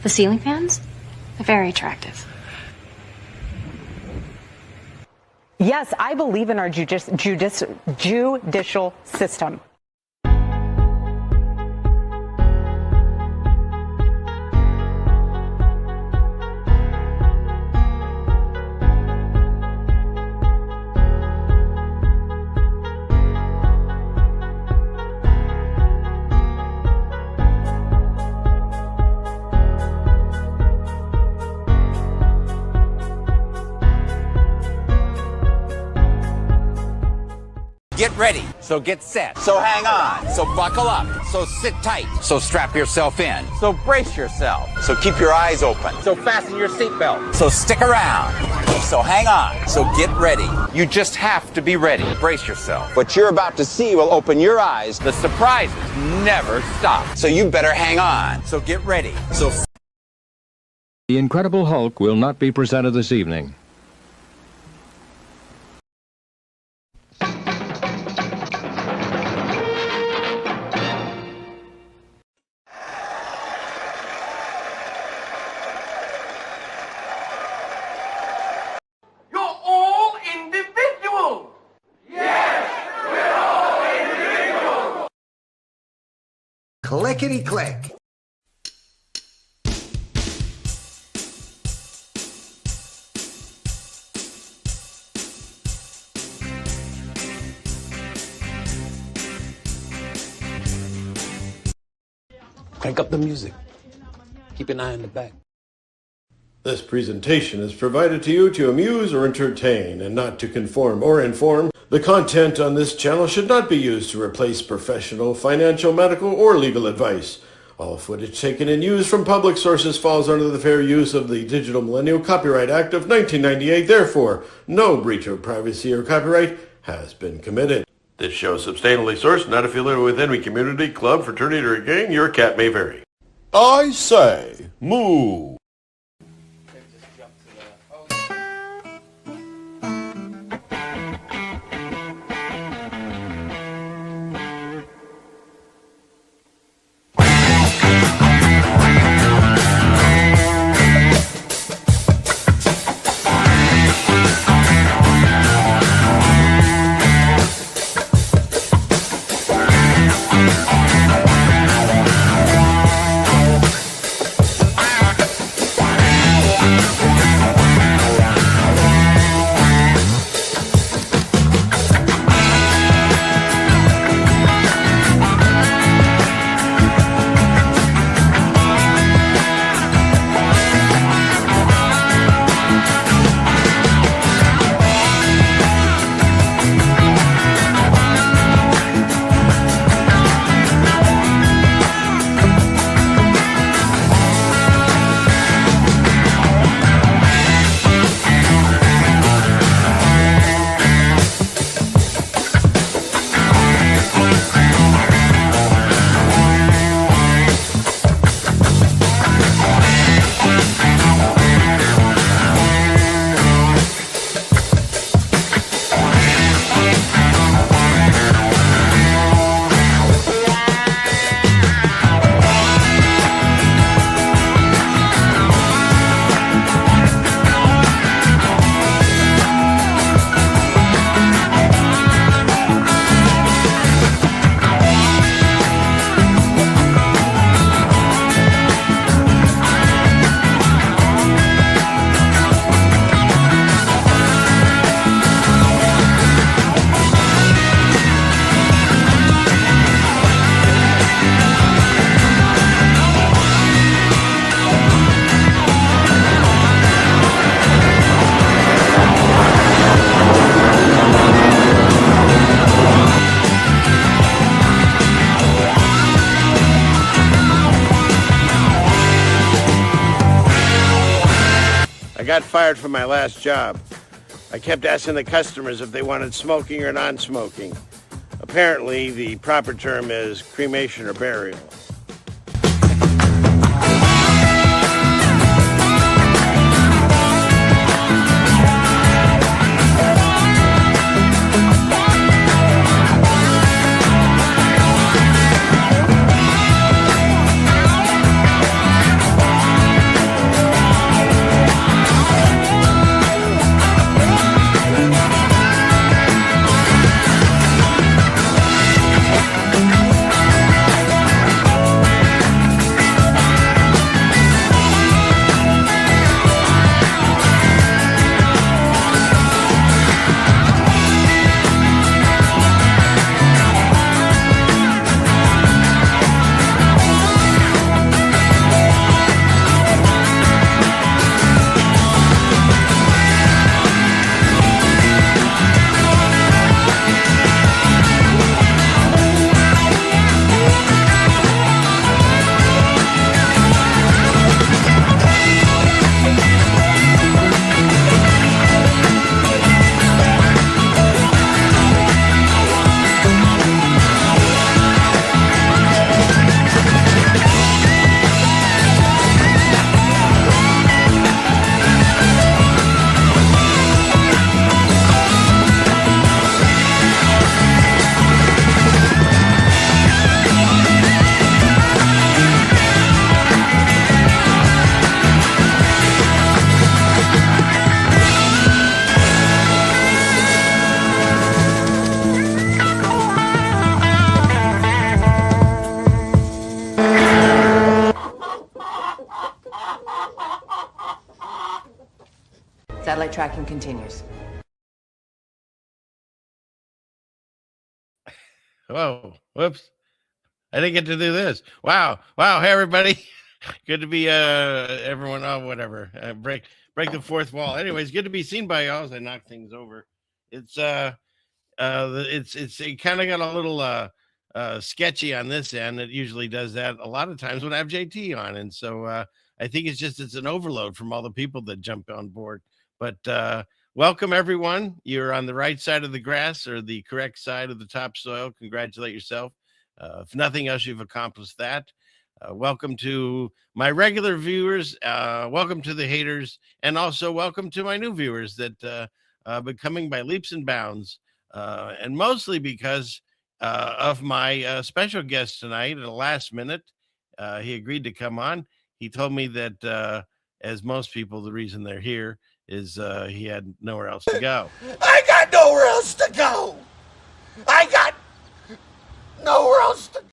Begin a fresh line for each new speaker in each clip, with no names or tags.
The ceiling fans? They're very attractive.
Yes, I believe in our judicial system.
Get ready, so get set, so hang on, so buckle up, so sit tight, so strap yourself in, so brace yourself, so keep your eyes open, so fasten your seatbelt, so stick around, so hang on, so get ready. You just have to be ready. Brace yourself. What you're about to see will open your eyes. The surprises never stop, so you better hang on, so get ready. So
The Incredible Hulk will not be presented this evening.
Clickety-click.
Crank up the music. Keep an eye on the back.
This presentation is provided to you to amuse or entertain and not to conform or inform. The content on this channel should not be used to replace professional, financial, medical, or legal advice. All footage taken and used from public sources falls under the Fair Use of the Digital Millennial Copyright Act of 1998. Therefore, no breach of privacy or copyright has been committed. This show is substantially sourced, not affiliated with any community, club, fraternity, or gang. Your cat may vary. I say, moo.
got fired from my last job. I kept asking the customers if they wanted smoking or non-smoking. Apparently, the proper term is cremation or burial.
tracking continues.
Whoa, whoops. I didn't get to do this. Wow. Hey, everybody. Good to be everyone. Oh, whatever. Break the fourth wall. Anyways, good to be seen by y'all as I knock things over. It's it kind of got a little sketchy on this end. It usually does that a lot of times when I have JT on, and so I think it's an overload from all the people that jump on board. But welcome everyone. You're on the right side of the grass or the correct side of the topsoil. Congratulate yourself. If nothing else, you've accomplished that. Welcome to my regular viewers. Welcome to the haters, and also welcome to my new viewers that been coming by leaps and bounds, and mostly because of my special guest tonight. At the last minute, he agreed to come on. He told me that, as most people, the reason they're here is he had nowhere else to go.
I got nowhere else to go. I got nowhere else to go.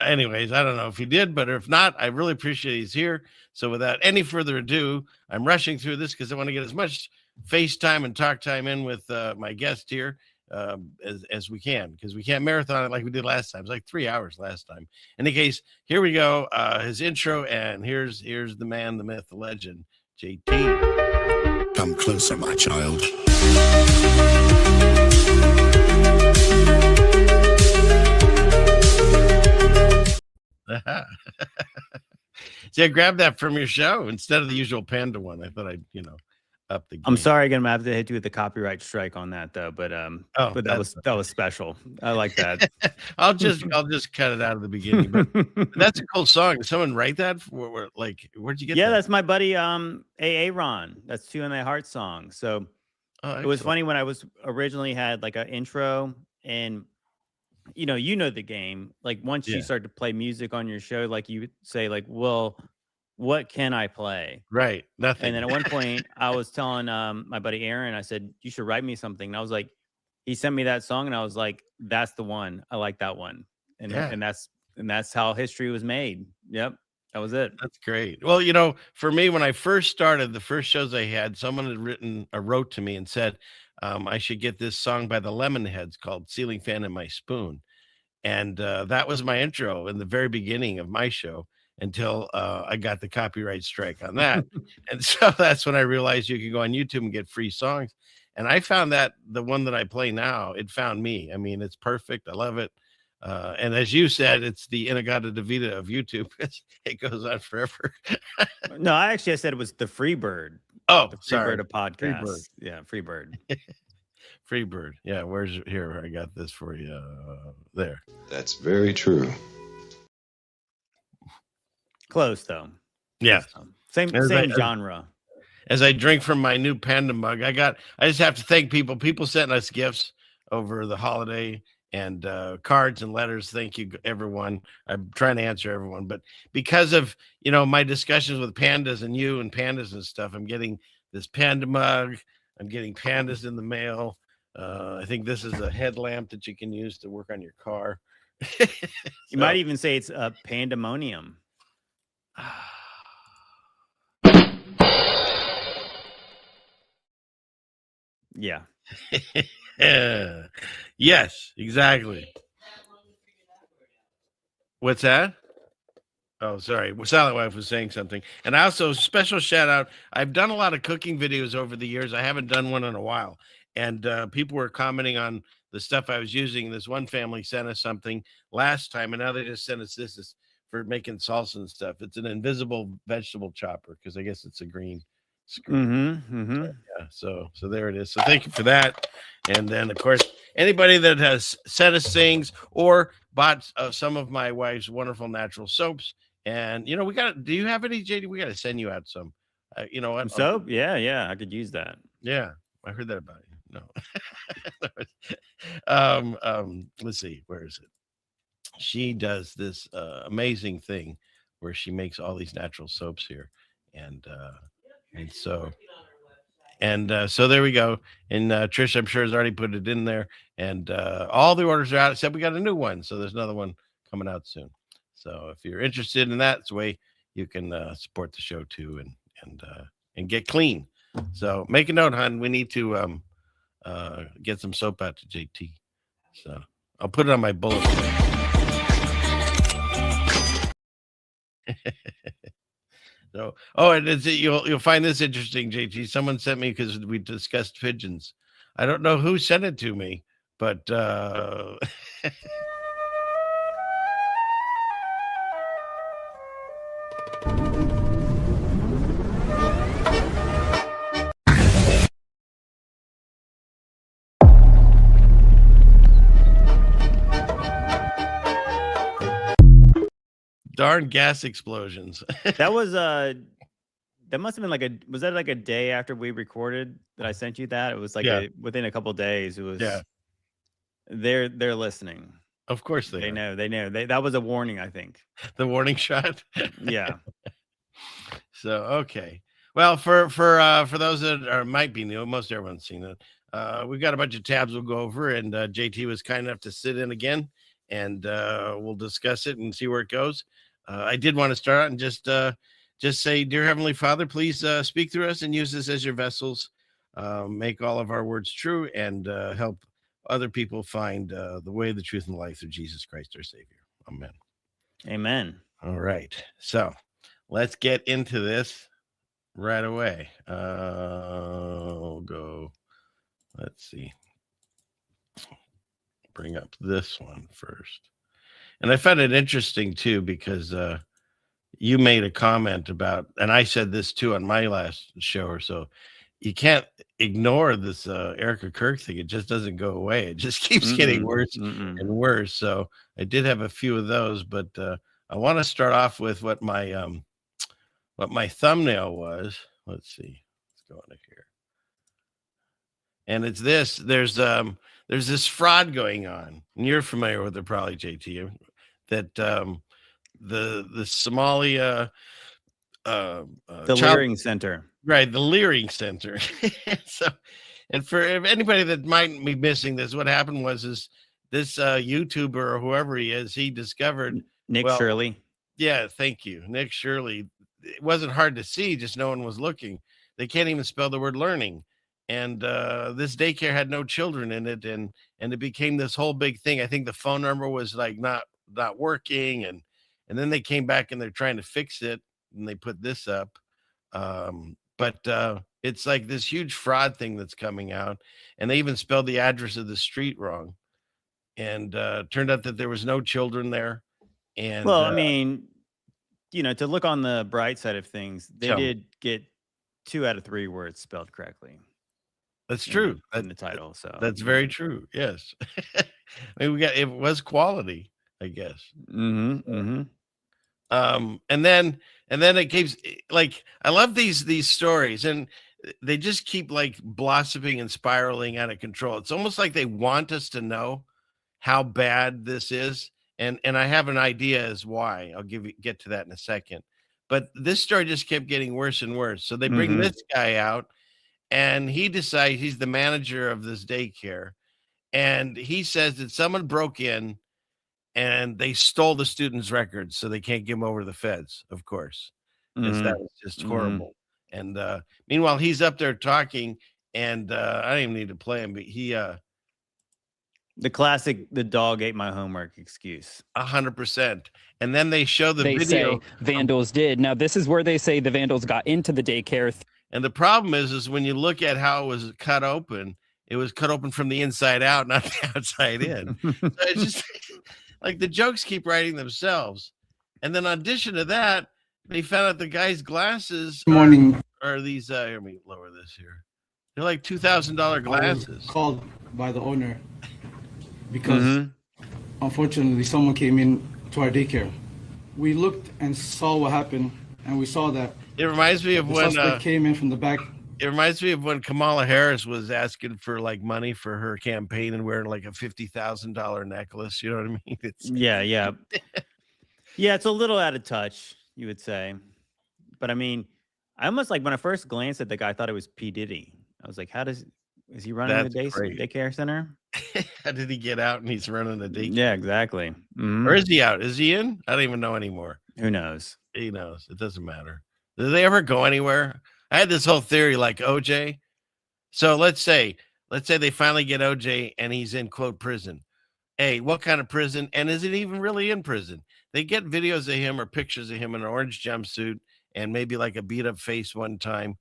Anyways, I don't know if he did, but if not, I really appreciate he's here. So without any further ado, I'm rushing through this because I want to get as much FaceTime and talk time in with my guest here as we can, because we can't marathon it like we did last time. It's like 3 hours last time. In any case, here we go. His intro, and here's the man, the myth, the legend, JT.
Come closer, my child.
See, I grabbed that from your show instead of the usual Panda one. I thought I'd, up the game.
I'm sorry, I'm gonna have to hit you with the copyright strike on that though, but that was special. I like that.
I'll just cut it out of the beginning. But that's a cool song. Did someone write that? Where'd you get that?
Yeah, that's my buddy AA Ron. That's Two in My Heart song. So it was funny when I was originally had like an intro, and you know the game. Like once you start to play music on your show, like you would say, like, well, what can I play?
Right. Nothing.
And then at one point I was telling my buddy Aaron, I said, you should write me something. And I was like, he sent me that song, and I was like, that's the one. I like that one. And that's how history was made. Yep. That was it.
That's great. Well, for me, when I first started, the first shows I had, someone had wrote to me and said, I should get this song by the Lemonheads called Ceiling Fan in My Spoon. And that was my intro in the very beginning of my show until I got the copyright strike on that. And so that's when I realized you could go on YouTube and get free songs. And I found that the one that I play now, it found me. I mean, it's perfect. I love it. And as you said, it's the Inagata Davida of YouTube. It goes on forever.
No, I said it was the Freebird.
Oh,
the Freebird
sorry.
of podcast.
Freebird.
Yeah, Freebird.
Freebird. Yeah, where's here? I got this for you. There.
That's very true.
Close though.
Yeah.
Same genre.
As I drink from my new Panda mug, I just have to thank people. People sent us gifts over the holiday and cards and letters. Thank you, everyone. I'm trying to answer everyone, but because of my discussions with pandas and you and pandas and stuff, I'm getting this Panda mug. I'm getting pandas in the mail. I think this is a headlamp that you can use to work on your car.
You might even say it's a pandemonium. Yeah.
Yes, exactly. What's that? Oh, sorry. Silent Wife was saying something. And also, special shout out. I've done a lot of cooking videos over the years. I haven't done one in a while. And people were commenting on the stuff I was using. This one family sent us something last time, and now they just sent us this. Is for making salsa and stuff. It's an invisible vegetable chopper because I guess it's a green screen. Yeah, so there it is. So thank you for that. And then, of course, anybody that has sent us things or bought some of my wife's wonderful natural soaps. And, we got, do you have any, JD? We got to send you out some, what?
Soap? Yeah. I could use that.
Yeah. I heard that about you. No. Let's see. Where is it? She does this amazing thing where she makes all these natural soaps here. And so there we go. And Trish, I'm sure, has already put it in there. And all the orders are out, except we got a new one. So there's another one coming out soon. So if you're interested in that, it's a way you can support the show too and get clean. So make a note, hon. We need to get some soap out to JT. So I'll put it on my bullet. So, and you'll find this interesting, JT. Someone sent me, because we discussed pigeons. I don't know who sent it to me, but darn gas explosions.
That was that must have been was that like a day after we recorded that I sent you that? It was like within a couple days. It was they're listening.
Of course they
know. That was a warning, I think.
The warning shot.
Yeah.
So okay. Well, for those that might be new, most everyone's seen it. We've got a bunch of tabs we'll go over, and JT was kind enough to sit in again, and we'll discuss it and see where it goes. I did want to start out and just say, dear Heavenly Father, please speak through us and use us as your vessels. Make all of our words true, and help other people find the way, the truth, and the life through Jesus Christ, our Savior. Amen.
Amen.
All right. So let's get into this right away. I'll go. Let's see. Bring up this one first. And I found it interesting too, because you made a comment about, and I said this too on my last show or so, you can't ignore this Erica Kirk thing. It just doesn't go away. It just keeps getting worse and worse. So I did have a few of those, but I want to start off with what my thumbnail was. Let's see. Let's go into here. And it's this. There's this fraud going on, and you're familiar with it probably, JT, that the Somalia
the Learing Center.
Right, the Learing Center. So, and for anybody that might be missing this, what happened was this YouTuber or whoever he is, he discovered
Nick Shirley.
Yeah, thank you, Nick Shirley. It wasn't hard to see, just no one was looking. They can't even spell the word learning. And this daycare had no children in it, and it became this whole big thing. I think the phone number was like not working, and then they came back and they're trying to fix it, and they put this up. But it's like this huge fraud thing that's coming out, and they even spelled the address of the street wrong, and turned out that there was no children there. And
well, I mean, to look on the bright side of things, they did get 2 out of 3 words spelled correctly.
That's true.
In the title, so
that's very true. Yes. I mean, it was quality, I guess.
And
then it keeps, like, I love these stories, and they just keep like blossoming and spiraling out of control. It's almost like they want us to know how bad this is, and I have an idea as why. I'll get to that in a second. But this story just kept getting worse and worse. So they bring this guy out, and he decides he's the manager of this daycare, and he says that someone broke in and they stole the students' records, so they can't give them over to the feds, of course, because that was just horrible. And meanwhile, he's up there talking, and I don't even need to play him, but he
the classic "the dog ate my homework" excuse.
100%. And then they show the
they
video.
Say vandals did. Now this is where they say the vandals got into the daycare.
And the problem is when you look at how it was cut open, it was cut open from the inside out, not the outside in. So it's just like the jokes keep writing themselves. And then in addition to that, they found out the guy's glasses are these, let me lower this here. They're like $2,000 glasses.
Called by the owner because unfortunately someone came in to our daycare. We looked and saw what happened, and we saw that
it reminds me of when
suspect came in from the back.
It reminds me of when Kamala Harris was asking for like money for her campaign and wearing like a $50,000 necklace. You know what I mean?
Yeah. It's a little out of touch, you would say. But I mean, I almost like when I first glanced at the guy, I thought it was P. Diddy. I was like, is he running the daycare center?
How did he get out and he's running the daycare?
Yeah, exactly.
Or is he out? Is he in? I don't even know anymore.
Who knows?
He knows. It doesn't matter. Do they ever go anywhere? I had this whole theory like OJ. So let's say they finally get OJ and he's in quote prison. Hey, what kind of prison? And is it even really in prison? They get videos of him or pictures of him in an orange jumpsuit and maybe like a beat up face one time.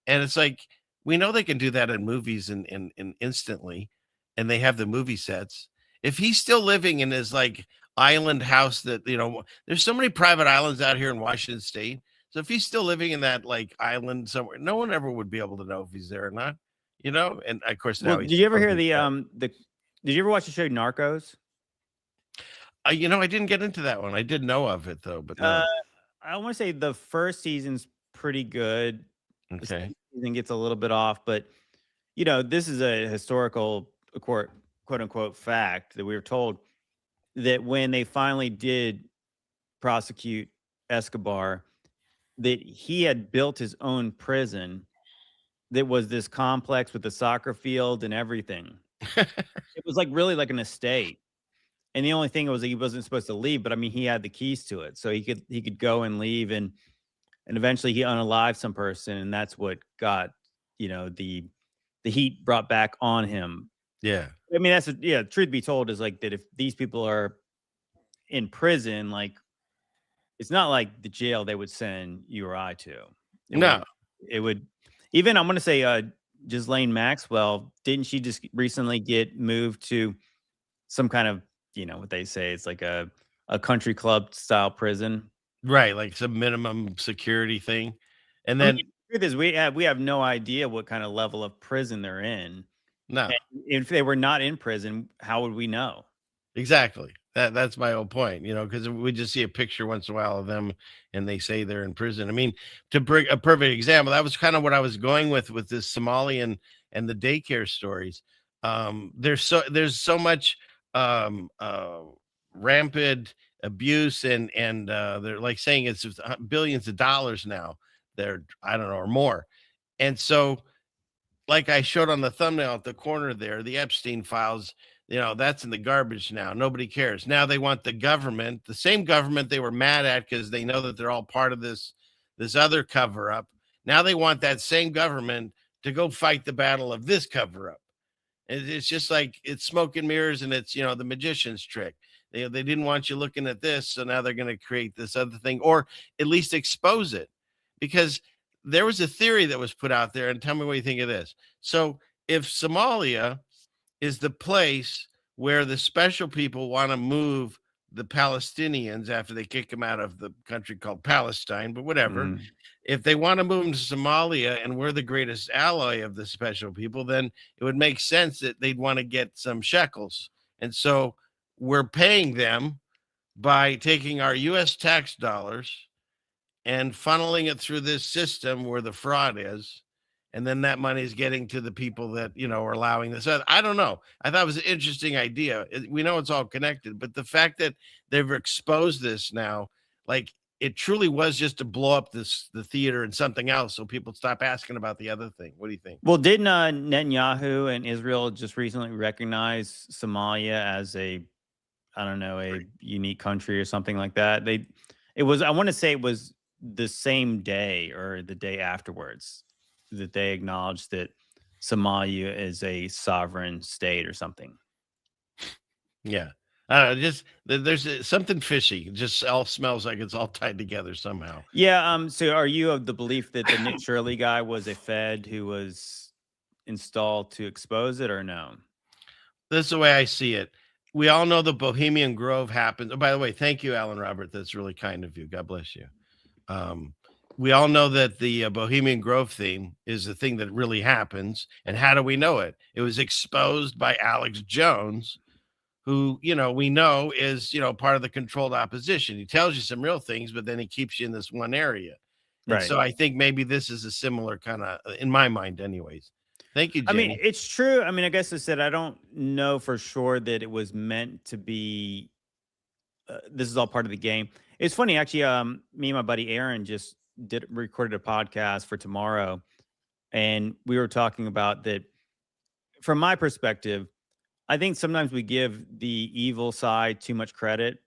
And it's like, we know they can do that in movies and instantly, and they have the movie sets. If he's still living in his like island house that, there's so many private islands out here in Washington State. So if he's still living in that like island somewhere, no one ever would be able to know if he's there or not, and of course now
Well, did you ever hear did you ever watch the show Narcos?
I didn't get into that one. I did know of it though, but no.
I want to say the first season's pretty good. The
Okay.
second season gets a little bit off, but this is a historical quote unquote fact that we were told that when they finally did prosecute Escobar, that he had built his own prison that was this complex with the soccer field and everything. It was like really like an estate. And the only thing was that he wasn't supposed to leave, but I mean, he had the keys to it, so he could go and leave, and eventually he unalived some person, and that's what got the heat brought back on him.
Yeah,
I mean, truth be told is like that if these people are in prison, like it's not like the jail they would send you or I to. It would even, I'm going to say, Ghislaine Maxwell, didn't she just recently get moved to some kind of, what they say, it's like a country club style prison,
right? Like some minimum security thing. And then
the truth is we have no idea what kind of level of prison they're in.
No,
and if they were not in prison, how would we know?
Exactly. That's my whole point, because we just see a picture once in a while of them and they say they're in prison. I mean, to bring a perfect example, that was kind of what I was going with this Somalian and the daycare stories. There's so much rampant abuse and they're like saying it's billions of dollars now. They're, I don't know, or more. And so, like I showed on the thumbnail at the corner there, the Epstein files, that's in the garbage now. Nobody cares. Now they want the government, the same government they were mad at because they know that they're all part of this other cover up. Now they want that same government to go fight the battle of this cover up. It's just like it's smoke and mirrors, and it's the magician's trick. They didn't want you looking at this, so now they're going to create this other thing, or at least expose it, because there was a theory that was put out there, and tell me what you think of this. So if Somalia is the place where the special people want to move the Palestinians after they kick them out of the country called Palestine, but whatever. If they want to move them to Somalia and we're the greatest ally of the special people, then it would make sense that they'd want to get some shekels. And so we're paying them by taking our U.S. tax dollars and funneling it through this system where the fraud is. And then that money is getting to the people that, are allowing this. I don't know. I thought it was an interesting idea. We know it's all connected, but the fact that they've exposed this now, like it truly was just to blow up the theater and something else so people stop asking about the other thing. What do you think?
Well, didn't Netanyahu and Israel just recently recognize Somalia as a unique country or something like that? I want to say it was the same day or the day afterwards that they acknowledged that Somalia is a sovereign state or something.
Yeah. Just there's something fishy. It just all smells like it's all tied together somehow.
Yeah. So are you of the belief that the Nick Shirley guy was a Fed who was installed to expose it, or no?
This is the way I see it. We all know the Bohemian Grove happens. Oh, by the way, thank you, Alan Robert. That's really kind of you. God bless you. We all know that the Bohemian Grove theme is the thing that really happens. And how do we know it? It was exposed by Alex Jones, who, we know is, part of the controlled opposition. He tells you some real things, but then he keeps you in this one area. Right. So I think maybe this is a similar kind of, in my mind anyways. Thank you, Jenny.
I mean, it's true. I mean, I guess I said, I don't know for sure that it was meant to be, this is all part of the game. It's funny, actually, me and my buddy Aaron just recorded a podcast for tomorrow, and we were talking about that. From my perspective, I think sometimes we give the evil side too much credit,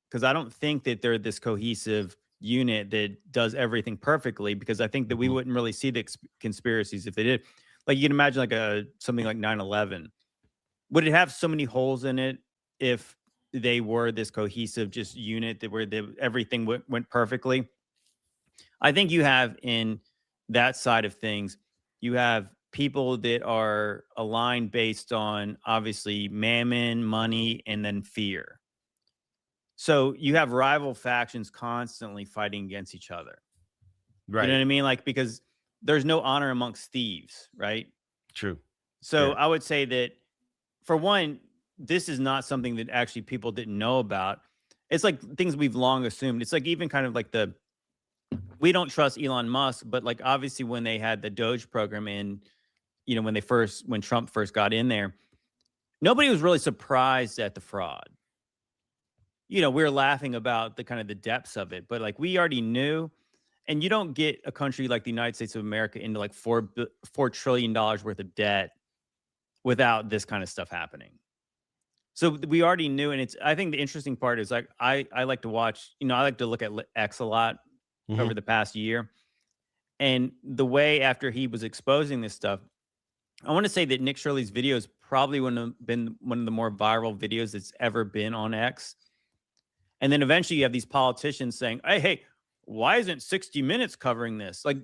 because I don't think that they're this cohesive unit that does everything perfectly, because I think that we wouldn't really see the conspiracies if they did. Like you can imagine like something like 9/11. Would it have so many holes in it if they were this cohesive just unit that where everything went perfectly? I think you have in that side of things, you have people that are aligned based on obviously mammon, money, and then fear. So you have rival factions constantly fighting against each other.
Right.
You know what I mean? Like, because there's no honor amongst thieves, right?
True.
So
Yeah.
I would say that, for one, this is not something that actually people didn't know about. It's like things we've long assumed. It's like even kind of like we don't trust Elon Musk, but like obviously when they had the Doge program in, you know, when Trump first got in there, nobody was really surprised at the fraud. You know, we were laughing about the kind of the depths of it, but like we already knew. And you don't get a country like the United States of America into like $4 trillion worth of debt without this kind of stuff happening. So we already knew. And I think the interesting part is like, I like to watch, you know, I like to look at X a lot over the past year. And the way after he was exposing this stuff, I want to say that Nick Shirley's videos probably wouldn't have been one of the more viral videos that's ever been on X. And then eventually you have these politicians saying, hey, why isn't 60 Minutes covering this? Like,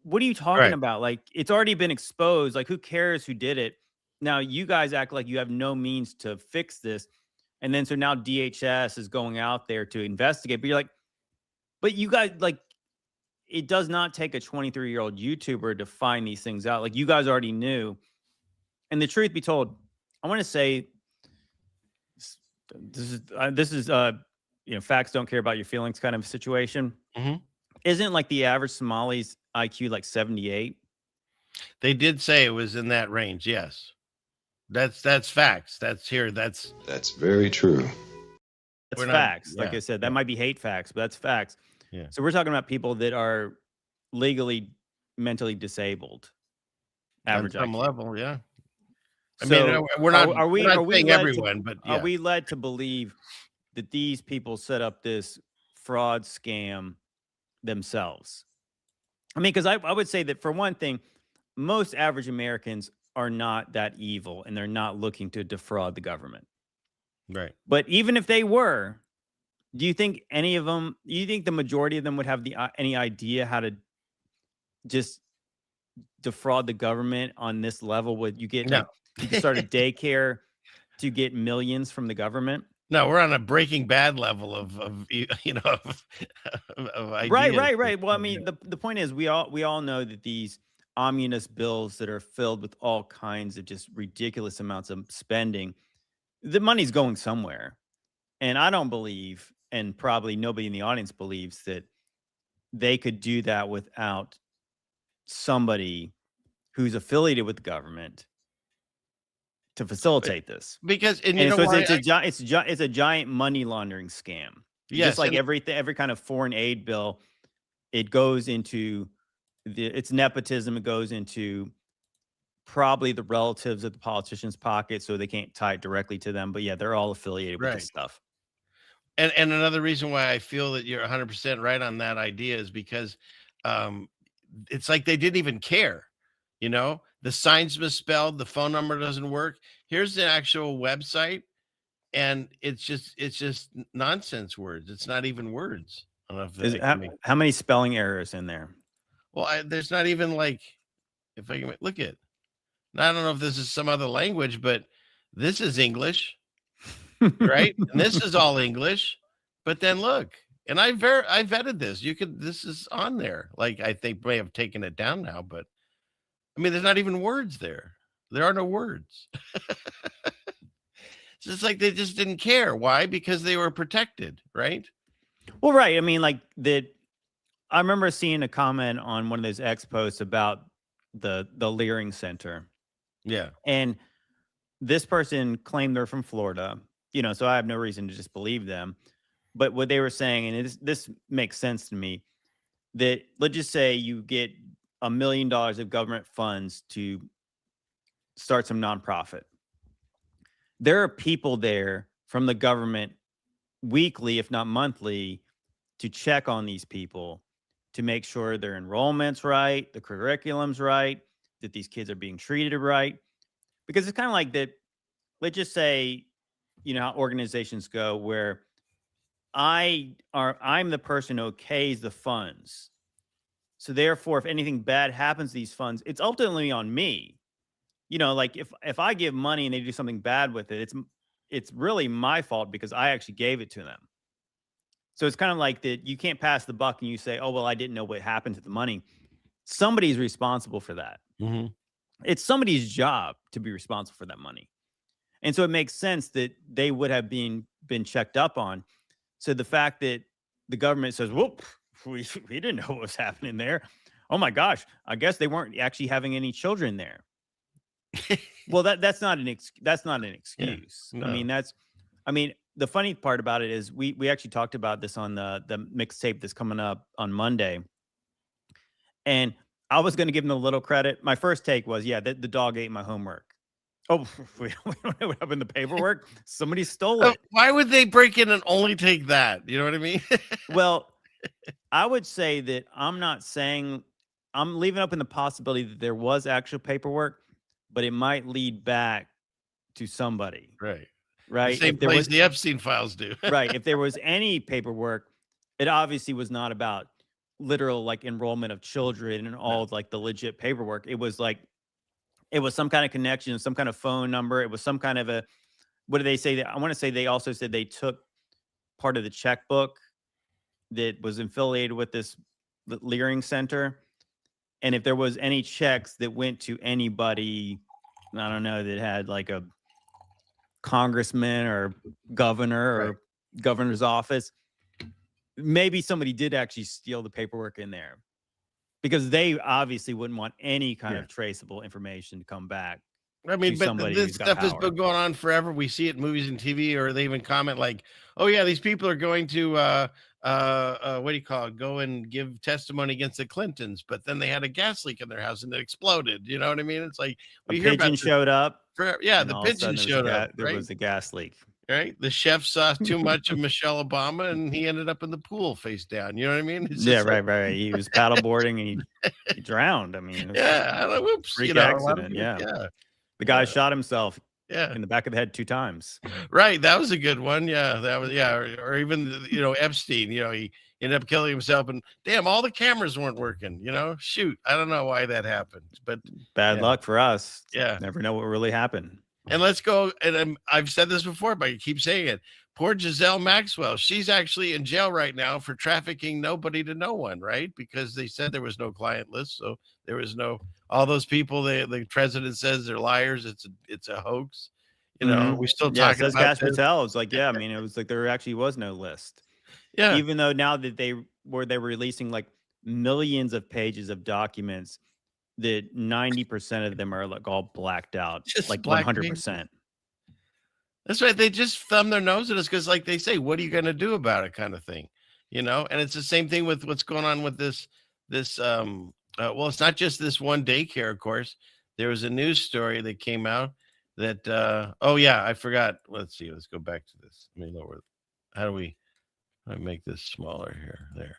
what are you talking about? Like, it's already been exposed. Like, who cares who did it? Now, you guys act like you have no means to fix this. And then so now DHS is going out there to investigate. But you're like, but you guys, like, it does not take a 23-year-old YouTuber to find these things out. Like, you guys already knew. And the truth be told, I want to say this is you know, facts don't care about your feelings kind of situation. Isn't like the average Somali's IQ like 78?
They did say it was in that range. Yes. That's facts. That's
very true.
That's facts. Like I said, that might be hate facts, but that's facts.
Yeah.
So we're talking about people that are legally mentally disabled. Average
on some
IQ.
level, yeah. I
So
mean, we're not saying everyone, but yeah.
Are we led to believe that these people set up this fraud scam themselves? I mean, because I would say that for one thing, most average Americans are not that evil and they're not looking to defraud the government.
Right.
But even if they were, do you think any of them, you think the majority of them would have any idea how to just defraud the government on this level? Would you get, like, you can start a daycare to get millions from the government?
No, we're on a Breaking Bad level of you know of ideas.
Right. Well, I mean, the point is we all know that these omnibus bills that are filled with all kinds of just ridiculous amounts of spending, the money's going somewhere. And I don't believe, and probably nobody in the audience believes, that they could do that without somebody who's affiliated with the government to facilitate this.
Because
it's a giant money laundering scam.
Yes,
just like every kind of foreign aid bill, it goes into it's nepotism. It goes into probably the relatives of the politicians' pockets, so they can't tie it directly to them. But yeah, they're all affiliated with this stuff.
And another reason why I feel that you're 100% right on that idea is because it's like they didn't even care. You know, the sign's misspelled, the phone number doesn't work. Here's the actual website, and it's just nonsense words. It's not even words. I don't know if
how many spelling errors in there?
Well, there's not even like, if I can look at. I don't know if this is some other language, but this is English, right? And this is all English. But then look, and I vetted this. This is on there. Like, I think may have taken it down now, but I mean, there's not even words there. There are no words. It's just like they just didn't care. Why? Because they were protected, right?
Well, right. I mean, like I remember seeing a comment on one of those X posts about the Learing Center.
Yeah.
And this person claimed they're from Florida, you know, so I have no reason to disbelieve them. But what they were saying, and this makes sense to me, that let's just say you get $1 million of government funds to start some nonprofit. There are people there from the government weekly, if not monthly, to check on these people to make sure their enrollment's right, the curriculum's right, that these kids are being treated right. Because it's kind of like that. Let's just say, how organizations go where I'm the person who okays the funds. So therefore, if anything bad happens to these funds, it's ultimately on me. Like if I give money and they do something bad with it, it's really my fault because I actually gave it to them. So it's kind of like that. You can't pass the buck and you say, "Oh, well, I didn't know what happened to the money." Somebody's responsible for that.
Mm-hmm.
It's somebody's job to be responsible for that money. And so it makes sense that they would have been checked up on. So the fact that the government says, "Whoop, we didn't know what was happening there. Oh my gosh, I guess they weren't actually having any children there." Well, that's not an excuse.
Yeah, no.
I mean, the funny part about it is we actually talked about this on the mixtape that's coming up on Monday. And I was going to give them a little credit. My first take was, the dog ate my homework. Oh, we don't know what happened to the paperwork. Somebody stole it.
Why would they break in and only take that? You know what I mean?
Well, I would say that I'm leaving open the possibility that there was actual paperwork, but it might lead back to somebody.
Right.
Right.
The same place the Epstein files do.
Right. If there was any paperwork, it obviously was not about literal like enrollment of children and all like the legit paperwork. It was some kind of connection, some kind of phone number. It was some kind of what do they say? I want to say they also said they took part of the checkbook that was affiliated with this Learing Center. And if there was any checks that went to anybody, I don't know, that had like a congressman or governor or governor's office, maybe somebody did actually steal the paperwork in there because they obviously wouldn't want any kind of traceable information to come back.
I mean, but this stuff has been going on forever. We see it in movies and TV, or they even comment like, "Oh yeah, these people are going to what do you call it? Go and give testimony against the Clintons." But then they had a gas leak in their house and it exploded. You know what I mean? It's like
a pigeon showed up.
The pigeon showed up.
There was a gas leak.
Right, the chef saw too much of Michelle Obama, and he ended up in the pool face down. You know what I mean? It's
right. He was paddleboarding and he drowned. I mean,
whoops,
freak accident. The guy shot himself. In the back of the head 2 times.
Right, that was a good one. Yeah, that was or even Epstein. He ended up killing himself, and damn, all the cameras weren't working. Shoot, I don't know why that happened, but
bad luck for us.
Yeah,
never know what really happened.
And let's go. And I've said this before, but I keep saying it. Poor Giselle Maxwell. She's actually in jail right now for trafficking nobody to no one, right? Because they said there was no client list. So there was all those people, the president says they're liars. It's a hoax. We still talking
says
about
Gash Patel. It's like, I mean, it was like there actually was no list.
Yeah.
Even though now that they were releasing like millions of pages of documents, that 90% of them are like all blacked out,
just
like 100%.
That's right. They just thumb their nose at us because, like they say, what are you going to do about it, kind of thing, And it's the same thing with what's going on with this. Well, it's not just this one daycare, of course. There was a news story that came out that. I forgot. Let's see. Let's go back to this. Let me lower. How do I make this smaller here? There.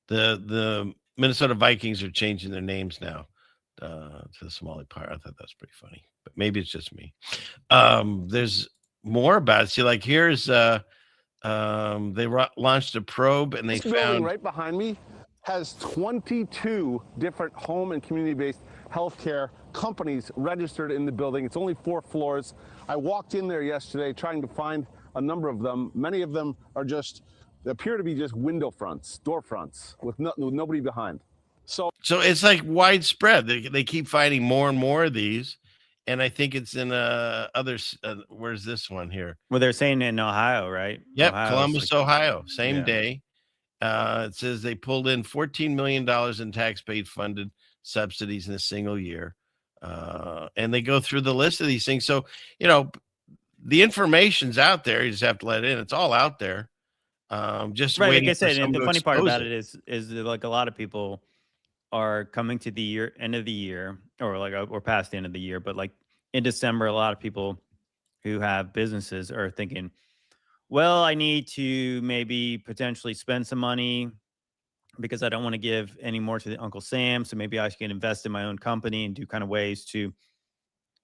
The Minnesota Vikings are changing their names now to the Somali Pirate. I thought that was pretty funny, but maybe it's just me. There's more about it. See, like here's they launched a probe and they found
right behind me has 22 different home and community-based healthcare companies registered in the building. It's only 4 floors. I walked in there yesterday trying to find a number of them. Many of them are they appear to be just window fronts, door fronts with nobody behind. So
it's like widespread. They keep finding more and more of these, and I think it's in others. Where's this one here?
Well, they're saying in Ohio, right?
Yep,
Ohio's
Columbus, Ohio. Same day. It says they pulled in $14 million in tax-paid funded subsidies in a single year, and they go through the list of these things. So the information's out there. You just have to let it in. It's all out there. Just
right,
waiting
like I said, and the funny part about
it
is that like a lot of people are coming to the end of the year, or past the end of the year, but like in December, a lot of people who have businesses are thinking, well, I need to maybe potentially spend some money because I don't want to give any more to the Uncle Sam. So maybe I can invest in my own company and do kind of ways to,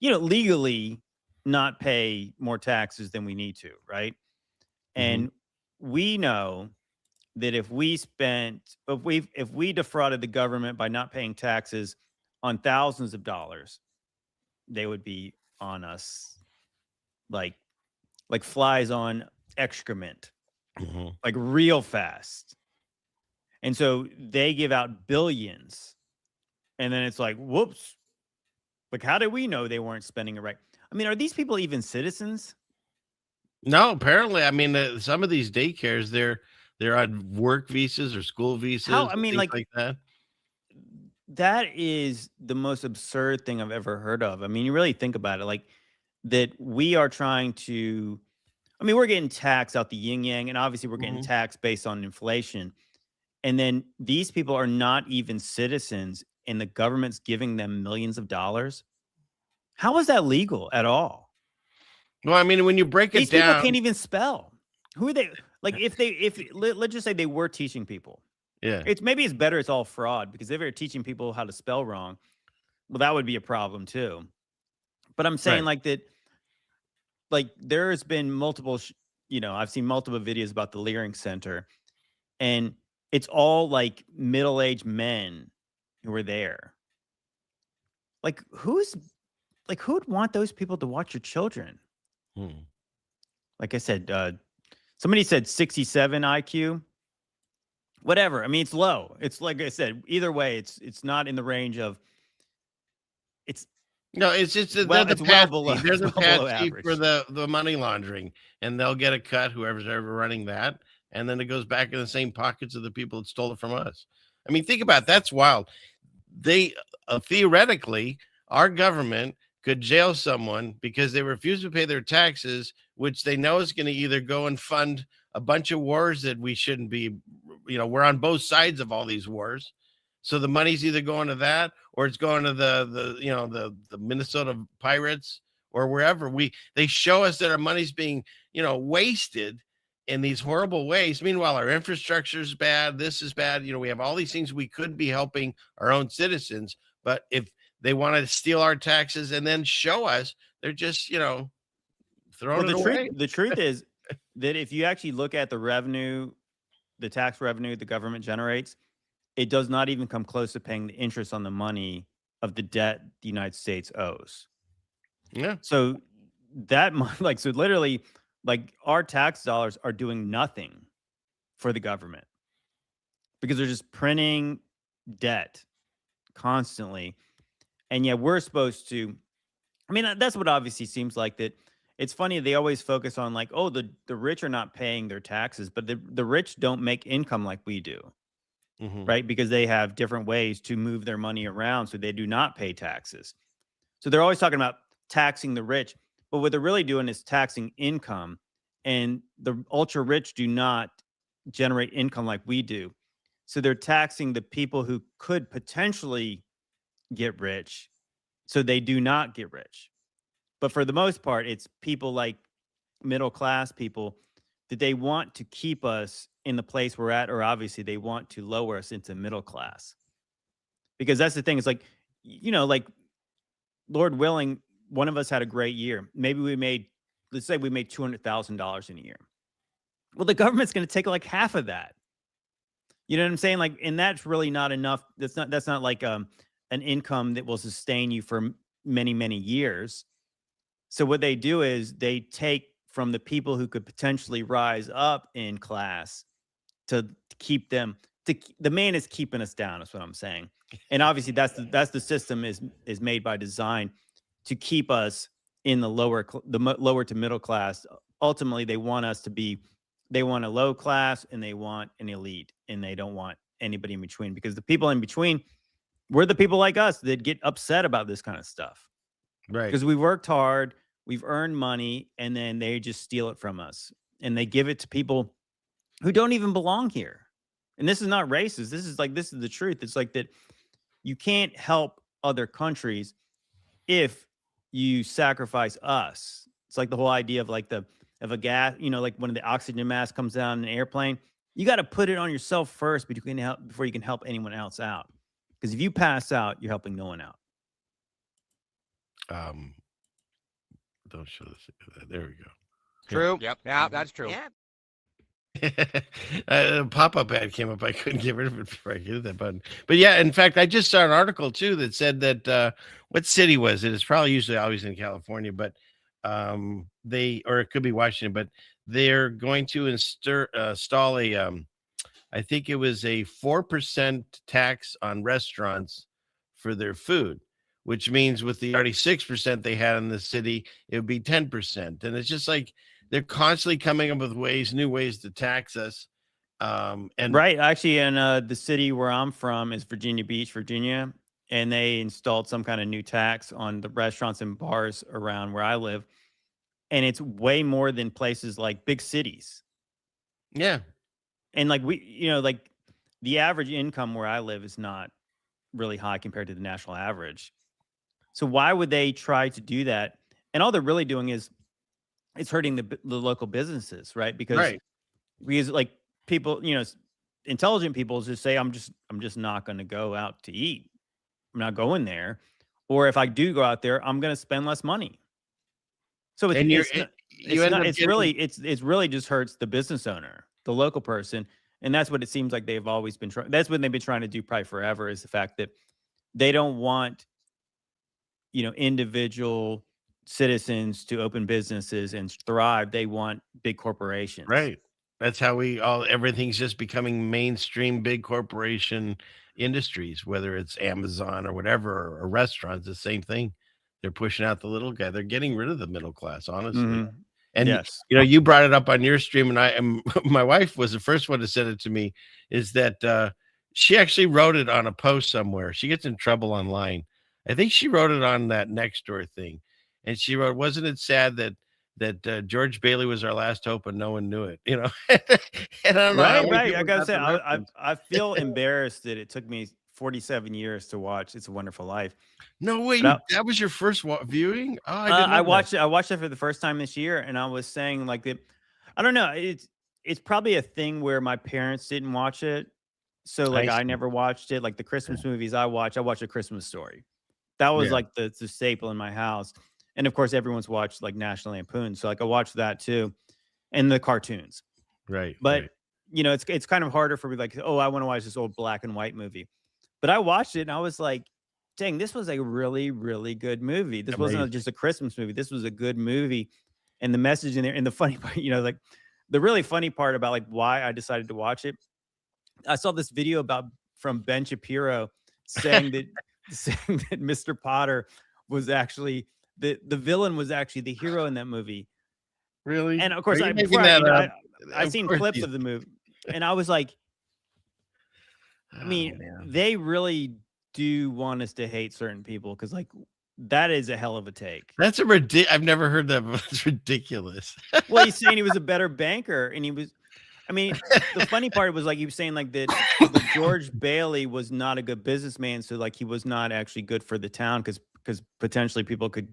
legally not pay more taxes than we need to, right? And we know that if we defrauded the government by not paying taxes on thousands of dollars, they would be on us like flies on excrement, like real fast. And so they give out billions, and then it's like, whoops, like, how do we know they weren't spending it right? I mean, are these people even citizens?
No, apparently. I mean, some of these daycares, they're on work visas or school visas,
I
and
mean,
things like that.
That is the most absurd thing I've ever heard of. I mean, you really think about it, like that we are trying to. I mean, we're getting taxed out the yin yang, and obviously we're getting taxed based on inflation. And then these people are not even citizens, and the government's giving them millions of dollars. How is that legal at all?
Well, I mean, when you break it
These
down,
people can't even spell. Who are they? Like, let's just say they were teaching people.
yeah,
Maybe it's better it's all fraud, because if they're teaching people how to spell wrong, well, that would be a problem too. But I'm saying
Right.
like there's been multiple, I've seen multiple videos about the Learing Center, and it's all like middle-aged men who were there. Like who would want those people to watch your children? Like I said, somebody said 67 IQ. Whatever. I mean, it's low. It's like I said, either way, it's not in the range of
no, it's just that
well,
they're
it's
the
well
patsy.
below,
They're the
well below
patsy
average.
for the money laundering, and they'll get a cut, whoever's ever running that, and then it goes back in the same pockets of the people that stole it from us. I mean, think about it. That's wild. They theoretically, our government could jail someone because they refuse to pay their taxes, which they know is going to either go and fund a bunch of wars that we shouldn't be. We're on both sides of all these wars. So the money's either going to that, or it's going to the Minnesota Pirates, or wherever they show us that our money's being, wasted in these horrible ways. Meanwhile, our infrastructure is bad. This is bad. We have all these things we could be helping our own citizens, but if they want to steal our taxes and then show us, they're just, throwing it away.
The truth is that if you actually look at the revenue, the tax revenue the government generates, it does not even come close to paying the interest on the money of the debt the United States owes.
Yeah.
So that so literally, like our tax dollars are doing nothing for the government because they're just printing debt constantly. And yet we're supposed to, I mean, that's what obviously seems like that. It's funny. They always focus on like, oh, the rich are not paying their taxes, but the rich don't make income like we do. Right? Because they have different ways to move their money around. So they do not pay taxes. So they're always talking about taxing the rich. But what they're really doing is taxing income. And the ultra rich do not generate income like we do. So they're taxing the people who could potentially get rich. So they do not get rich. But for the most part, it's people like middle class people that they want to keep us in the place we're at, or obviously they want to lower us into middle class. Because that's the thing. It's like, like Lord willing, one of us had a great year. Maybe let's say we made $200,000 in a year. Well, the government's going to take like half of that. You know what I'm saying? Like, and that's really not enough. That's not like an income that will sustain you for many, many years. So what they do is they take from the people who could potentially rise up in class to keep them. The man is keeping us down. Is what I'm saying. And obviously, that's the system is made by design to keep us in the lower to middle class. Ultimately, they want a low class and they want an elite, and they don't want anybody in between, because the people in between, we're the people like us that get upset about this kind of stuff.
Right.
Because we worked hard, we've earned money, and then they just steal it from us. And they give it to people who don't even belong here. And this is not racist. This is the truth. It's like that you can't help other countries if you sacrifice us. It's like the whole idea of like the if a gas, like when the oxygen mask comes down in an airplane, you got to put it on yourself first before you can help anyone else out. Because if you pass out, you're helping no one out.
Don't show this. There we go.
True. Yep. Yeah, that's true.
Yeah.
A pop-up ad came up. I couldn't get rid of it before I hit that button. But yeah, in fact, I just saw an article too that said that what city was it? It's probably usually always in California, but or it could be Washington, but they're going to install a I think it was a 4% tax on restaurants for their food, which means with the already 6% they had in the city, it would be 10%. And it's just like they're constantly coming up with new ways to tax us. And
right, actually, in the city where I'm from is Virginia Beach, Virginia, and they installed some kind of new tax on the restaurants and bars around where I live, and it's way more than places like big cities.
Yeah.
And like like the average income where I live is not really high compared to the national average. So why would they try to do that? And all they're really doing is it's hurting the local businesses, right? Because like people, intelligent people just say, I'm just not going to go out to eat. I'm not going there. Or if I do go out there, I'm going to spend less money. So it's really just hurts the business owner, the local person. And that's what it seems like they've always been trying. That's what they've been trying to do probably forever, is the fact that they don't want, individual citizens to open businesses and thrive. They want big corporations.
Right. That's how everything's just becoming mainstream big corporation industries, whether it's Amazon or whatever, or restaurants, the same thing. They're pushing out the little guy. They're getting rid of the middle class, honestly.
Mm-hmm.
And
yes,
you brought it up on your stream, and my wife was the first one to send it to me, is that she actually wrote it on a post somewhere. She gets in trouble online. I think she wrote it on that Nextdoor thing. And she wrote, wasn't it sad that George Bailey was our last hope and no one knew it, And I don't know.
Right. I gotta say, I feel embarrassed that it took me 47 years to watch It's a Wonderful Life.
No way, that was your first viewing? Oh, I
watched it for the first time this year, and I was saying like that. I don't know. It's probably a thing where my parents didn't watch it, so like I never watched it. Like the Christmas movies I watched A Christmas Story. That was like the staple in my house. And of course, everyone's watched like National Lampoon. So like I watched that too. And the cartoons.
Right.
But, it's kind of harder for me. Like, oh, I want to watch this old black and white movie. But I watched it and I was like, dang, this was a really, really good movie. This wasn't just a Christmas movie. This was a good movie. And the message in there, and the funny part, like the really funny part about like why I decided to watch it. I saw this video from Ben Shapiro saying that Mr. Potter was actually the villain, was actually the hero in that movie.
Really?
And of course, I've seen clips of the movie, and I was like, I mean, they really do want us to hate certain people, because like that is a hell of a take.
That's I've never heard that, but it's ridiculous.
Well, he's saying he was a better banker, and he was. I mean, the funny part was like he was saying like that George Bailey was not a good businessman, so like he was not actually good for the town because potentially people could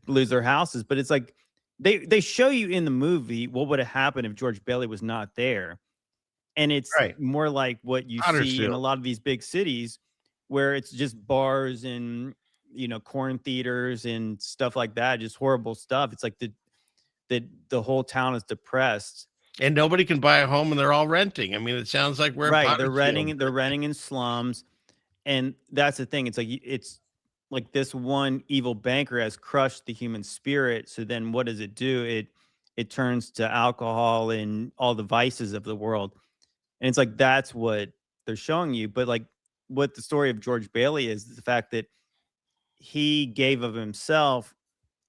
lose their houses. But it's like they show you in the movie what would have happened if George Bailey was not there, and it's more like what you see in a lot of these big cities, where it's just bars and corn theaters and stuff like that, just horrible stuff. It's like the whole town is depressed.
And nobody can buy a home, and they're all renting. I mean, it sounds like we're
right. They're renting in slums, and that's the thing. It's like this one evil banker has crushed the human spirit. So then, what does it do? It turns to alcohol and all the vices of the world, and it's like that's what they're showing you. But like, what the story of George Bailey is the fact that he gave of himself.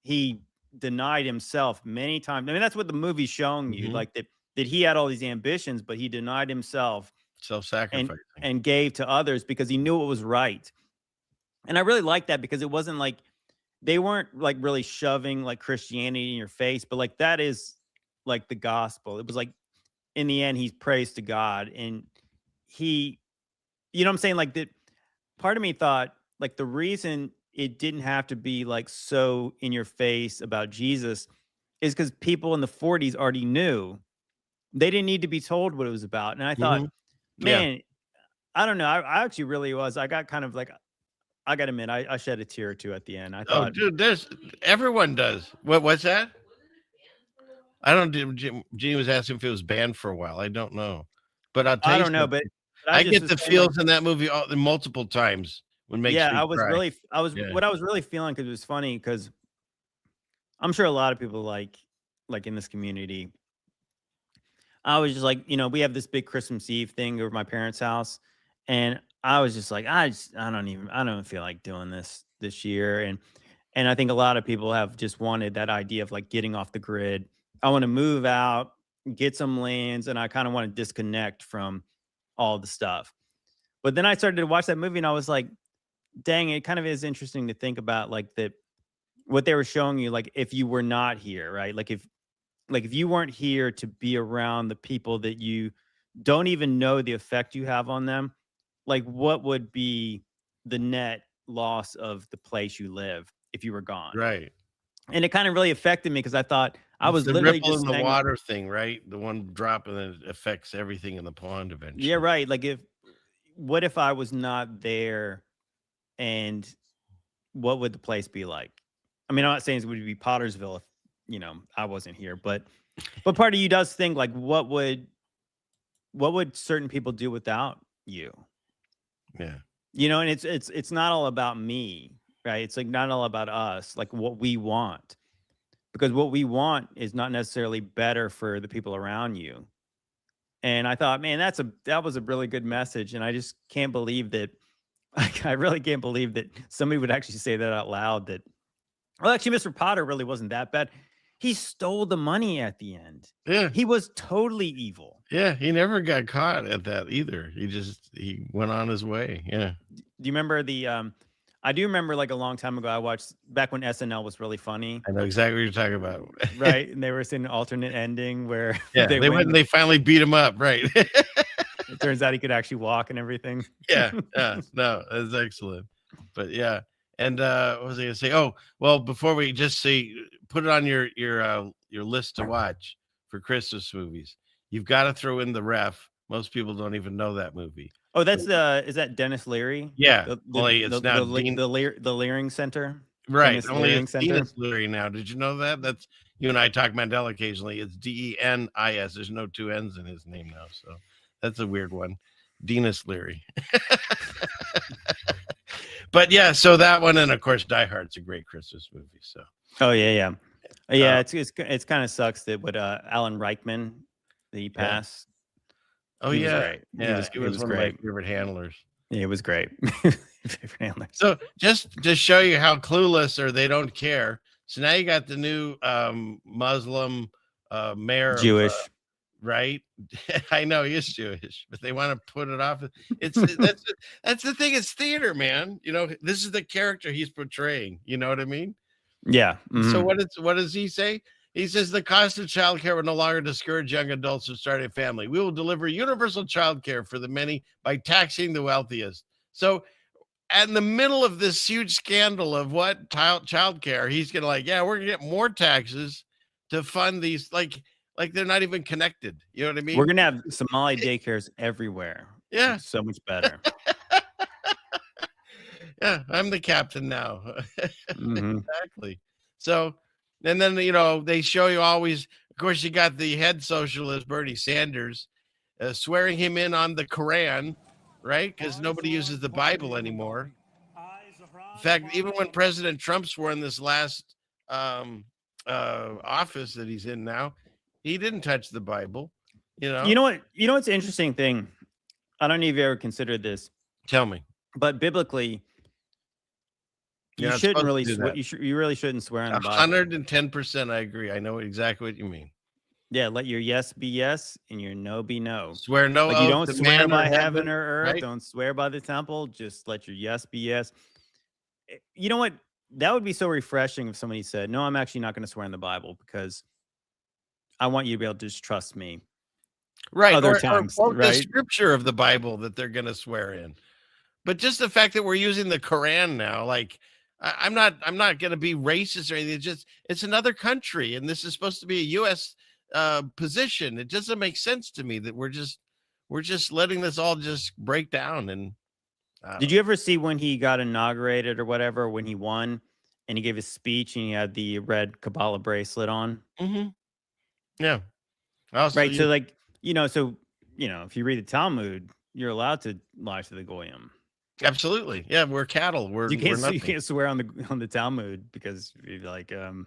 He denied himself many times. I mean, that's what the movie's showing you, like that he had all these ambitions, but he denied himself,
self-sacrifice,
and gave to others because he knew it was right. And I really like that, because it wasn't like they weren't like really shoving like Christianity in your face, but like that is like the gospel. It was like in the end, he's praised to God, and he, what I'm saying? Like that part of me thought like the reason it didn't have to be like so in your face about Jesus is because people in the 40s already knew. They didn't need to be told what it was about. And I thought, man, I don't know. I actually really was. I got kind of like, I got to admit, I shed a tear or two at the end. I thought,
dude, everyone does. What's that? I don't do. Jeannie was asking if it was banned for a while. I don't know, but I'll tell you.
I don't know, but
I get the feels in that movie multiple times. What makes me
I was
cry.
what I was really feeling, because it was funny, because I'm sure a lot of people like in this community. I was just like, we have this big Christmas Eve thing over my parents' house, and I was just like, I don't feel like doing this year, and I think a lot of people have just wanted that idea of like getting off the grid. I want to move out, get some lands, and I kind of want to disconnect from all the stuff. But then I started to watch that movie, and I was like, dang, it kind of is interesting to think about, like, that what they were showing you, like, if you were not here, right? Like if you weren't here to be around the people that you don't even know the effect you have on them, like, what would be the net loss of the place you live if you were gone?
Right.
And it kind of really affected me, because I thought I was
the
literally
ripple
just
in the water thing, right? The one drop, and then it affects everything in the pond eventually.
Yeah, right. Like, what if I was not there, and what would the place be like? I mean, I'm not saying it would be Pottersville if, I wasn't here, but part of you does think, like, what would certain people do without you?
Yeah.
And it's not all about me, right? It's like not all about us, like what we want, because what we want is not necessarily better for the people around you. And I thought, man, that was a really good message. And I just can't believe that, I really can't believe that somebody would actually say that out loud, that, well, actually, Mr. Potter really wasn't that bad. He stole the money at the end.
Yeah.
He was totally evil.
Yeah. He never got caught at that either. He went on his way. Yeah.
Do you remember I do remember, like, a long time ago, I watched back when SNL was really funny.
I know exactly what you're talking about.
Right. And they were saying an alternate ending where
they went and they finally beat him up. Right.
It turns out he could actually walk and everything.
Yeah. No, that's excellent. But yeah. And what was I gonna say? Oh, well, before we just say, put it on your list to watch for Christmas movies. You've got to throw in The Ref. Most people don't even know that movie.
Oh, that's is that Dennis Leary?
Yeah. Only it's now
the Learing Center.
Right.
Dennis
Only
Learing
it's
Center.
Dennis Leary now. Did you know that? That's, you and I talk Mandela occasionally. It's Denis. There's no two N's in his name now. So that's a weird one. Dennis Leary. But yeah, so that one, and of course Die Hard's a great Christmas movie. So
oh yeah. It's kind of sucks that with Alan Rickman that he passed.
Oh
He was
yeah,
great.
yeah,
He
it was
was
one of
great.
my favorite handlers.
Yeah, it was great. Favorite handler.
So just to show you how clueless or they don't care. So now you got the new Muslim mayor,
Jewish.
Right? I know he is Jewish, but they want to put it off. It's that's the thing. It's theater, man. This is the character he's portraying. You know what I mean?
Yeah.
So what does he say? He says the cost of childcare will no longer discourage young adults from starting a family. We will deliver universal childcare for the many by taxing the wealthiest. So, in the middle of this huge scandal of what childcare, he's gonna we're gonna get more taxes to fund these, like they're not even connected. You know what I mean?
We're gonna have Somali daycares everywhere.
Yeah,
it's so much better.
Yeah, I'm the captain now.
Mhm.
Exactly. So, and then they show you always. Of course, you got the head socialist Bernie Sanders swearing him in on the Quran, right? Because nobody uses the Bible anymore. In fact, even when President Trump swore in this last office that he's in now, he didn't touch the Bible.
You know what? You know what's an interesting thing? I don't know if you ever considered this.
Tell me.
But biblically, you shouldn't really you really shouldn't swear on the Bible.
110%, I agree. I know exactly what you mean.
Yeah, let your yes be yes and your no be no.
Swear no.
Like, you don't swear by heaven or earth.
Right?
Don't swear by the temple. Just let your yes be yes. You know what? That would be so refreshing if somebody said, "No, I'm actually not going to swear in the Bible because I want you to be able to just trust me."
Right.
Other times,
or
right?
the scripture of the Bible that they're going to swear in. But just the fact that we're using the Quran now, like, I'm not going to be racist or anything. It's another country, and this is supposed to be a U.S. Position. It doesn't make sense to me that we're just letting this all just break down. And
did you ever see when he got inaugurated or whatever, when he won and he gave his speech and he had the red Kabbalah bracelet on?
Mm-hmm. Yeah. Also,
right. So like, if you read the Talmud, you're allowed to lie to the goyim.
Absolutely. Yeah. We're cattle.
You can't swear on the Talmud because you're like, can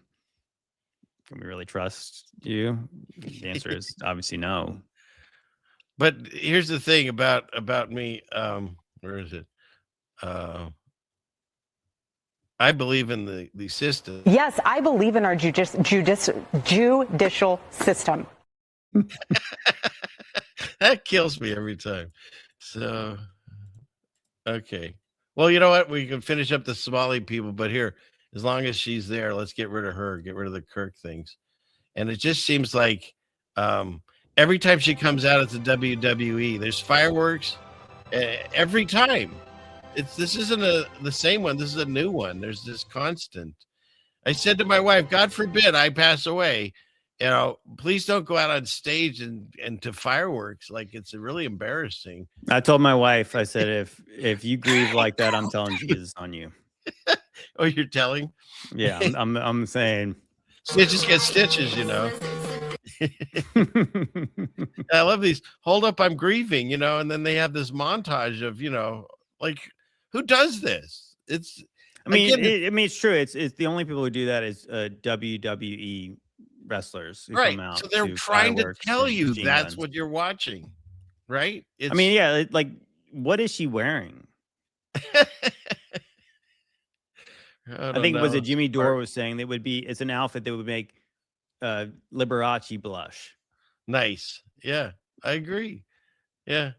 we really trust you? The answer is obviously no.
But here's the thing about me. Where is it? I believe in the system.
Yes, I believe in our judicial system.
That kills me every time. So, okay. Well, you know what? We can finish up the Somali people, but here, as long as she's there, let's get rid of her, get rid of the Kirk things. And it just seems like every time she comes out, it's a WWE. There's fireworks every time. This isn't the same one. This is a new one. There's this constant. I said to my wife, God forbid I pass away. Please don't go out on stage and to fireworks. Like, it's really embarrassing.
I told my wife, I said, if you grieve like that, I'm telling Jesus on you.
Oh, you're telling?
Yeah, I'm saying.
Stitches get stitches, I love these. Hold up, I'm grieving, and then they have this montage of, like, who does this? It's.
It's true. It's the only people who do that is WWE wrestlers who
right.
come out.
So they're trying to tell you that's what you're watching, right?
Like, what is she wearing? I think it was Jimmy Dore was saying that it's an outfit that would make Liberace blush.
Nice. Yeah, I agree. Yeah.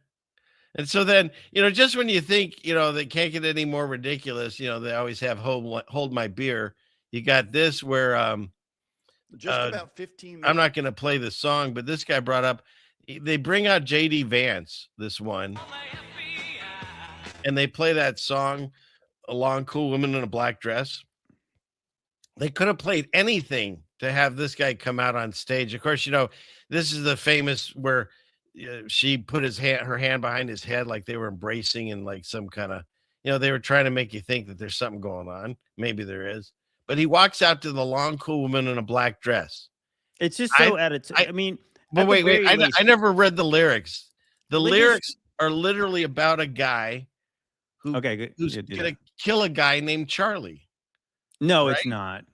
And so then, just when you think, they can't get any more ridiculous, they always have hold my beer. You got this where
just about 15 minutes.
I'm not going to play the song, but this guy brought up, they bring out JD Vance, this one, and they play that song, A Long Cool Woman in a Black Dress. They could have played anything to have this guy come out on stage. Of course, this is the famous where she put her hand behind his head like they were embracing and like some kind of, they were trying to make you think that there's something going on. Maybe there is. But he walks out to the long, cool woman in a black dress.
It's just so attitude.
But wait. I never read the lyrics. The lyrics are literally about a guy who's going to kill a guy named Charlie.
No,
right?
It's not.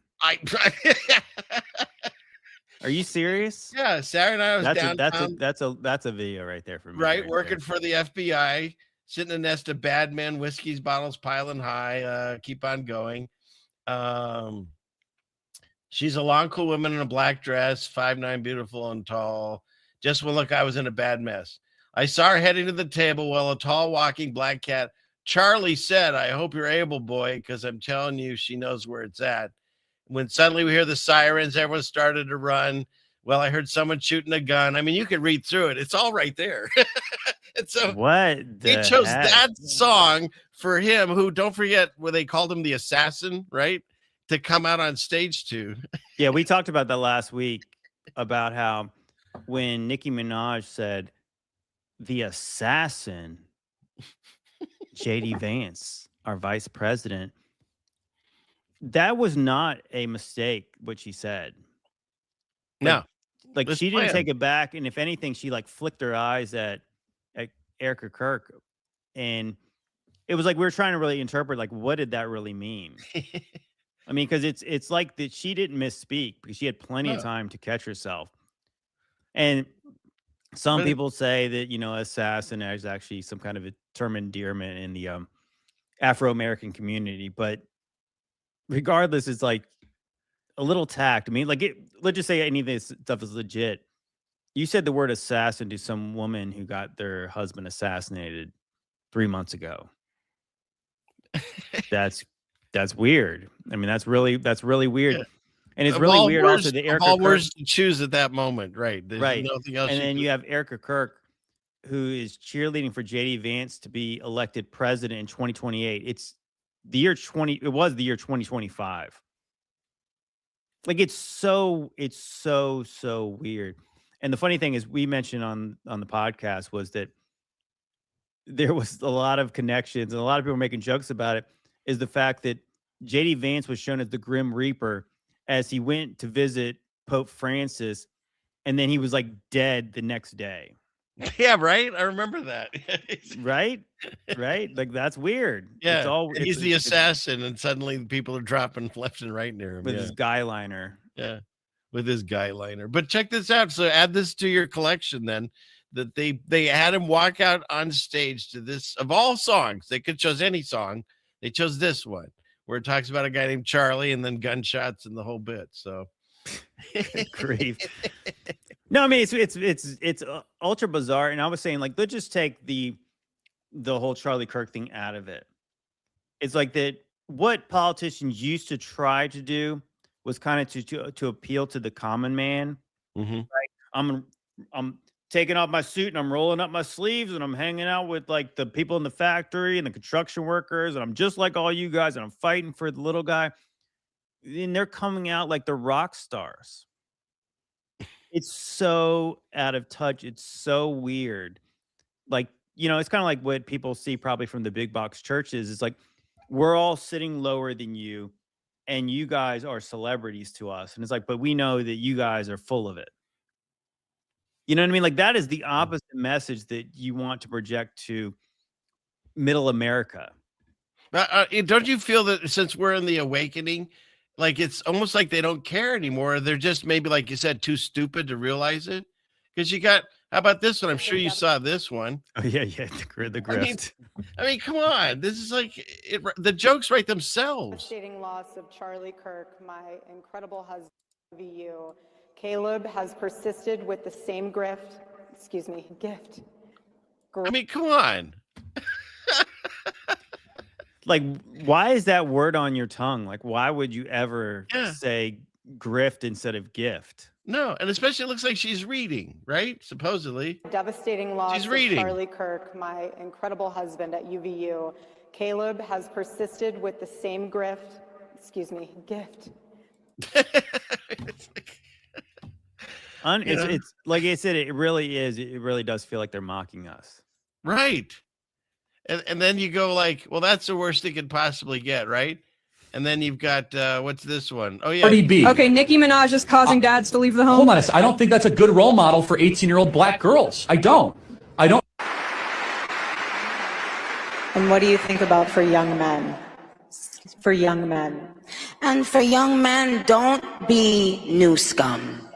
Are you serious?
Yeah, Saturday night I was downtown.
That's a video right there for me.
Right, working for the FBI, sitting in a nest of bad men, whiskeys, bottles piling high. Keep on going. She's a long, cool woman in a black dress, 5'9", beautiful and tall. Just when look, I was in a bad mess. I saw her heading to the table while a tall, walking black cat. Charlie said, "I hope you're able, boy, because I'm telling you, she knows where it's at." When suddenly we hear the sirens, everyone started to run. Well, I heard someone shooting a gun. You could read through it. It's all right there. And so he chose that song for him, who, don't forget, where they called him the assassin, right? To come out on stage to.
Yeah, we talked about that last week about how when Nicki Minaj said the assassin, JD Vance, our vice president, that was not a mistake, what she said.
No.
Like she didn't take it back. And if anything, she like flicked her eyes at Erica Kirk. And it was like we were trying to really interpret, like, what did that really mean? Because it's like that she didn't misspeak because she had plenty of time to catch herself. And some people say that, assassin is actually some kind of a term endearment in the Afro-American community. But regardless, it's like a little tact. Let's just say any of this stuff is legit. You said the word assassin to some woman who got their husband assassinated 3 months ago. That's weird. That's really weird. Yeah. And it's really weird also that Erica Kirk,
words to choose at that moment, right? There's nothing else.
And then you have Erica Kirk, who is cheerleading for JD Vance to be elected president in 2028. it was the year 2025. Like it's so weird. And the funny thing is, we mentioned on the podcast was that there was a lot of connections and a lot of people were making jokes about it, is the fact that JD Vance was shown as the Grim Reaper as he went to visit Pope Francis, and then he was like dead the next day.
Yeah, right. I remember that.
Right. Like that's weird.
Yeah,
It's all
and he's the assassin, and suddenly people are dropping left and right near him
with his guy liner.
Yeah, with his guy liner. But check this out. So add this to your collection then. That they had him walk out on stage to this, of all songs. They could chose any song. They chose this one where it talks about a guy named Charlie and then gunshots and the whole bit. So
grief. No, I mean it's ultra bizarre. And I was saying, like, let's just take the whole Charlie Kirk thing out of it. It's like that what politicians used to try to do was kind of to appeal to the common man.
Mm-hmm.
Like I'm taking off my suit and I'm rolling up my sleeves and I'm hanging out with like the people in the factory and the construction workers, and I'm just like all you guys and I'm fighting for the little guy. And they're coming out like the rock stars. It's so out of touch. It's so weird. Like, it's kind of like what people see probably from the big box churches. It's like, we're all sitting lower than you and you guys are celebrities to us. And it's like, but we know that you guys are full of it. You know what I mean? Like that is the opposite message that you want to project to middle America.
Don't you feel that since we're in the awakening, like it's almost like they don't care anymore? They're just maybe, like you said, too stupid to realize it. Because how about this one? I'm sure you saw this one.
Oh yeah, the grift.
I mean, come on. This is like the jokes write themselves.
Devastating loss of Charlie Kirk, my incredible husband, VU. Caleb has persisted with the same gift.
I mean, come on.
Like, why is that word on your tongue? Like, why would you ever say grift instead of gift?
No, and especially it looks like she's reading, right? Supposedly.
Devastating loss of Charlie Kirk, my incredible husband at UVU. Caleb has persisted with the same gift.
It's like I said, it really is. It really does feel like they're mocking us.
Right. And then you go like, well, that's the worst it could possibly get, right? And then you've got, what's this one? Oh, yeah.
Cardi B.
Okay, Nicki Minaj is causing dads to leave the home.
Hold on, I don't think that's a good role model for 18-year-old black girls. I don't.
And what do you think about for young men?
And for young men, don't be new scum.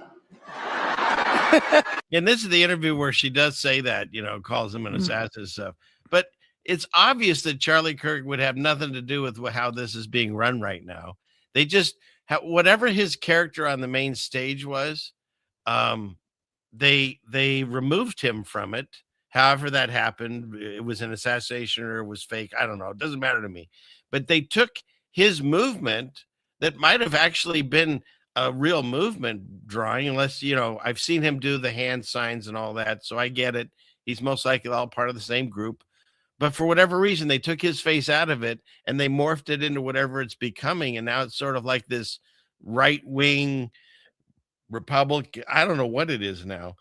And this is the interview where she does say that, calls him an assassin and stuff. But it's obvious that Charlie Kirk would have nothing to do with how this is being run right now. They just, whatever his character on the main stage was, they removed him from it. However that happened, it was an assassination or it was fake. I don't know. It doesn't matter to me. But they took his movement that might have actually been a real movement drawing, unless, I've seen him do the hand signs and all that. So I get it. He's most likely all part of the same group. But for whatever reason, they took his face out of it and they morphed it into whatever it's becoming. And now it's sort of like this right-wing Republic. I don't know what it is now.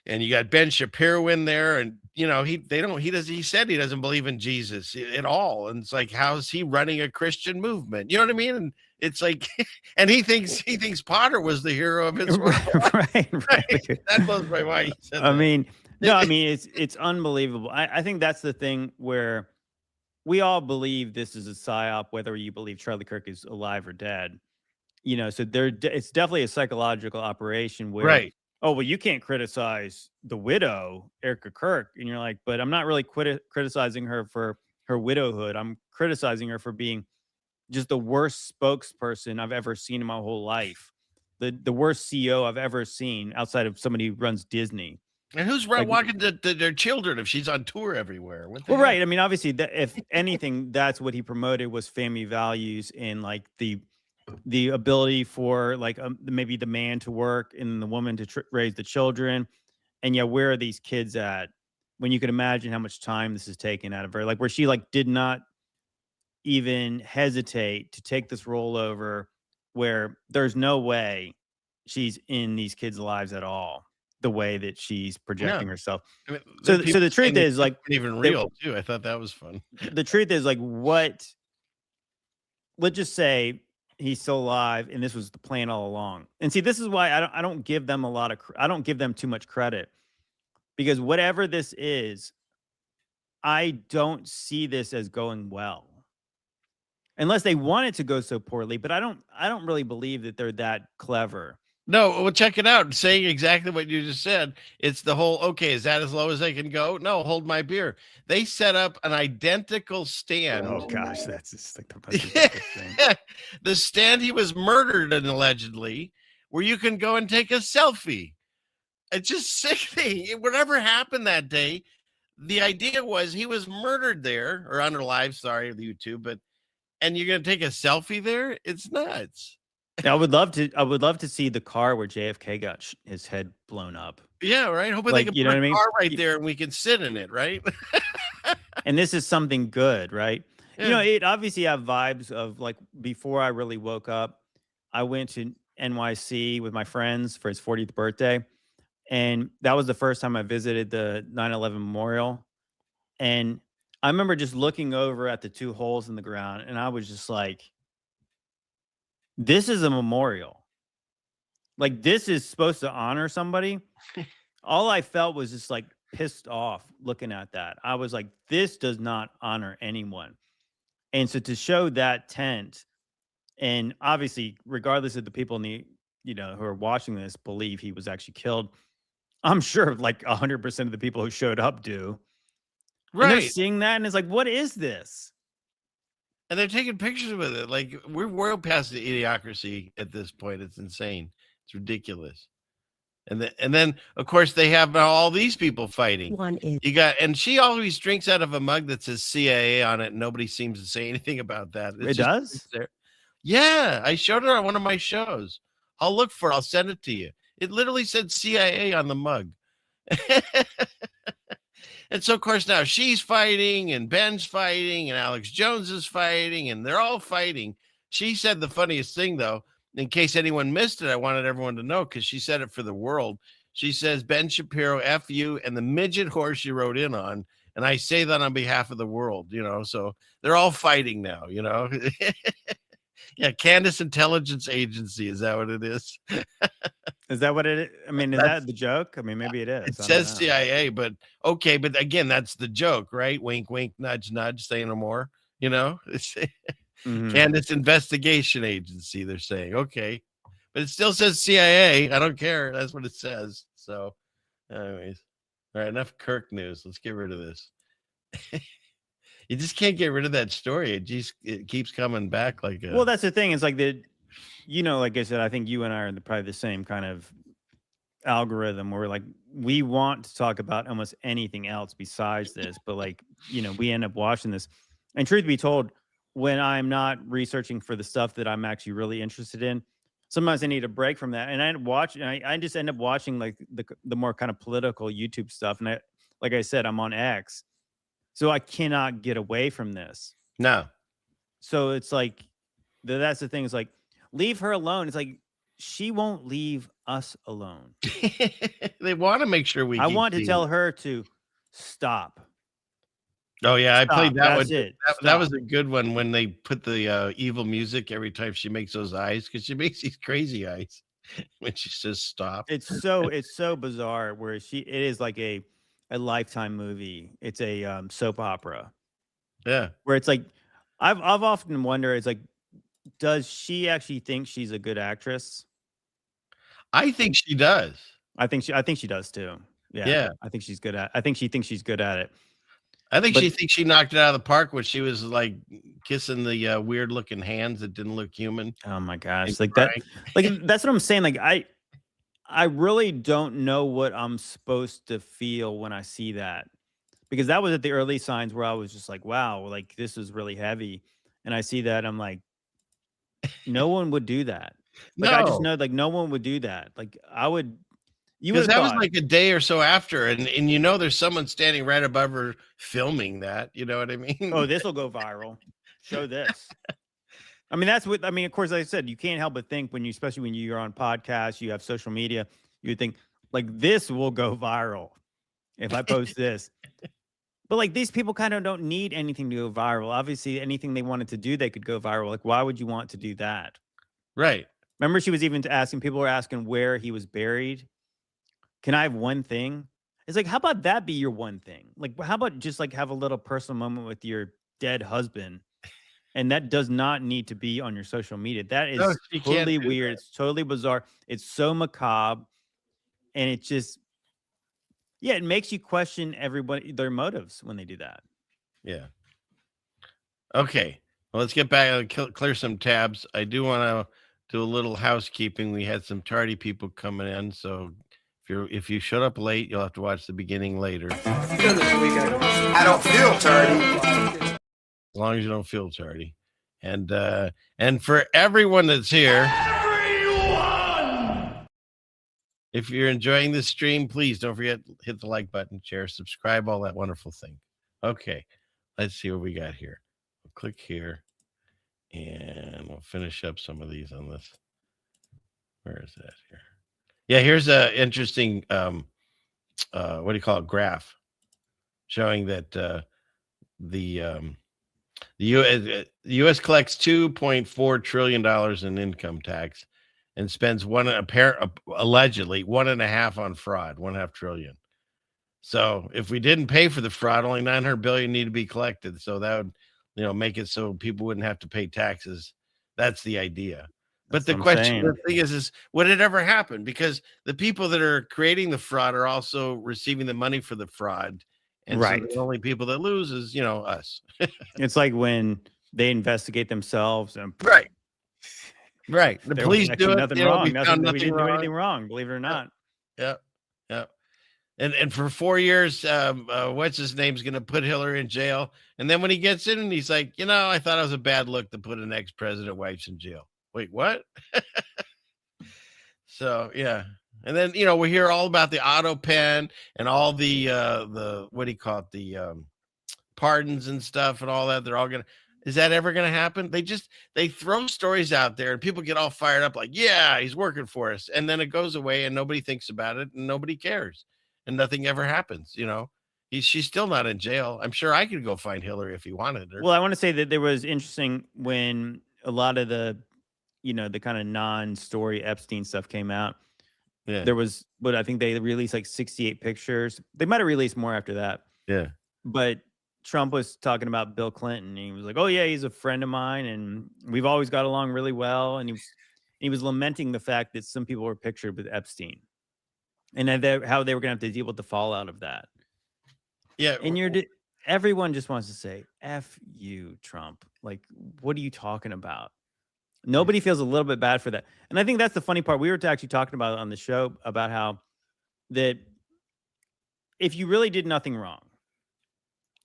And you got Ben Shapiro in there, and he said he doesn't believe in Jesus at all. And it's like, how is he running a Christian movement? You know what I mean? And it's like, and he thinks Potter was the hero of his work.
Right.
That blows my mind.
It's unbelievable. I think that's the thing where we all believe this is a psyop, whether you believe Charlie Kirk is alive or dead. So it's definitely a psychological operation where,
right.
Oh, well, you can't criticize the widow, Erica Kirk. And you're like, but I'm not really criticizing her for her widowhood. I'm criticizing her for being just the worst spokesperson I've ever seen in my whole life. The worst CEO I've ever seen outside of somebody who runs Disney.
And who's walking to their children if she's on tour everywhere?
Right. I mean, obviously, if anything, that's what he promoted was family values and like the ability for like maybe the man to work and the woman to raise the children. And yeah, where are these kids at when you can imagine how much time this is taken out of her? Like where she like did not even hesitate to take this role over where there's no way she's in these kids' lives at all, the way that she's projecting herself.
I mean,
So the truth is, like,
even real too. I thought that was fun.
The truth is, like, let's just say he's still alive and this was the plan all along. And see, this is why I don't give them I don't give them too much credit, because whatever this is, I don't see this as going well. Unless they want it to go so poorly, but I don't really believe that they're that clever.
No, well, check it out. Saying exactly what you just said. It's the whole, okay, is that as low as they can go? No, hold my beer. They set up an identical stand.
Oh gosh, that's just like the most ridiculous thing.
The stand he was murdered in, allegedly, where you can go and take a selfie. It's just sickening. Whatever happened that day, the idea was he was murdered there, or under live, sorry, YouTube, and you're gonna take a selfie there? It's nuts.
I would love to see the car where JFK got his head blown up.
Yeah, right. Hopefully
Like,
they can
you
put
know what I
a
mean?
car right there and we can sit in it, right?
And this is something good, right?
Yeah.
You know, it obviously have vibes of, like, before I really woke up, I went to NYC with my friends for his 40th birthday. And that was the first time I visited the 9/11 memorial. And I remember just looking over at the two holes in the ground, and I was just like, this is a memorial. Like, this is supposed to honor somebody. All I felt was just like pissed off looking at that. I was like, this does not honor anyone. And so to show that tent, and obviously, regardless of the people in the, who are watching this believe he was actually killed, I'm sure like 100% of the people who showed up do. And they're
Right.
seeing that, and it's like, what is this?
And they're taking pictures with it. Like, we're well past the idiocracy at this point. It's insane. It's ridiculous. And then of course they have now all these people fighting. And she always drinks out of a mug that says CIA on it, and nobody seems to say anything about that.
It does?
There. Yeah, I showed her on one of my shows. I'll look for it. I'll send it to you. It literally said CIA on the mug. And so, of course, now she's fighting, and Ben's fighting, and Alex Jones is fighting, and they're all fighting. She said the funniest thing, though, in case anyone missed it, I wanted everyone to know, because she said it for the world. She says, Ben Shapiro, F you, and the midget horse you rode in on. And I say that on behalf of the world, so they're all fighting now, Yeah, Candace Intelligence Agency, is that what it is?
Is that what it is? I mean, is that the joke? I mean, maybe it is.
It says CIA, but okay, but again, that's the joke, right? Wink, wink, nudge, nudge, say no more, It's Candace Investigation Agency, they're saying, okay. But it still says CIA. I don't care. That's what it says. So, anyways. All right, enough Kirk news. Let's get rid of this. You just can't get rid of that story. It keeps coming back like
Well, that's the thing. It's like like I said, I think you and I are probably the same kind of algorithm where, like, we want to talk about almost anything else besides this, but like, we end up watching this. And truth be told, when I'm not researching for the stuff that I'm actually really interested in, sometimes I need a break from that. And I just end up watching like the more kind of political YouTube stuff. And like I said, I'm on X. So I cannot get away from this.
No.
So it's like, that's the thing. It's like, leave her alone. It's like, she won't leave us alone.
They want to make sure
I want to tell her to stop.
Oh, yeah. I played that
one.
That was a good one when they put the evil music every time she makes those eyes, because she makes these crazy eyes when she says stop.
It's so bizarre where it is like a Lifetime movie. It's a soap opera.
Yeah.
Where it's like, I've often wondered, it's like, does she actually think she's a good actress?
I think she does.
I think she does too. Yeah.
Yeah.
I think she thinks she's good at it.
I think she thinks she knocked it out of the park when she was like kissing the weird looking hands that didn't look human.
Oh my gosh. Like that, like that's what I'm saying. Like I really don't know what I'm supposed to feel when I see that, because that was at the early signs where I was just like, wow, like this is really heavy. And I see that, I'm like, no one would do that. Like, I just know, like, no one would do that. Like, I would.
Because that was like a day or so after, and there's someone standing right above her filming that. You know what I mean?
Oh, this will go viral. Show this. I mean, that's what, I mean, of course, like I said, you can't help but think when you, especially when you're on podcasts, you have social media, you think like this will go viral if I post this. But like these people kind of don't need anything to go viral. Obviously, anything they wanted to do, they could go viral. Like, why would you want to do that?
Right.
Remember, she was even asking, people were asking where he was buried. Can I have one thing? It's like, how about that be your one thing? Like, how about just like have a little personal moment with your dead husband? And that does not need to be on your social media. That is totally weird. It's totally bizarre. It's so macabre. And it just, yeah, it makes you question everybody, their motives when they do that.
Yeah. Okay. Well, let's get back and clear some tabs. I do want to do a little housekeeping. We had some tardy people coming in. So if you showed up late, you'll have to watch the beginning later.
I don't feel tardy.
As long as you don't feel tardy. And for everyone that's here, if you're enjoying this stream, please don't forget, hit the like button, share, subscribe, all that wonderful thing. Okay, let's see what we got here. We'll click here, and we'll finish up some of these on this. Where is that here? Yeah, here's a interesting, what do you call it, graph showing that the U.S. collects $2.4 trillion in income tax and spends allegedly 1.5 on fraud, 1.5 trillion. So if we didn't pay for the fraud, only 900 billion need to be collected. So that would, make it so people wouldn't have to pay taxes. That's the idea. But the question, the thing is would it ever happen? Because the people that are creating the fraud are also receiving the money for the fraud. And so the only people that lose is, us.
It's like when they investigate themselves and
right. The police do it.
Nothing wrong. We didn't do anything wrong, believe it or not.
Yeah. And for 4 years, what's his name's going to put Hillary in jail. And then when he gets in and he's like, I thought it was a bad look to put an ex-president wife's in jail. Wait, what? So, yeah. And then, we hear all about the auto pen and all the what do you call it? The pardons and stuff and all that. They're all going to, is that ever going to happen? They throw stories out there and people get all fired up like, yeah, he's working for us. And then it goes away and nobody thinks about it and nobody cares and nothing ever happens. She's still not in jail. I'm sure I could go find Hillary if he wanted her.
Well, I want to say that there was interesting when a lot of the, the kind of non-story Epstein stuff came out.
Yeah.
There was, but I think they released like 68 pictures. They might have released more after that.
Yeah.
But Trump was talking about Bill Clinton. And he was like, oh, yeah, he's a friend of mine. And we've always got along really well. And he was lamenting the fact that some people were pictured with Epstein and how they were going to have to deal with the fallout of that.
Yeah.
And everyone just wants to say, F you, Trump. Like, what are you talking about? Nobody feels a little bit bad for that. And I think that's the funny part. We were actually talking about it on the show about how that if you really did nothing wrong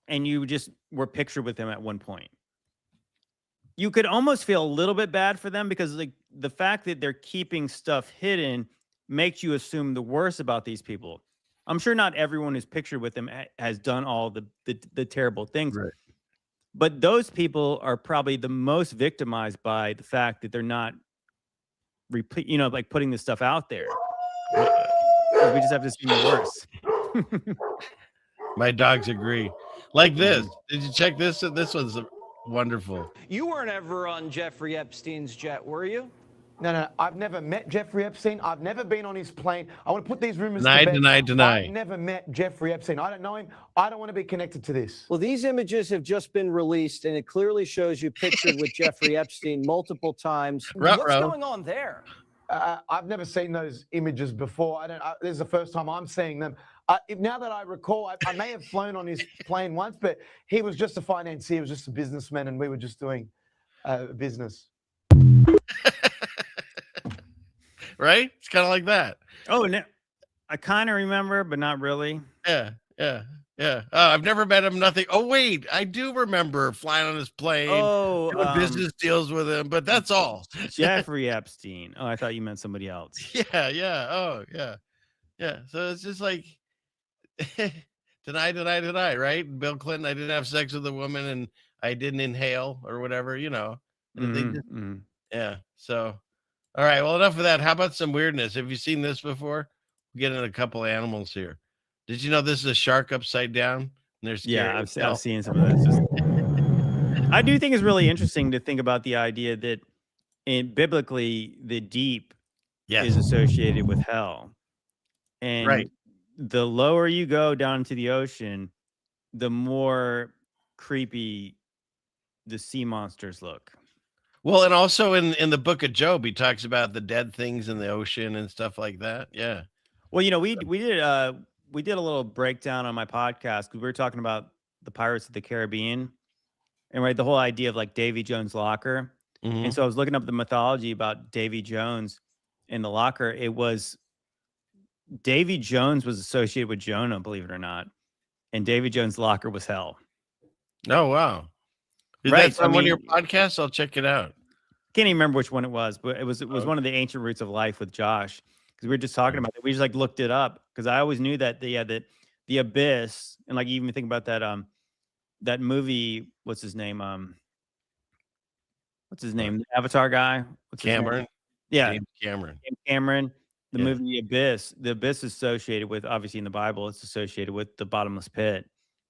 and you just were pictured with him at one point, you could almost feel a little bit bad for them because like the fact that they're keeping stuff hidden makes you assume the worst about these people. I'm sure not everyone who's pictured with them has done all the terrible things.
Right.
But those people are probably the most victimized by the fact that they're not, like putting this stuff out there. We just have to see the worst.
My dogs agree. Like this. Did you check this? This one's wonderful.
You weren't ever on Jeffrey Epstein's jet, were you?
No. I've never met Jeffrey Epstein. I've never been on his plane. I want to put these rumors
to
bed.
Deny.
I've never met Jeffrey Epstein. I don't know him. I don't want to be connected to this.
Well, these images have just been released, and it clearly shows you pictured with Jeffrey Epstein multiple times. What's going on there?
I've never seen those images before. This is the first time I'm seeing them. Now that I recall, I may have flown on his plane once, but he was just a financier. He was just a businessman, and we were just doing business.
Right? It's kind of like that.
Oh, no, I kind of remember, but not really.
Yeah. I've never met him. Nothing. Oh, wait. I do remember flying on his plane.
Oh,
doing business deals with him, but that's all.
Jeffrey Epstein. Oh, I thought you meant somebody else.
Yeah. Oh, yeah. So it's just like deny, right? Bill Clinton, I didn't have sex with a woman, and I didn't inhale or whatever, you know. And they just, yeah. So, all right. Well, enough of that. How about some weirdness? Have you seen this before? We're getting a couple of animals here. Did you know this is a shark upside down? And they're scary.
Yeah, I've seen some of this. I do think it's really interesting to think about the idea that biblically, the deep is associated with hell. And the lower you go down into the ocean, the more creepy the sea monsters look.
Well, and also in the book of Job, he talks about the dead things in the ocean and stuff like that. Yeah.
Well, you know, we did a little breakdown on my podcast because we were talking about the Pirates of the Caribbean and the whole idea of like Davy Jones' locker. And so I was looking up the mythology about Davy Jones in the locker. It was Davy Jones was associated with Jonah, believe it or not. And Davy Jones' locker was hell.
Oh, wow. Is that on one of your podcasts? I'll check it out.
Can't even remember which one it was, but it was one of the Ancient Roots of Life with Josh, because we were just talking about it. We just like looked it up because I always knew that the abyss, and like even think about that movie. What's his name? The Avatar guy. What's
Cameron.
Yeah,
James Cameron.
James Cameron. The movie The Abyss. The Abyss is associated with, obviously in the Bible, it's associated with the bottomless pit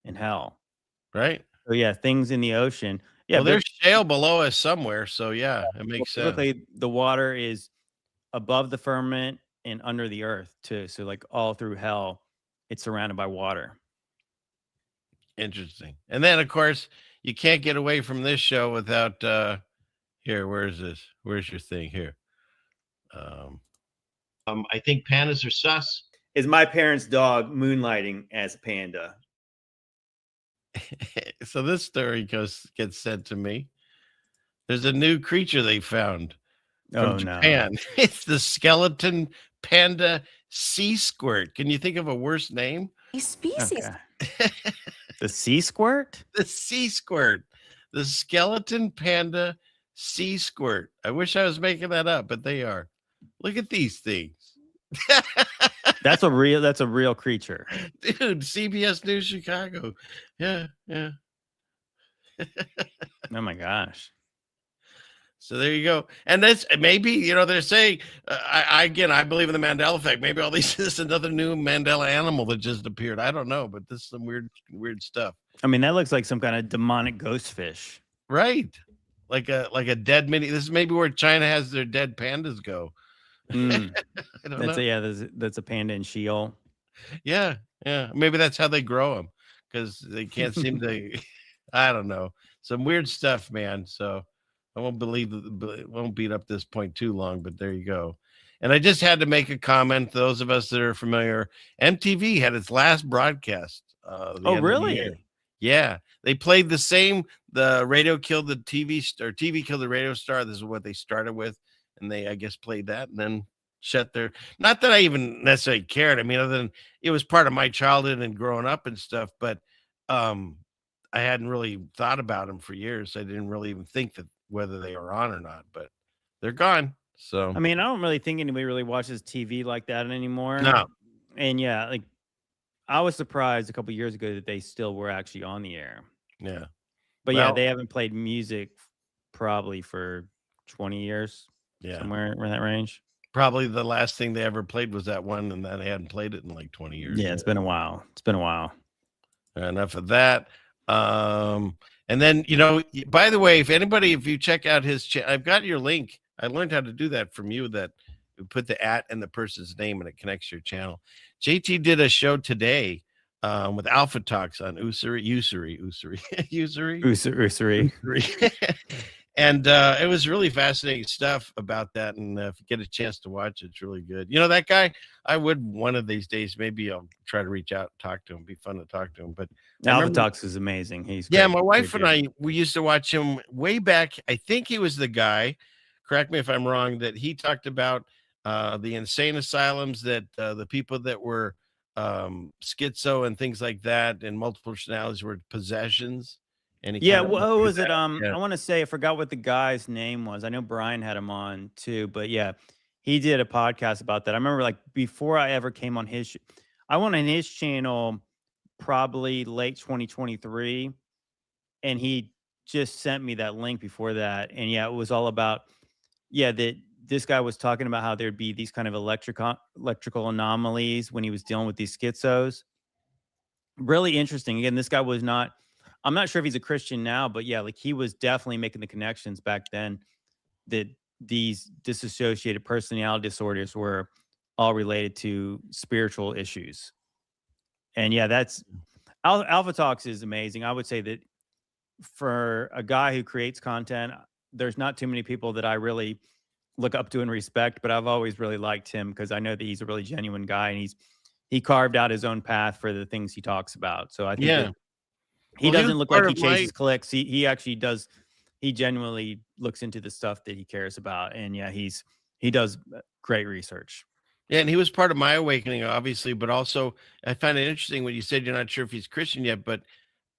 in hell.
Right.
So yeah, things in the ocean. Yeah,
well, there's shale below us somewhere, so yeah, it makes sense.
The water is above the firmament and under the earth too. So like all through hell, it's surrounded by water.
Interesting. And then of course, you can't get away from this show without here. Where is this? Where's your thing here? I think pandas are sus.
Is my parents' dog moonlighting as a panda?
So this story gets sent to me. There's a new creature they found from Japan. No. It's the skeleton panda sea squirt. Can you think of a worse name?
Species.
Okay. The sea squirt?
The sea squirt. The skeleton panda sea squirt. I wish I was making that up, but they are. Look at these things.
That's a real creature.
Dude, CBS News Chicago. Yeah.
Oh my gosh.
So there you go. And that's maybe, they're saying, I believe in the Mandela effect. Maybe all these is another new Mandela animal that just appeared. I don't know, but this is some weird stuff.
I mean, that looks like some kind of demonic ghost fish.
Right. Like a dead mini. This is maybe where China has their dead pandas go.
I don't know. That's a panda in Sheol.
Yeah. Maybe that's how they grow them, because they can't seem to. I don't know. Some weird stuff, man. So I won't beat up this point too long, but there you go. And I just had to make a comment. Those of us that are familiar, MTV had its last broadcast.
Oh, really?
Yeah, they played the radio killed the TV star, TV killed the radio star. This is what they started with. And they, I guess, played that and then shut their, not that I even necessarily cared. I mean, other than it was part of my childhood and growing up and stuff, but I hadn't really thought about them for years. I didn't really even think that whether they were on or not, but they're gone. So,
I mean, I don't really think anybody really watches TV like that anymore.
No.
And yeah, like I was surprised a couple of years ago that they still were actually on the air.
Yeah.
But yeah, they haven't played music probably for 20 years.
Yeah.
Somewhere in that range.
Probably the last thing they ever played was that one, and that they hadn't played it in like 20 years.
Yeah, it's been a while.
Enough of that. And then, by the way, if you check out his channel, I've got your link. I learned how to do that from you, that you put the @ and the person's name and it connects your channel. JT did a show today with Alpha Talks on usury. And it was really fascinating stuff about that. And if you get a chance to watch it, it's really good. That guy, I would one of these days, maybe I'll try to reach out, talk to him. It'd be fun to talk to him. But
Alpha Talks is amazing. He's
great. My wife and I, we used to watch him way back. I think he was the guy, correct me if I'm wrong, that he talked about the insane asylums, that the people that were schizo and things like that and multiple personalities were possessions.
What was it? I want to say, I forgot what the guy's name was. I know Brian had him on too, but yeah, he did a podcast about that. I remember like before I ever came on I went on his channel probably late 2023, and he just sent me that link before that, and yeah, it was all about that this guy was talking about how there'd be these kind of electrical anomalies when he was dealing with these schizos. Really interesting. Again, this guy was not. I'm not sure if he's a Christian now, but yeah, like he was definitely making the connections back then that these dissociated personality disorders were all related to spiritual issues. And yeah, that's Alpha Talks is amazing. I would say that for a guy who creates content, there's not too many people that I really look up to and respect, but I've always really liked him because I know that he's a really genuine guy, and he carved out his own path for the things he talks about. So I think that he doesn't look like he chases clicks. He actually does. He genuinely looks into the stuff that he cares about, and yeah, he does great research.
Yeah, and he was part of my awakening, obviously, but also I find it interesting when you said you're not sure if he's Christian yet, but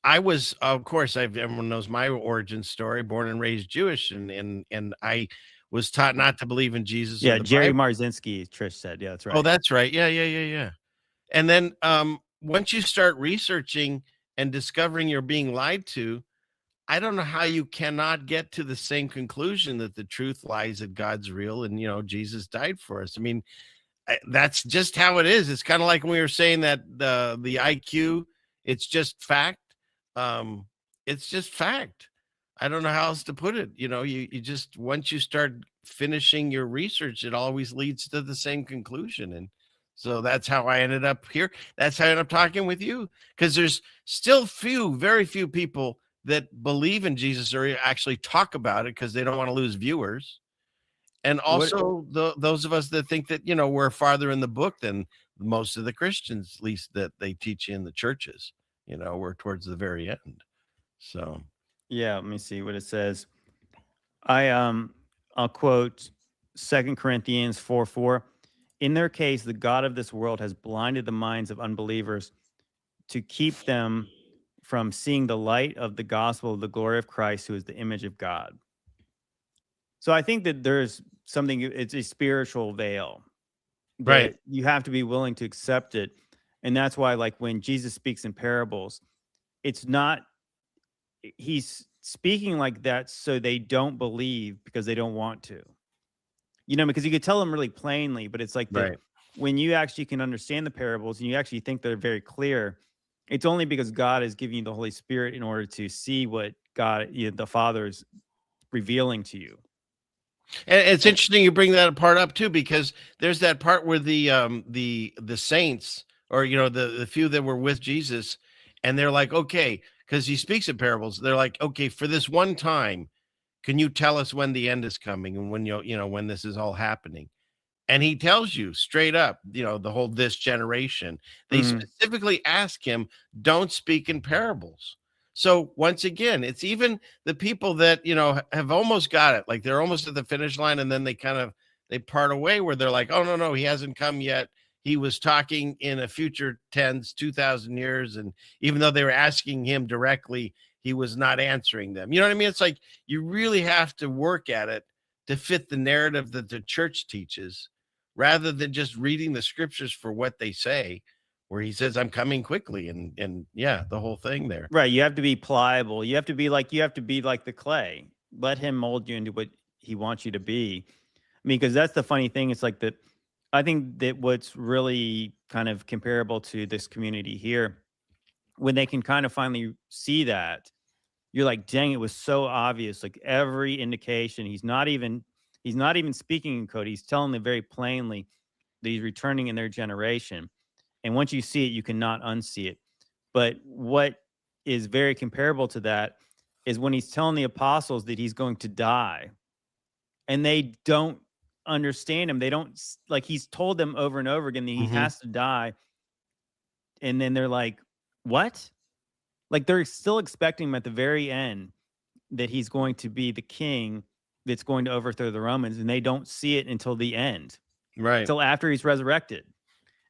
I was, of course, everyone knows my origin story, born and raised Jewish, and I was taught not to believe in Jesus.
Yeah,
or the
Jerry
Bible.
Marzinski, Trish said. Yeah, that's right.
Oh, that's right. Yeah. And then once you start researching and discovering you're being lied to, I don't know how you cannot get to the same conclusion that the truth lies, that God's real, and Jesus died for us. I mean, that's just how it is. It's kind of like when we were saying that the IQ, it's just fact. It's just fact. I don't know how else to put it. You just, once you start finishing your research, it always leads to the same conclusion. And so that's how I ended up here. That's how I ended up talking with you, because there's still very few people that believe in Jesus or actually talk about it because they don't want to lose viewers. And also those of us that think that, we're farther in the book than most of the Christians, at least that they teach in the churches, we're towards the very end. So,
yeah, let me see what it says. I'll quote 2 Corinthians 4:4. In their case, the God of this world has blinded the minds of unbelievers to keep them from seeing the light of the gospel of the glory of Christ, who is the image of God. So I think that there's something, it's a spiritual veil.
Right.
You have to be willing to accept it. And that's why, like, when Jesus speaks in parables, it's not, he's speaking like that so they don't believe because they don't want to. Because you could tell them really plainly, but it's like when you actually can understand the parables and you actually think they're very clear, it's only because God is giving you the Holy Spirit in order to see what God, the Father, is revealing to you.
And it's interesting you bring that part up too, because there's that part where the saints, or the few that were with Jesus, and they're like, okay, because he speaks in parables, they're like, okay, for this one time, can you tell us when the end is coming and when when this is all happening? And he tells you straight up, the whole this generation. They specifically ask him, don't speak in parables. So once again, it's even the people that, have almost got it. Like they're almost at the finish line, and then they part away where they're like, oh, no, he hasn't come yet. He was talking in a future tense, 2,000 years. And even though they were asking him directly, he was not answering them. You know what I mean? It's like you really have to work at it to fit the narrative that the church teaches, rather than just reading the scriptures for what they say, where he says, I'm coming quickly. And yeah, the whole thing there.
Right. You have to be pliable. You have to be like the clay. Let him mold you into what he wants you to be. I mean, because that's the funny thing. It's like that. I think that what's really kind of comparable to this community here, when they can kind of finally see that, you're like, dang, it was so obvious. Like every indication, he's not even speaking in code. He's telling them very plainly that he's returning in their generation. And once you see it, you cannot unsee it. But what is very comparable to that is when he's telling the apostles that he's going to die, and they don't understand him. They don't, like, he's told them over and over again that he has to die. And then they're like, what? Like they're still expecting him at the very end that he's going to be the king that's going to overthrow the Romans, and they don't see it until the end,
right?
Until after he's resurrected.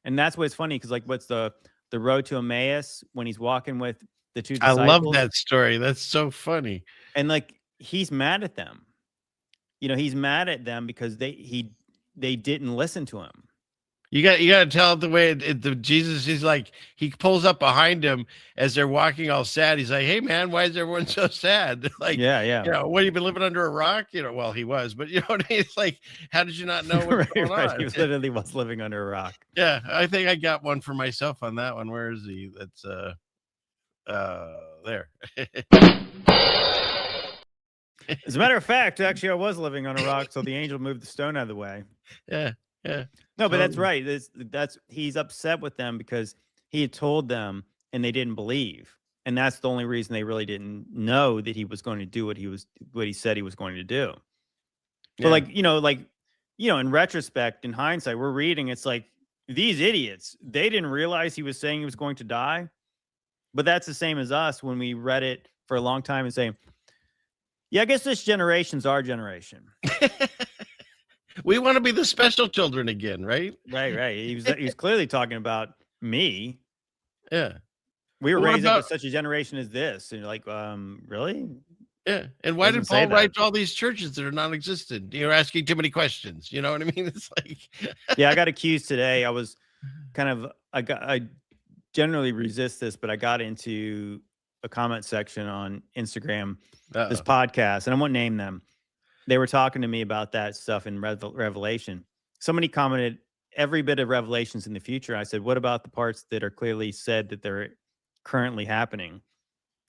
And that's what's funny, because like, what's the road to Emmaus when he's walking with the two disciples?
I love that story. That's so funny.
And like, he's mad at them. He's mad at them because they didn't listen to him.
You got to tell it the way the Jesus is like, he pulls up behind him as they're walking all sad. He's like, "Hey man, why is everyone so sad?" Like,
yeah.
What, you been living under a rock? Well, he was, but you know what I mean? It's like, how did you not know what's going on?
He literally was living under a rock.
Yeah, I think I got one for myself on that one. Where is he? That's there.
As a matter of fact, actually, I was living on a rock, so the angel moved the stone out of the way.
Yeah.
No, but that's right. He's upset with them because he had told them and they didn't believe, and that's the only reason they really didn't know that he was going to do what he said he was going to do. But in retrospect, in hindsight, we're reading. It's like these idiots. They didn't realize he was saying he was going to die, but that's the same as us when we read it for a long time and say, "Yeah, I guess this generation's our generation."
We want to be the special children again, right?
Right. He was clearly talking about me.
Yeah.
We were raised up with such a generation as this. And you're like, really?
Yeah. And why did Paul write to all these churches that are non-existent? You're asking too many questions. You know what I mean? It's like
yeah, I got accused today. I was I generally resist this, but I got into a comment section on Instagram, this podcast, and I won't name them. They were talking to me about that stuff in Revelation. Somebody commented, every bit of Revelation's in the future. I said, what about the parts that are clearly said that they're currently happening?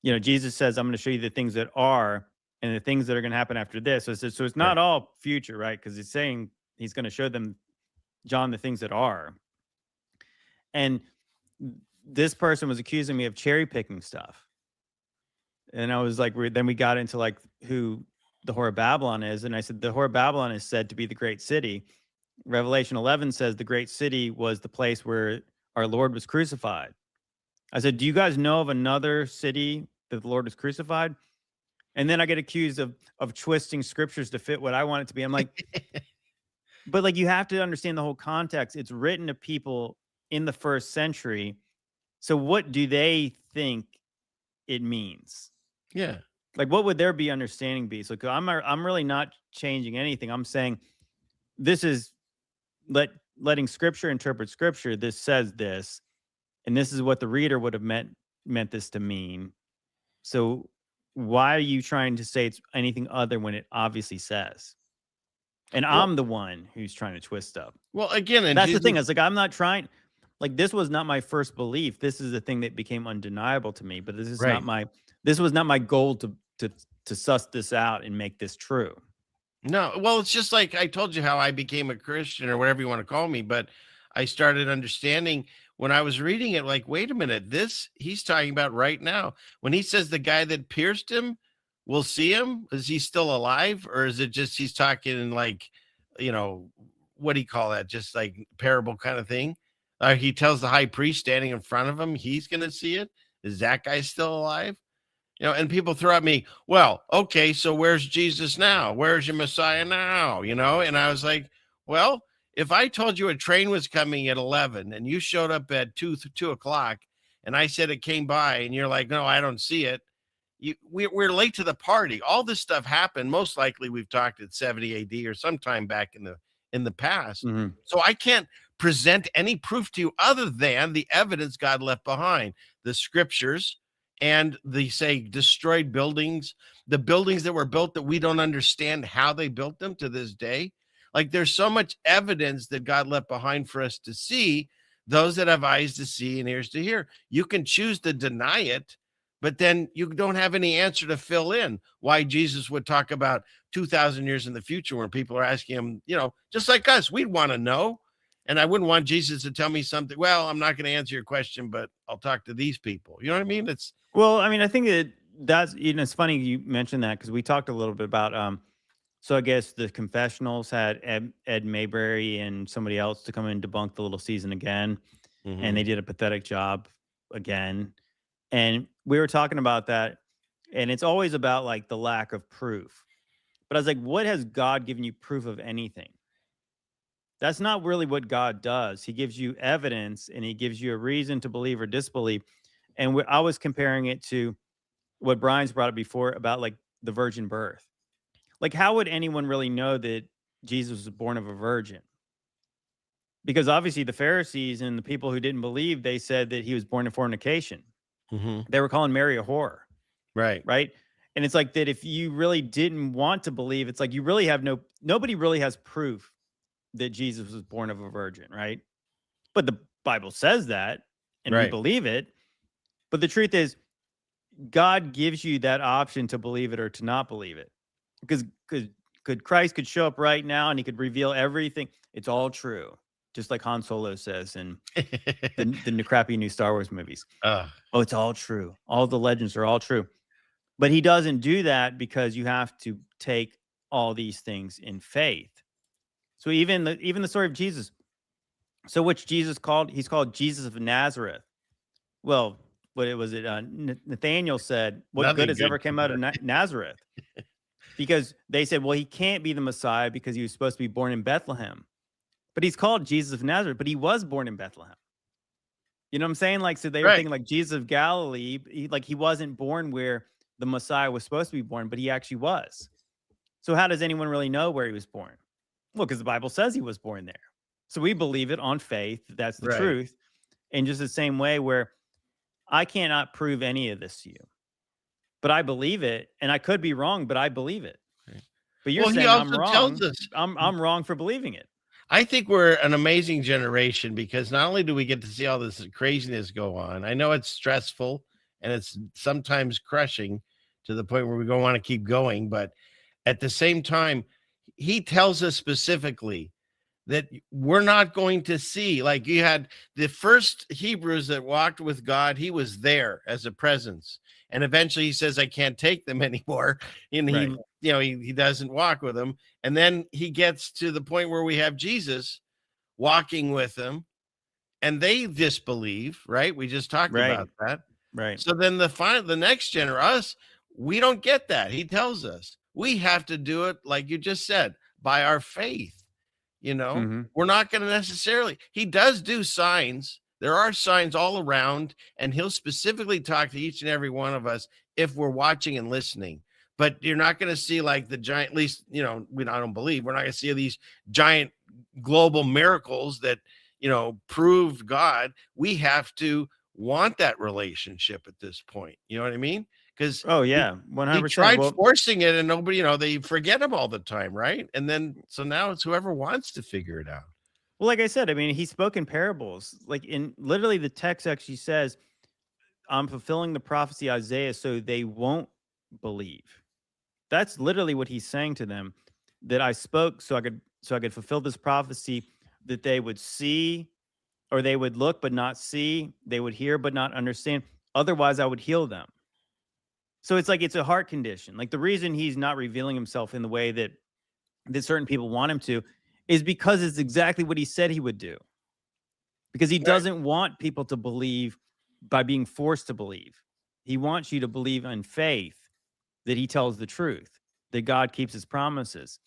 Jesus says, I'm going to show you the things that are and the things that are going to happen after this. So I said, so it's not all future, right? Because he's saying he's going to show them, John, the things that are. And this person was accusing me of cherry picking stuff. And I was like, then we got into like who the Whore of Babylon is. And I said, the Whore of Babylon is said to be the great city. Revelation 11 says the great city was the place where our Lord was crucified. I said, do you guys know of another city that the Lord was crucified? And then I get accused of twisting scriptures to fit what I want it to be. I'm like, but like, you have to understand the whole context. It's written to people in the first century. So what do they think it means?
Yeah.
Like, what would their understanding be? So I'm really not changing anything. I'm saying this is letting scripture interpret scripture. This says this, and this is what the reader would have meant this to mean. So why are you trying to say it's anything other when it obviously says? And I'm the one who's trying to twist stuff.
Well, again, and
that's the thing. It's like, I'm not trying. Like, this was not my first belief. This is the thing that became undeniable to me. But this is not my. This was not my goal to suss this out and make this true.
No, well, it's just like I told you how I became a Christian or whatever you want to call me, but I started understanding when I was reading it, like, wait a minute, this he's talking about right now. When he says the guy that pierced him will see him, is he still alive? Or is it just he's talking in like, what do you call that? Just like parable kind of thing? He tells the high priest standing in front of him, he's going to see it. Is that guy still alive? And people throw at me, well, okay, so where's Jesus now? Where's your Messiah now? And I was like, well, if I told you a train was coming at 11 and you showed up at 2 o'clock and I said it came by and you're like, no, I don't see it. We're late to the party. All this stuff happened. Most likely we've talked at 70 AD or sometime back in the past.
Mm-hmm.
So I can't present any proof to you other than the evidence God left behind, the scriptures, and the destroyed buildings, the buildings that were built that we don't understand how they built them to this day. Like, there's so much evidence that God left behind for us to see, those that have eyes to see and ears to hear. You can choose to deny it, but then you don't have any answer to fill in why Jesus would talk about 2,000 years in the future when people are asking him, just like us, we'd want to know. And I wouldn't want Jesus to tell me something. Well, I'm not going to answer your question, but I'll talk to these people. You know what I mean?
Well, I mean, I think that's it's funny you mentioned that because we talked a little bit about, so I guess the confessionals had Ed Mayberry and somebody else to come in and debunk the little season again.
Mm-hmm.
And they did a pathetic job again. And we were talking about that. And it's always about like the lack of proof. But I was like, what has God given you proof of anything? That's not really what God does. He gives you evidence and he gives you a reason to believe or disbelieve. And I was comparing it to what Brian's brought up before about like the virgin birth. Like, how would anyone really know that Jesus was born of a virgin? Because obviously the Pharisees and the people who didn't believe, they said that he was born in fornication. They were calling Mary a whore.
Right.
Right. And it's like that if you really didn't want to believe, it's like you really have nobody really has proof that Jesus was born of a virgin, right? But the Bible says that, and we
Right.
believe it. But the truth is, God gives you that option to believe it or to not believe it. Because Christ could show up right now and he could reveal everything. It's all true. Just like Han Solo says in the crappy new Star Wars movies. Oh, it's all true. All the legends are all true. But he doesn't do that because you have to take all these things in faith. So even the story of Jesus. So which Jesus called? He's called Jesus of Nazareth. Well, what was it? Nathaniel said, "What
Nothing
good has
good
ever come out of Nazareth?" Because they said, "Well, he can't be the Messiah because he was supposed to be born in Bethlehem." But he's called Jesus of Nazareth, but he was born in Bethlehem. You know what I'm saying? Like, so they were thinking like Jesus of Galilee, he wasn't born where the Messiah was supposed to be born, but he actually was. So how does anyone really know where he was born? Well, because the Bible says he was born there. So we believe it on faith. That's the truth. And just the same way where I cannot prove any of this to you, but I believe it. And I could be wrong, but I believe it. But you're saying I'm wrong.
Tells us,
I'm wrong for believing it.
I think we're an amazing generation because not only do we get to see all this craziness go on, I know it's stressful and it's sometimes crushing to the point where we don't want to keep going. But at the same time, he tells us specifically that we're not going to see, like you had the first Hebrews that walked with God, he was there as a presence. And eventually he says, I can't take them anymore. And he doesn't walk with them. And then he gets to the point where we have Jesus walking with them and they disbelieve, right? We just talked about that.
Right.
So then the next us, we don't get that. He tells us we have to do it, like you just said, by our faith. You know, we're not going to necessarily, he does do signs. There are signs all around, and he'll specifically talk to each and every one of us if we're watching and listening. But you're not going to see like the giant, at least, I don't believe we're not going to see these giant global miracles that, proved God. We have to want that relationship at this point. You know what I mean? Because
100%.
He tried forcing it, and nobody, they forget him all the time, right? And then so now it's whoever wants to figure it out.
Well, like I said, I mean, he spoke in parables. Like in literally the text actually says, "I'm fulfilling the prophecy Isaiah, so they won't believe." That's literally what he's saying to them. That I spoke so I could fulfill this prophecy, that they would see, or they would look but not see, they would hear but not understand. Otherwise, I would heal them. So it's like it's a heart condition. Like the reason he's not revealing himself in the way that certain people want him to is because it's exactly what he said he would do. Because he doesn't want people to believe by being forced to believe. He wants you to believe in faith that he tells the truth, that God keeps his promises.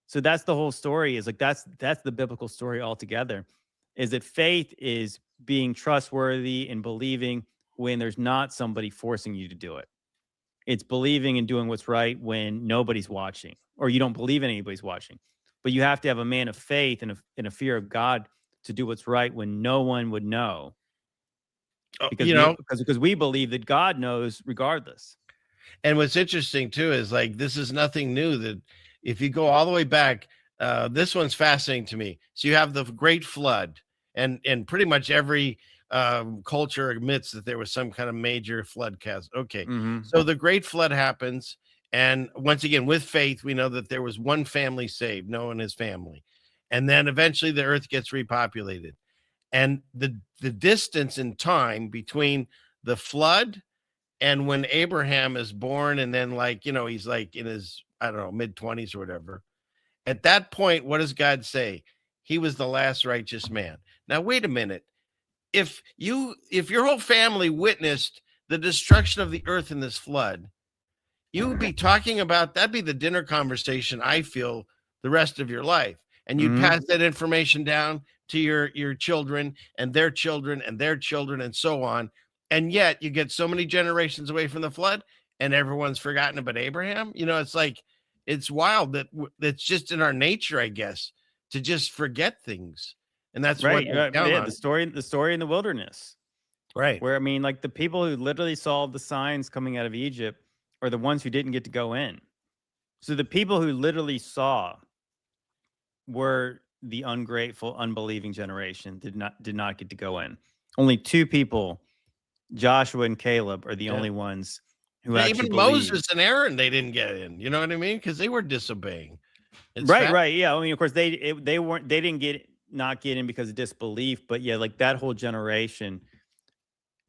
So that's the whole story, is like that's the biblical story altogether, is that faith is being trustworthy and believing when there's not somebody forcing you to do it. It's believing and doing what's right when nobody's watching, or you don't believe anybody's watching. But you have to have a man of faith and a fear of God to do what's right when no one would know. Because we believe that God knows regardless.
And what's interesting too is like this is nothing new. That if you go all the way back, this one's fascinating to me. So you have the Great Flood, and pretty much every culture admits that there was some kind of major flood cast. Okay, so the Great Flood happens, and once again, with faith, we know that there was one family saved, Noah and his family, and then eventually the earth gets repopulated, and the distance in time between the flood and when Abraham is born, and then he's like in his mid-20s or whatever. At that point, what does God say? He was the last righteous man. Now wait a minute. If your whole family witnessed the destruction of the earth in this flood, you would be talking about, that'd be the dinner conversation, I feel, the rest of your life. And you'd pass that information down to your children and their children and their children and so on. And yet you get so many generations away from the flood and everyone's forgotten about Abraham. It's like, it's wild that that's just in our nature, I guess, to just forget things. And that's
right.
what
Yeah, the story in the wilderness.
Right.
Where, I mean, like the people who literally saw the signs coming out of Egypt are the ones who didn't get to go in. So the people who literally saw were the ungrateful, unbelieving generation, did not get to go in. Only 2 people, Joshua and Caleb, are the only ones who actually
even
believed.
Moses and Aaron, they didn't get in. You know what I mean? Because they were disobeying.
Right. Yeah. I mean, of course, they didn't not get in because of disbelief, but yeah, like that whole generation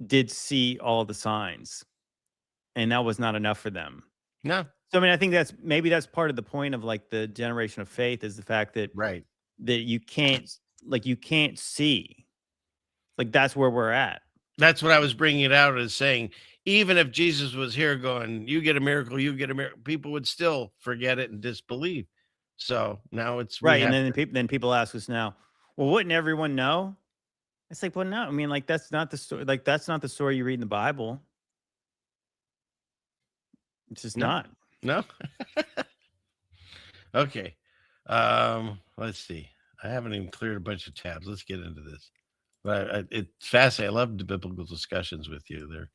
did see all the signs, and that was not enough for them.
No.
So I mean, I think that's part of the point of like the generation of faith, is the fact that that you can't see, like that's where we're at.
That's what I was bringing it out as saying, even if Jesus was here going, you get a miracle, people would still forget it and disbelieve. So now it's
right. And then people ask us now, well, wouldn't everyone know? It's like, well, no, I mean, like that's not the story. Like that's not the story you read in the Bible. It's just not.
No. Okay. Let's see. I haven't even cleared a bunch of tabs. Let's get into this. But it's fascinating. I love the biblical discussions with you there.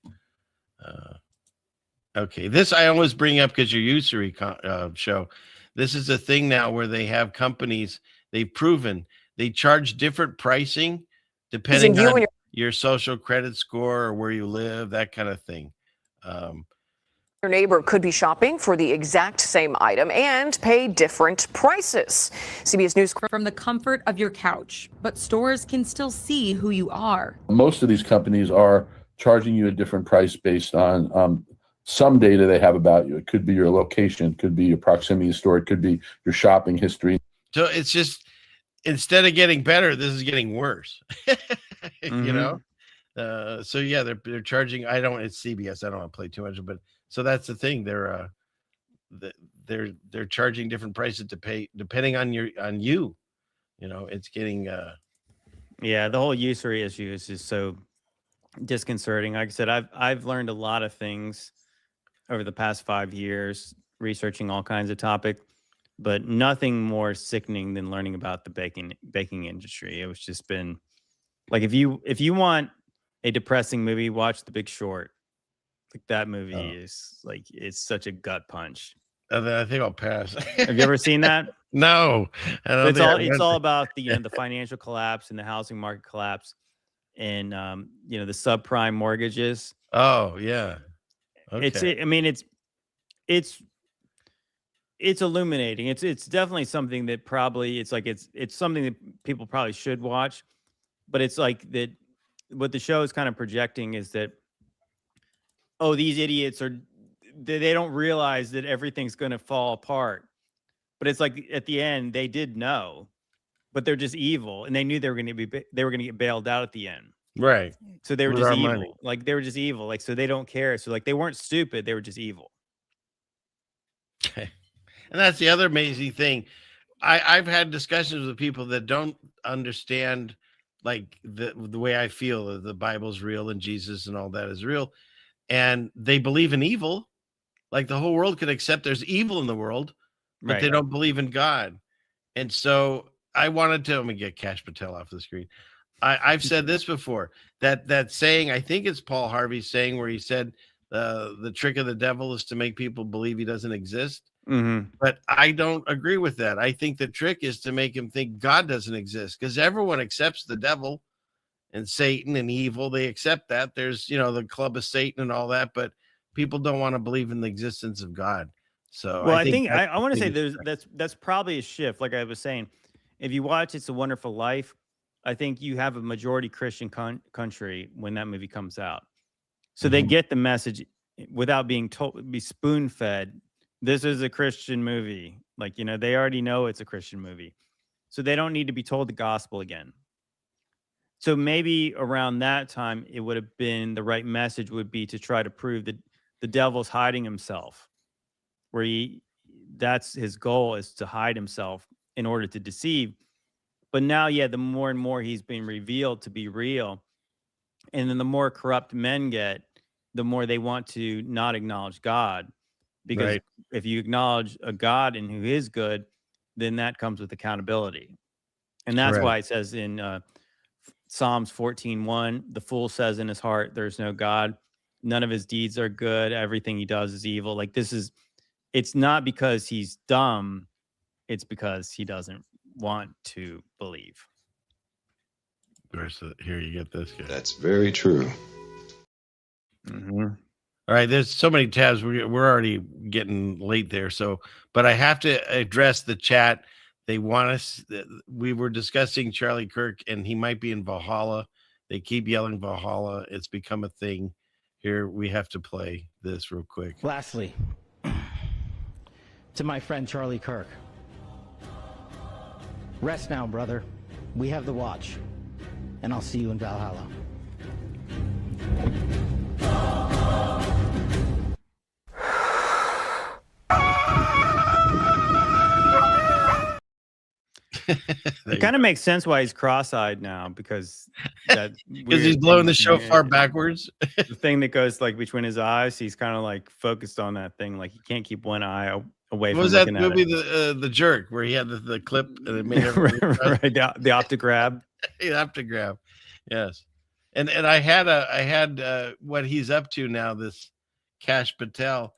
Okay. This I always bring up because your usury show. This is a thing now where they have companies, they've proven they charge different pricing depending on your social credit score or where you live, that kind of thing.
Your neighbor could be shopping for the exact same item and pay different prices. CBS News
from the comfort of your couch, but stores can still see who you are.
Most of these companies are charging you a different price based on some data they have about you. It could be your location, it could be your proximity to store, it could be your shopping history.
So it's just, instead of getting better, this is getting worse. You know? So yeah, they're charging. It's CBS. I don't want to play too much, but so that's the thing. They're charging different prices to pay depending on you. You know, it's getting
yeah, the whole usury issue is just so disconcerting. Like I said, I've learned a lot of things over the past 5 years researching all kinds of topics, but nothing more sickening than learning about the baking industry. It was just been like, if you want a depressing movie, watch The Big Short. Like that movie is like, it's such a gut punch.
I think I'll pass.
Have you ever seen that?
No.
It's all about the the financial collapse and the housing market collapse, and the subprime mortgages.
Oh yeah. Okay.
It's illuminating. It's definitely something that probably it's something that people probably should watch, but it's like that. What the show is kind of projecting is that, oh, these idiots they don't realize that everything's going to fall apart. But it's like at the end they did know, but they're just evil, and they knew they were going to get bailed out at the end.
Right.
So they were just evil. Money. Like they were just evil. Like, so they don't care. So like they weren't stupid. They were just evil.
And that's the other amazing thing. I've had discussions with people that don't understand like the way I feel that the Bible's real and Jesus and all that is real. And they believe in evil. Like the whole world could accept there's evil in the world, but they don't believe in God. And so I wanted to, let me get Cash Patel off the screen. I've said this before, that saying, I think it's Paul Harvey's saying, where he said the trick of the devil is to make people believe he doesn't exist. But I don't agree with that. I think the trick is to make him think God doesn't exist, because everyone accepts the devil and Satan and evil. They accept that. There's, the club of Satan and all that, but people don't want to believe in the existence of God. So
well, I think I want to say that's probably a shift. Like I was saying, if you watch It's a Wonderful Life, I think you have a majority Christian country when that movie comes out. So they get the message without being told, be spoon fed. This is a Christian movie. Like, they already know it's a Christian movie. So they don't need to be told the gospel again. So maybe around that time, it would have been the right message would be to try to prove that the devil's hiding himself, where that's his goal, is to hide himself in order to deceive. But now, the more and more he's being revealed to be real, and then the more corrupt men get, the more they want to not acknowledge God. Because if you acknowledge a God and who is good, then that comes with accountability. And that's
Correct.
why it says in Psalms 14:1, the fool says in his heart, there's no God. None of his deeds are good. Everything he does is evil. Like it's not because he's dumb. It's because he doesn't want to believe.
Here you get this guy.
That's very true.
Mm-hmm.
All right, there's so many tabs. We're already getting late there. But I have to address the chat. They want us. We were discussing Charlie Kirk, and he might be in Valhalla. They keep yelling Valhalla. It's become a thing. Here, we have to play this real quick.
Lastly, to my friend Charlie Kirk, rest now, brother. We have the watch, and I'll see you in Valhalla.
It kind of makes sense why he's cross-eyed now, because
he's blowing the shofar backwards.
The thing that goes like between his eyes, he's kind of like focused on that thing, like he can't keep one eye away from looking at it.
What was that movie, the Jerk, where he had the clip and it made
right, the optograb.
The optograb, yes. And I had what he's up to now. This Kash Patel,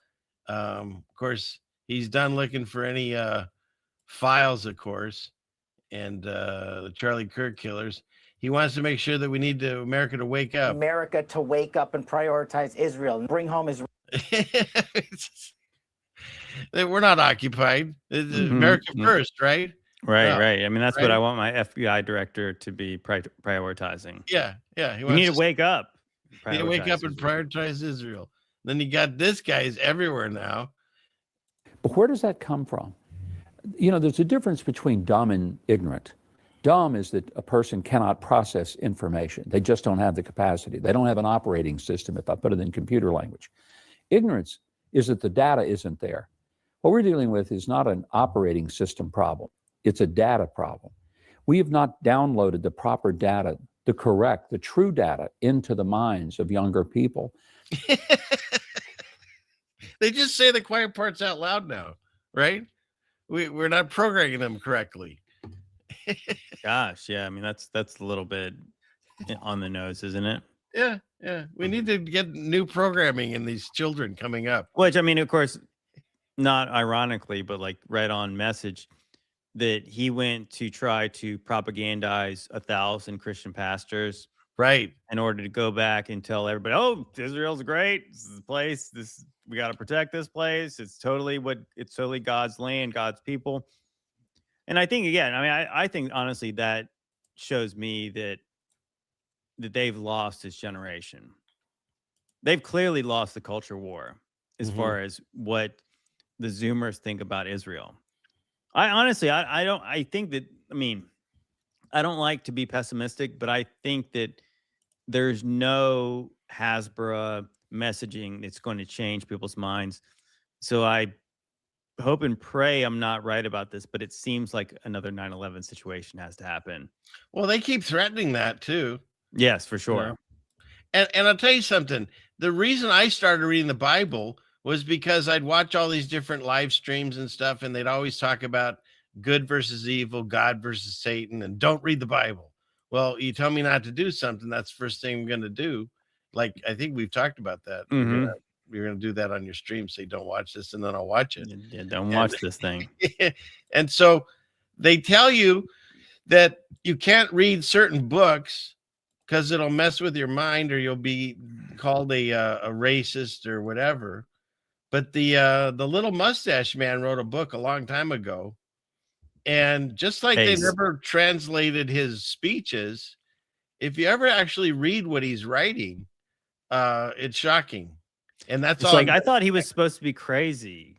of course, he's done looking for any files, of course. And the Charlie Kirk killers. He wants to make sure that we need America to wake up.
America to wake up and prioritize Israel and bring home Israel.
We're not occupied. America first, right?
Right. I mean, that's what I want my FBI director to be prioritizing.
Yeah.
You need to wake up.
You need to wake up and prioritize Israel. Then you got this guy's everywhere now.
But where does that come from? You know, there's a difference between dumb and ignorant. Dumb is that a person cannot process information. They just don't have the capacity. They don't have an operating system, if I put it in computer language. Ignorance is that the data isn't there. What we're dealing with is not an operating system problem. It's a data problem. We have not downloaded the proper data, the true data into the minds of younger people.
They just say the quiet parts out loud now, right? We're not programming them correctly.
Gosh, yeah. I mean, that's a little bit on the nose, isn't it?
Yeah. We need to get new programming in these children coming up.
Which, I mean, of course, not ironically, but like right on message, that he went to try to propagandize 1,000 Christian pastors,
right,
in order to go back and tell everybody, "Oh, Israel's great. This is the place. We got to protect this place. It's totally God's land, God's people." And I think, again, I mean, I think honestly that shows me that they've lost this generation. They've clearly lost the culture war as far as what the Zoomers think about Israel. I think that, I mean, I don't like to be pessimistic, but I think that there's no Hasbro messaging that's going to change people's minds. So I hope and pray I'm not right about this, but it seems like another 9/11 situation has to happen.
Well, they keep threatening that too.
Yes, for sure.
Yeah. And I'll tell you something. The reason I started reading the Bible was because I'd watch all these different live streams and stuff, and they'd always talk about good versus evil, God versus Satan, and don't read the Bible. Well, you tell me not to do something, that's the first thing I'm going to do. Like, I think we've talked about that. You're going to do that on your stream. Say, don't watch this, and then I'll watch it.
Yeah, don't watch this thing.
And so they tell you that you can't read certain books because it'll mess with your mind, or you'll be called a racist or whatever. But the little mustache man wrote a book a long time ago, and just like they never translated his speeches, if you ever actually read what he's writing, it's shocking. And that's all.
Like, I thought he was supposed to be crazy.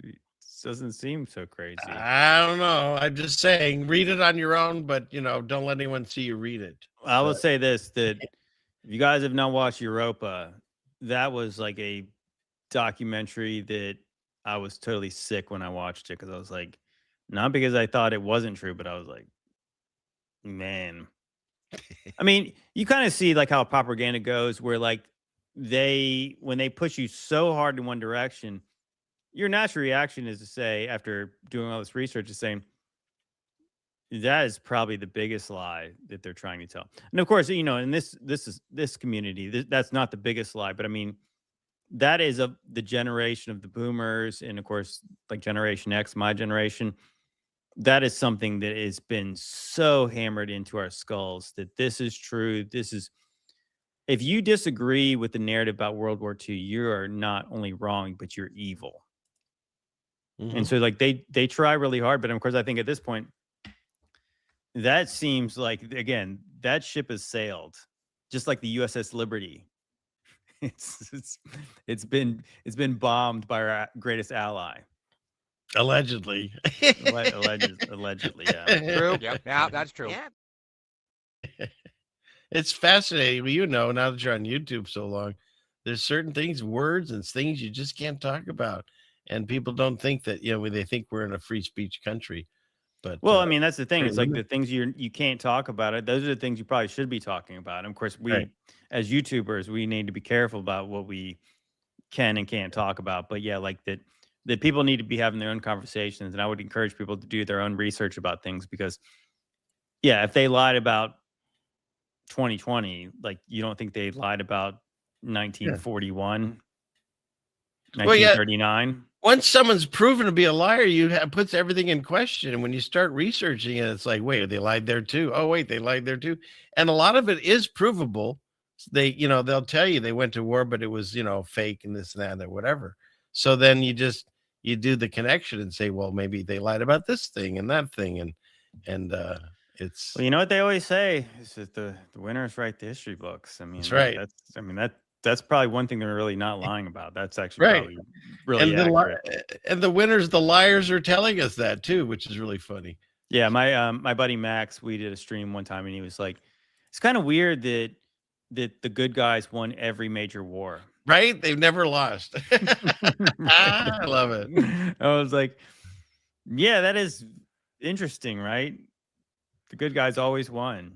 It doesn't seem so crazy.
I don't know. I'm just saying, read it on your own, but don't let anyone see you read it.
I will say this: that if you guys have not watched Europa, that was like a documentary that I was totally sick when I watched it, because I was like, not because I thought it wasn't true, but I was like, man. I mean, you kind of see like how propaganda goes, where like when they push you so hard in one direction, your natural reaction is to say, after doing all this research, is saying, That is probably the biggest lie that they're trying to tell. And of course, you know, in this community, that's not the biggest lie, but I mean, that is the generation of the boomers, and of course, like Generation X, my generation. That is something that has been so hammered into our skulls that this is true. This is, if you disagree with the narrative about World War II, you are not only wrong, but you're evil. And so like they try really hard, but of course, I think at this point, that seems like, again, that ship has sailed, just like the USS Liberty. It's been bombed by our greatest ally.
Allegedly.
Allegedly, yeah.
True. Yep. Yeah, that's true.
Yeah. It's fascinating. You know, now that you're on YouTube so long, there's certain things, words and things you just can't talk about. And people don't think that, you know, they think we're in a free speech country. But
well, I mean, that's the thing. It's like the things you can't talk about it. Those are the things you probably should be talking about. And of course, we as YouTubers, we need to be careful about what we can and can't talk about. But yeah, like that people need to be having their own conversations. And I would encourage people to do their own research about things, because yeah, if they lied about 2020, like, you don't think they lied about 1941, 1939?
Once someone's proven to be a liar, puts everything in question. And when you start researching it, it's like, wait, they lied there too. Oh, wait, they lied there too. And a lot of it is provable. They'll tell you they went to war, but it was, fake and this and that and whatever. So then you do the connection and say, well, maybe they lied about this thing and that thing. And it's,
well, you know what they always say is that the winners write the history books. I mean,
that's right.
That's probably one thing they're really not lying about. That's actually probably really accurate.
And the winners, the liars, are telling us that too, which is really funny.
Yeah, my buddy Max, we did a stream one time, and he was like, "It's kind of weird that the good guys won every major war,
right? They've never lost." I love it.
I was like, "Yeah, that is interesting, right? The good guys always won."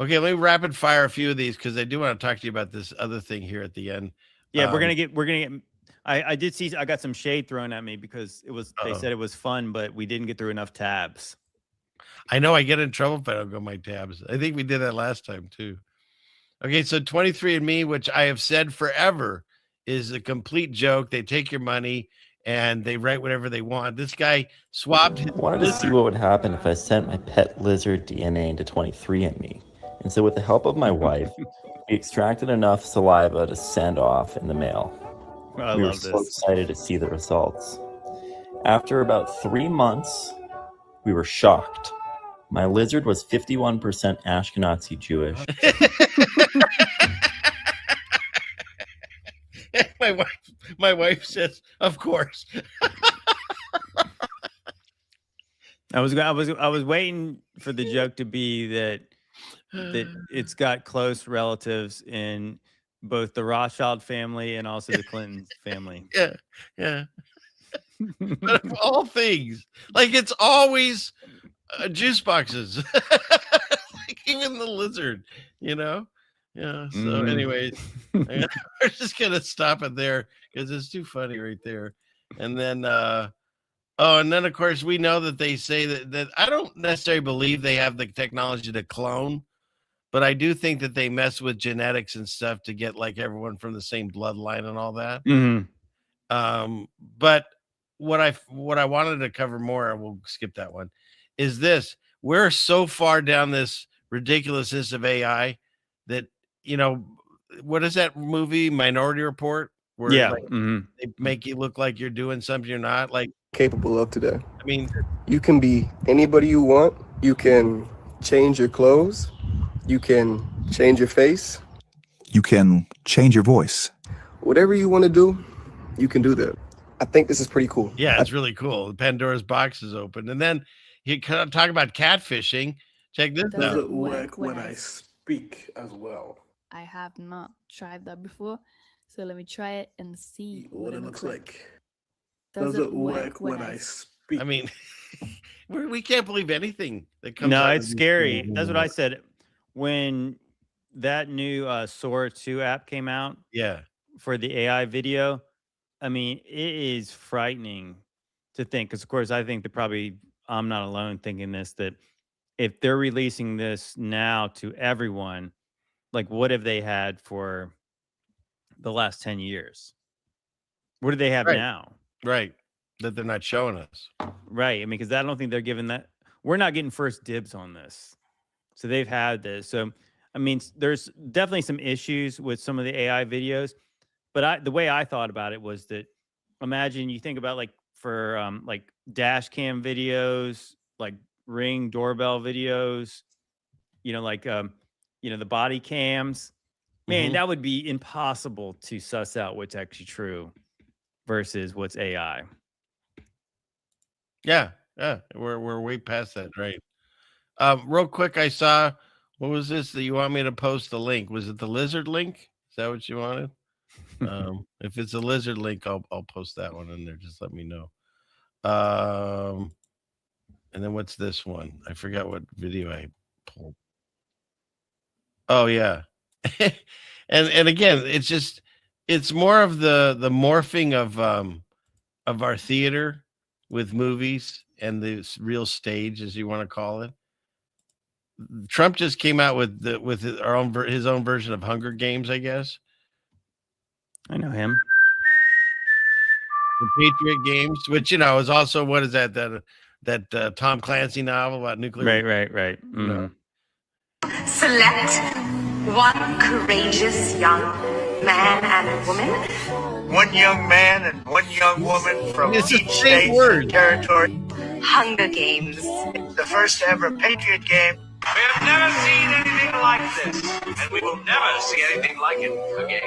Okay, let me rapid fire a few of these, because I do want to talk to you about this other thing here at the end.
Yeah, we're gonna get. I did see. I got some shade thrown at me because they said it was fun, but we didn't get through enough tabs.
I know I get in trouble if I don't go my tabs. I think we did that last time too. Okay, so 23andMe, which I have said forever, is a complete joke. They take your money and they write whatever they want. This guy swapped his
wanted to see what would happen if I sent my pet lizard DNA into 23andMe. And so with the help of my wife, we extracted enough saliva to send off in the mail. We were so excited to see the results. After about 3 months, we were shocked. My lizard was 51% Ashkenazi Jewish.
my wife says, "Of course."
I was waiting for the joke to be that it's got close relatives in both the Rothschild family and also the Clinton family.
Yeah. But of all things, like, it's always juice boxes. Like, even the lizard, Yeah. So anyways, we're just going to stop it there because it's too funny right there. And then, and then of course we know that they say that I don't necessarily believe they have the technology to clone, but I do think that they mess with genetics and stuff to get like everyone from the same bloodline and all that. But what I wanted to cover more, and we'll skip that one, is this: we're so far down this ridiculousness of AI that, what is that movie, Minority Report? Where they make you look like you're doing something you're not, like
capable of today.
I mean,
you can be anybody you want. You can change your clothes. You can change your face.
You can change your voice.
Whatever you want to do, you can do that. I think this is pretty cool.
Yeah, it's really cool. Pandora's box is open. And then you can talk about catfishing. Check this out.
Does it work when I speak as well?
I have not tried that before. So let me try it and see
what it looks like.
Does it work when I
speak?
I mean, we can't believe anything that comes out.
No, it's scary. That's what I said. When that new Sora 2 app came out, for the AI video, I mean, it is frightening to think, because of course I think that probably I'm not alone thinking this, that if they're releasing this now to everyone, like what have they had for the last 10 years? What do they have now?
Right. That they're not showing us.
Right. I mean, because I don't think they're giving that. We're not getting first dibs on this. So they've had this. So, I mean, there's definitely some issues with some of the AI videos. But the way I thought about it was that imagine you think about like for like dash cam videos, like Ring doorbell videos, like, the body cams. Man, that would be impossible to suss out what's actually true versus what's AI.
Yeah. We're way past that, right? Real quick, I saw, what was this that you want me to post the link? Was it the lizard link? Is that what you wanted? If it's a lizard link, I'll post that one in there. Just let me know. And then what's this one? I forgot what video I pulled. Oh yeah. and again, it's more of the morphing of our theater with movies and the real stage, as you want to call it. Trump just came out with his own version of Hunger Games, I guess.
I know him.
The Patriot Games, which is also, what is that Tom Clancy novel about nuclear?
Right. Mm-hmm.
Select one courageous young man and woman.
One young man and one young woman from
It's
each
the same
state
word.
and territory.
Hunger Games.
The first ever Patriot game. We have never seen anything like this, and we will never see anything like it again.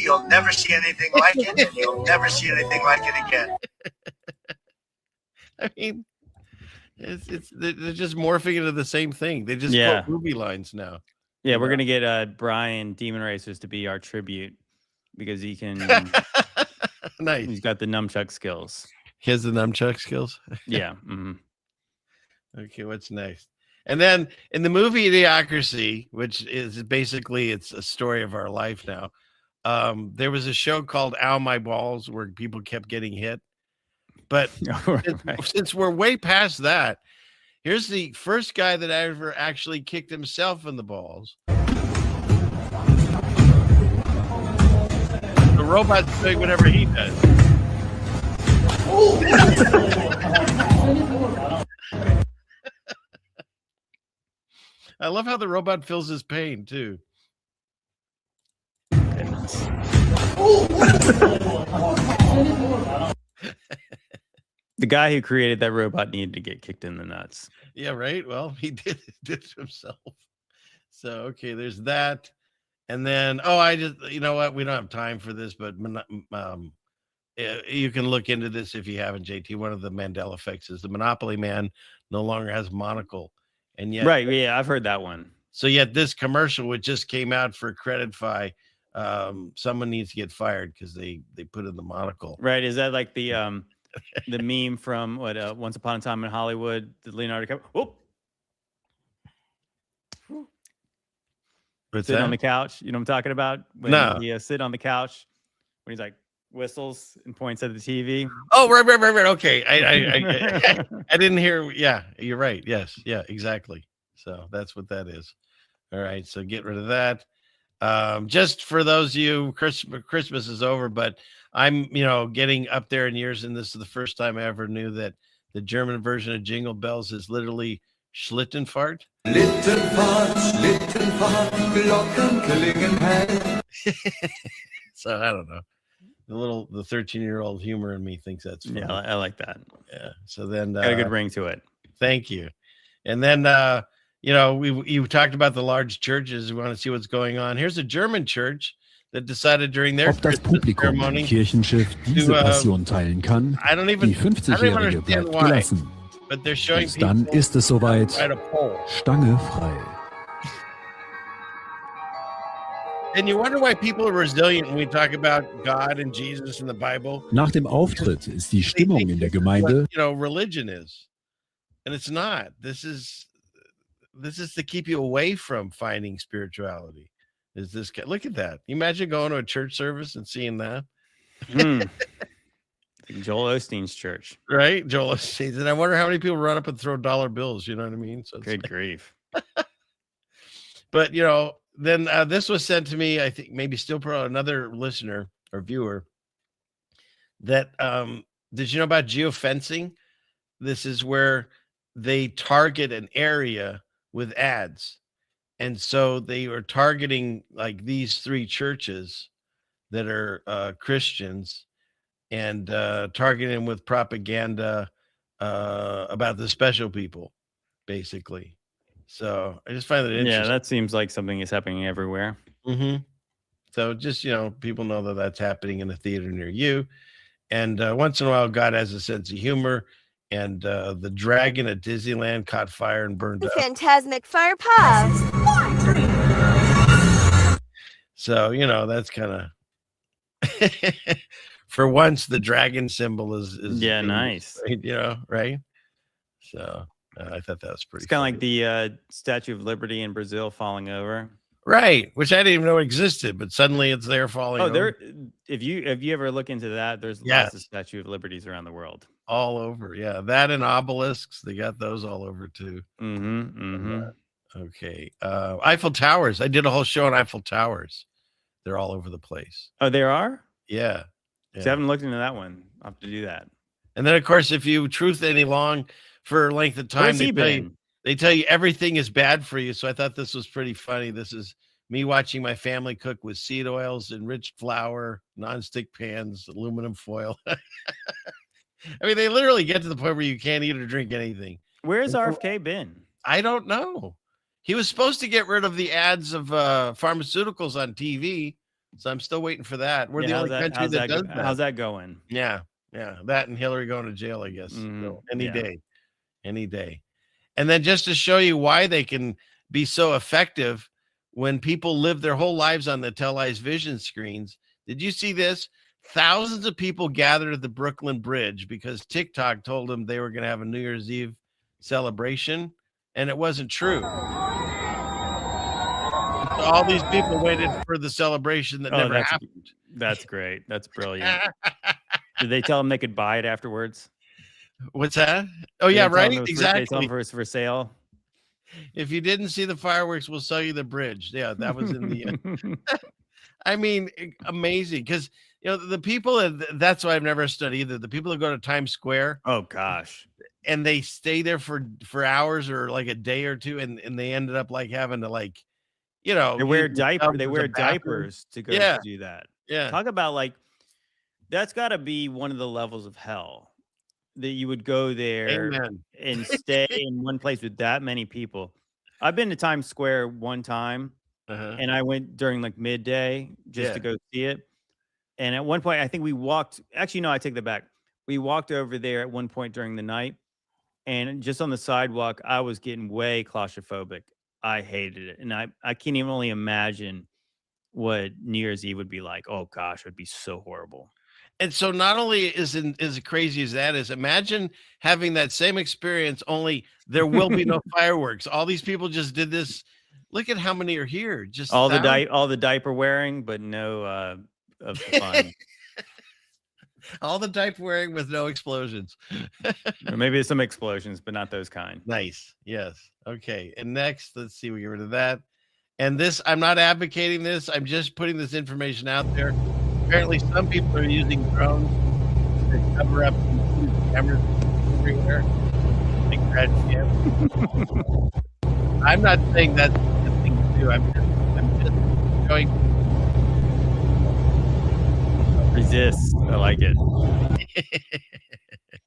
You'll never see anything like it, and you'll never see anything like it again.
I mean, they're just morphing into the same thing. They just quote movie lines now.
Yeah, we're gonna get Brian Demon Racers to be our tribute because he can.
Nice.
He's got the nunchuck skills.
He has the nunchuck skills.
Yeah. Mm-hmm.
Okay, what's next? And then in the movie Idiocracy, which is basically it's a story of our life now. There was a show called Ow My Balls where people kept getting hit. But since we're way past that, here's the first guy that ever actually kicked himself in the balls. The robot's doing whatever he does. I love how the robot feels his pain too.
The guy who created that robot needed to get kicked in the nuts.
Yeah, right. Well, he did it himself. So, okay, there's that. And then, you know what? We don't have time for this, but you can look into this if you haven't, JT. One of the Mandela effects is the Monopoly man no longer has a monocle. And yet,
right. Yeah, I've heard that one.
So yet this commercial, which just came out for Creditify, someone needs to get fired because they put in the monocle.
Right. Is that like the meme from Once Upon a Time in Hollywood, the Leonardo DiCaprio? Sitting on the couch. You know what I'm talking about? When he sit on the couch when he's like whistles and points at the TV.
Oh, right. Okay. I didn't hear. Yeah, you're right. Yes. Yeah, exactly. So that's what that is. All right. So get rid of that. Just for those of you, Christmas is over, but I'm, getting up there in years, and this is the first time I ever knew that the German version of Jingle Bells is literally Schlittenfahrt.
Glocken klingen hell.
So I don't know. The 13-year-old humor in me thinks that's funny.
Yeah, I like that.
Yeah. So then
got a good ring to it.
Thank you. And then you talked about the large churches. We want to see what's going on. Here's a German church that decided during their
Ob das Publikum im Kirchenschiff diese Passion teilen kann, die 50-Jährige bleibt gelassen.
But they're showing
Bis dann ist es soweit, Stange frei.
And you wonder why people are resilient when we talk about God and Jesus and the Bible.
Nach dem Auftritt ist die Stimmung in der Gemeinde.
Religion is, and it's not. This is to keep you away from finding spirituality. Is this? Look at that. Imagine going to a church service and seeing that.
Joel Osteen's church.
Right? Joel Osteen's. And I wonder how many people run up and throw dollar bills. You know what I mean? So
Good grief.
But, then this was sent to me, I think maybe still another listener or viewer that, did you know about geofencing? This is where they target an area with ads. And so they were targeting like these 3 churches that are Christians and targeting them with propaganda about the special people, basically. So I just find it interesting.
Yeah, that seems like something is happening everywhere.
Mm-hmm. So just, people know that that's happening in a theater near you. And once in a while, God has a sense of humor. And the dragon at Disneyland caught fire and burned up.
Phantasmic fire puffs.
So, that's kind of, for once, the dragon symbol is
yeah, nice.
Right? So I thought that was pretty.
It's kind of like the Statue of Liberty in Brazil falling over.
Right, which I didn't even know existed, but suddenly it's there falling over.
There. If you ever look into that, there's lots of Statue of Liberties around the world.
All over, yeah. That and obelisks, they got those all over too. Okay. Eiffel Towers. I did a whole show on Eiffel Towers. They're all over the place.
Oh, there are?
Yeah.
So I haven't looked into that one. I'll have to do that.
And then, of course, if you truth any long for a length of time, they tell you everything is bad for you. So I thought this was pretty funny. This is me watching my family cook with seed oils, enriched flour, nonstick pans, aluminum foil. I mean, they literally get to the point where you can't eat or drink anything.
Where's RFK been?
I don't know. He was supposed to get rid of the ads of pharmaceuticals on TV. So I'm still waiting for that. We're the only country that does that.
How's that going?
Yeah. That and Hillary going to jail, I guess. So any day. And then just to show you why they can be so effective when people live their whole lives on the televised vision screens. Did you see this? Thousands of people gathered at the Brooklyn Bridge because TikTok told them they were going to have a New Year's Eve celebration, and it wasn't true. All these people waited for the celebration that never happened.
That's great. That's brilliant. Did they tell them they could buy it afterwards?
What's that? Oh, yeah, right. Exactly.
They tell them for sale.
If you didn't see the fireworks, we'll sell you the bridge. Yeah, that was in the. I mean, amazing because the people. That's why I've never studied either. The people that go to Times Square.
Oh gosh.
And they stay there for hours or like a day or two, and they ended up like having to
they wear diapers to go to do that.
Yeah.
Talk about that's got to be one of the levels of hell that you would go there and stay in one place with that many people. I've been to Times Square one time and I went during midday just to go see it. And at one point, I think we walked, actually, no, I take that back. We walked over there at one point during the night and just on the sidewalk, I was getting way claustrophobic. I hated it. And I can't even only imagine what New Year's Eve would be like. Oh gosh, it would be so horrible.
And so not only is it crazy as that is, imagine having that same experience, only there will be no fireworks. All these people just did this. Look at how many are here. Just
all the diaper wearing, but no of the fun.
All the diaper wearing with no explosions.
Or maybe some explosions, but not those kind.
Nice. Yes. Okay. And next, let's see, we get rid of that. And this, I'm not advocating this. I'm just putting this information out there. Apparently, some people are using drones to cover up cameras everywhere. I'm not saying that's the thing to do. I'm just showing.
Resist. I like it.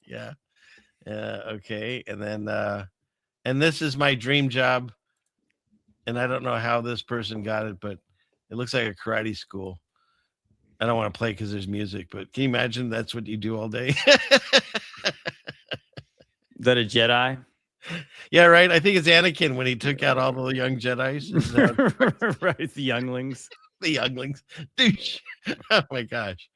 Yeah. Okay. And then, and this is my dream job. And I don't know how this person got it, but it looks like a karate school. I don't want to play because there's music, but can you imagine that's what you do all day?
Is that a Jedi?
Yeah, right. I think it's Anakin when he took out all the young Jedis.
Right, the younglings.
The younglings. Douche. Oh my gosh.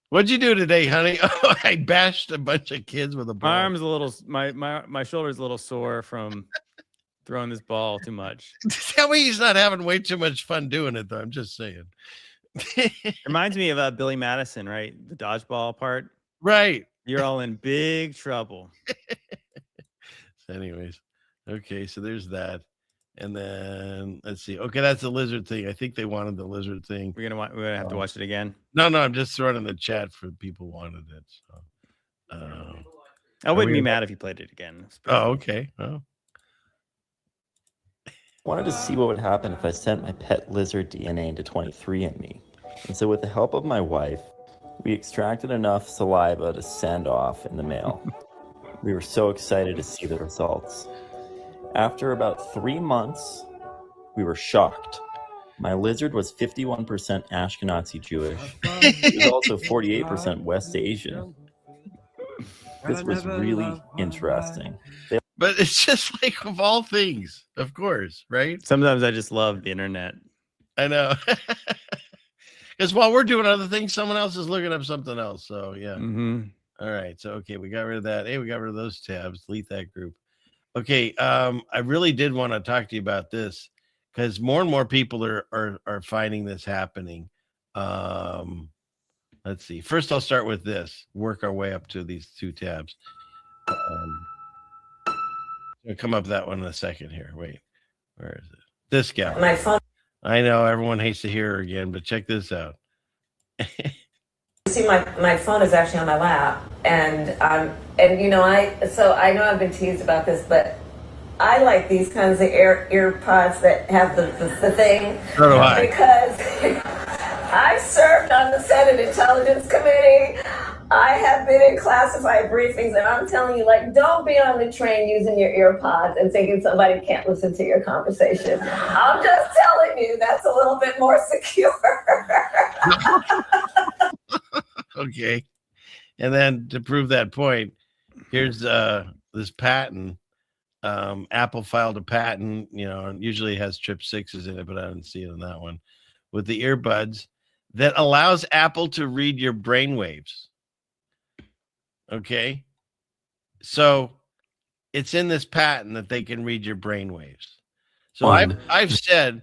What'd you do today, honey? Oh, I bashed a bunch of kids with a ball.
My arm's a little, my shoulder's a little sore from throwing this ball too much.
Tell me he's not having way too much fun doing it, though. I'm just saying.
Reminds me of Billy Madison, right? The dodgeball part.
Right.
You're all in big trouble.
So anyways, okay, so there's that. And then let's see. Okay, that's the lizard thing. I think they wanted the lizard thing.
We're gonna have to watch it again.
No, I'm just throwing in the chat for people wanted it. So
I wouldn't be mad if you played it again.
Oh, okay. Oh.
Wanted to see what would happen if I sent my pet lizard DNA into 23andMe. And so with the help of my wife, we extracted enough saliva to send off in the mail. We were so excited to see the results. After about 3 months, we were shocked. My lizard was 51% Ashkenazi Jewish. It was also 48% West Asian. This was really interesting.
But it's just like, of all things, of course, right?
Sometimes I just love the internet.
I know. Because while we're doing other things, someone else is looking up something else. So, yeah.
Mm-hmm.
All right. So, okay, we got rid of that. Hey, we got rid of those tabs. Delete that group. Okay. I really did want to talk to you about this because more and more people are finding this happening. Let's see. First, I'll start with this. Work our way up to these two tabs. I'll come up that one in a second here. Wait, where is it? This guy.
My phone.
I know everyone hates to hear her again, but check this out.
See, my phone is actually on my lap, and you know, I know I've been teased about this, but I like these kinds of ear pods that have the thing.
So do I.
Because I served on the Senate Intelligence Committee. I have been in classified briefings, and I'm telling you, like, don't be on the train using your ear pods and thinking somebody can't listen to your conversation. I'm just telling you, that's a little bit more secure.
Okay. And then to prove that point, here's this patent. Apple filed a patent, you know, and usually it has trip sixes in it, but I didn't see it in that one, with the earbuds that allows Apple to read your brainwaves. Okay. So it's in this patent that they can read your brainwaves. So I've said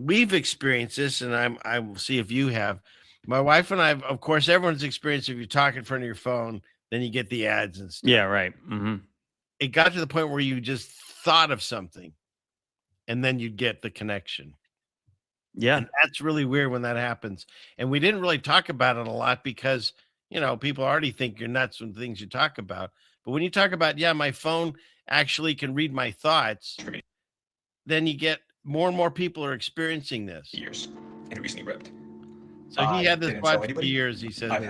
we've experienced this, and I will see if you have. My wife and I, of course, everyone's experienced if you talk in front of your phone, then you get the ads and stuff.
Yeah, right. Mm-hmm.
It got to the point where you just thought of something and then you'd get the connection.
Yeah.
And that's really weird when that happens. And we didn't really talk about it a lot because, you know, people already think you're nuts when things you talk about. But when you talk about, yeah, my phone actually can read my thoughts, then you get more and more people are experiencing this.
Years and recently ripped.
So he had this watch for years. He says
I've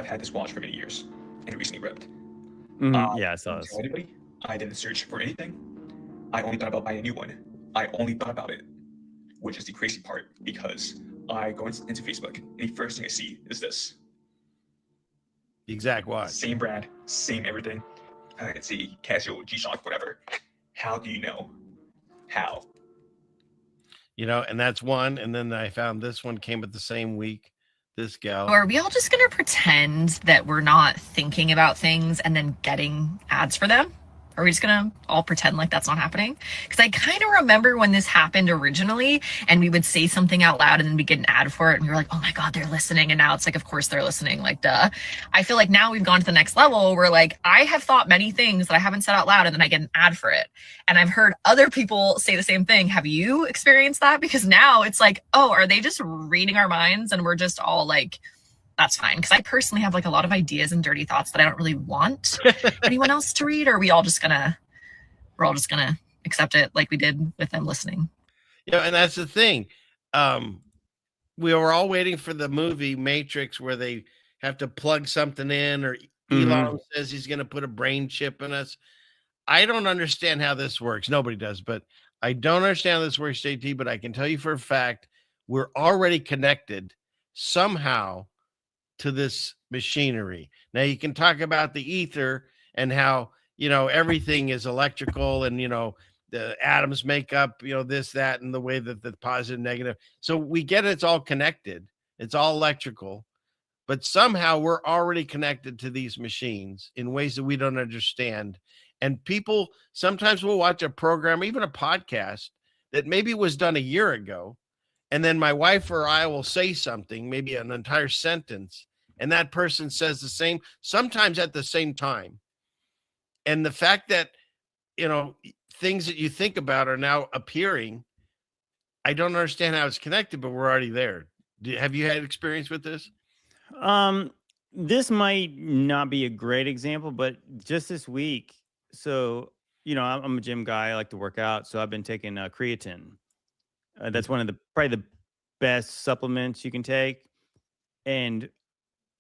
had this watch for many years and recently ripped.
Yeah, I saw this.
Anybody? I didn't search for anything. I only thought about buying a new one. I only thought about it, which is the crazy part because I go into Facebook and the first thing I see is this.
The exact watch.
Same brand, same everything. I can see Casio, G-Shock, whatever. How do you know? How?
You know, and that's one. And then I found this one came at the same week. This gal.
Are we all just going to pretend that we're not thinking about things and then getting ads for them? Are we just going to all pretend like that's not happening? Because I kind of remember when this happened originally and we would say something out loud and then we get an ad for it and we were like, oh my God, they're listening. And now it's like, of course they're listening. Like, duh. I feel like now we've gone to the next level where like, I have thought many things that I haven't said out loud and then I get an ad for it. And I've heard other people say the same thing. Have you experienced that? Because now it's like, oh, are they just reading our minds and we're just all like, that's fine. Because I personally have like a lot of ideas and dirty thoughts that I don't really want anyone else to read. Or are we all just we're all just gonna accept it like we did with them listening?
Yeah, and that's the thing. We were all waiting for the movie Matrix where they have to plug something in, or Elon says he's going to put a brain chip in us. I don't understand how this works. Nobody does, but I don't understand how this works, JT, but I can tell you for a fact, we're already connected somehow to this machinery. Now you can talk about the ether and how, you know, everything is electrical and, you know, the atoms make up, you know, this, that, and the way that the positive, negative. So we get it, it's all connected. It's all electrical, but somehow we're already connected to these machines in ways that we don't understand. And people sometimes will watch a program, even a podcast that maybe was done a year ago, and then my wife or I will say something, maybe an entire sentence, and that person says the same, sometimes at the same time. And the fact that, things that you think about are now appearing, I don't understand how it's connected, but we're already there. Have you had experience with this?
This might not be a great example, but just this week, so, I'm a gym guy. I like to work out. So I've been taking creatine. That's one of probably the best supplements you can take. And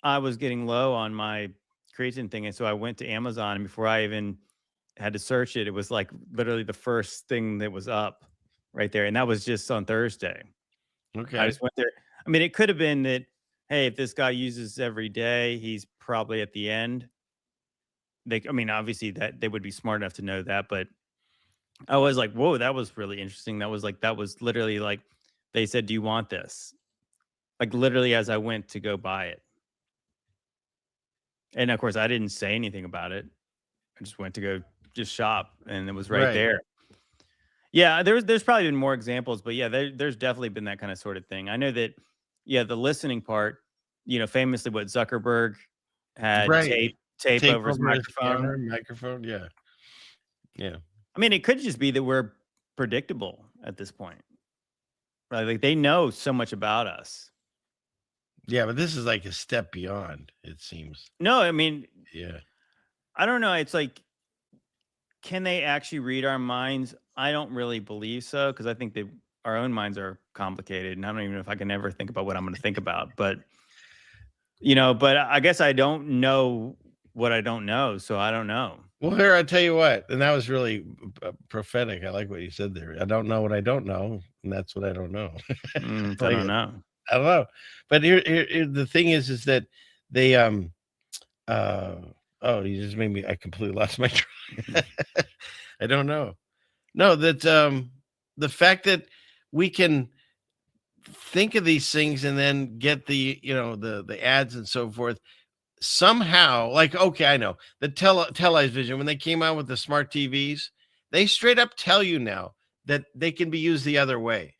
I was getting low on my creatine thing. And so I went to Amazon, and before I even had to search it, it was like literally the first thing that was up right there. And that was just on Thursday.
Okay.
I just went there. I mean, it could have been that, hey, if this guy uses every day, he's probably at the end. Obviously that they would be smart enough to know that, but I was like, whoa, that was really interesting. That was literally like, they said, do you want this? Like literally as I went to go buy it. And of course I didn't say anything about it. I just went to go just shop, and it was right there. Yeah. There's probably been more examples, but yeah, there's definitely been that kind of sort of thing. I know that, the listening part, famously what Zuckerberg had tape over his
microphone. Yeah.
I mean, it could just be that we're predictable at this point. Right? Like they know so much about us.
Yeah, but this is like a step beyond, it seems.
No, I mean,
yeah.
I don't know. It's like, can they actually read our minds? I don't really believe so, because I think that our own minds are complicated, and I don't even know if I can ever think about what I'm going to think about. But, but I guess I don't know what I don't know, so I don't know.
Well, here, I'll tell you what, and that was really prophetic. I like what you said there. I don't know what I don't know, and that's what I don't know.
I don't know.
I don't know. But here the thing is that they, you just made me, I completely lost my train. I don't know. No, that the fact that we can think of these things and then get the, the ads and so forth somehow, like, okay, I know the television, when they came out with the smart TVs, they straight up tell you now that they can be used the other way.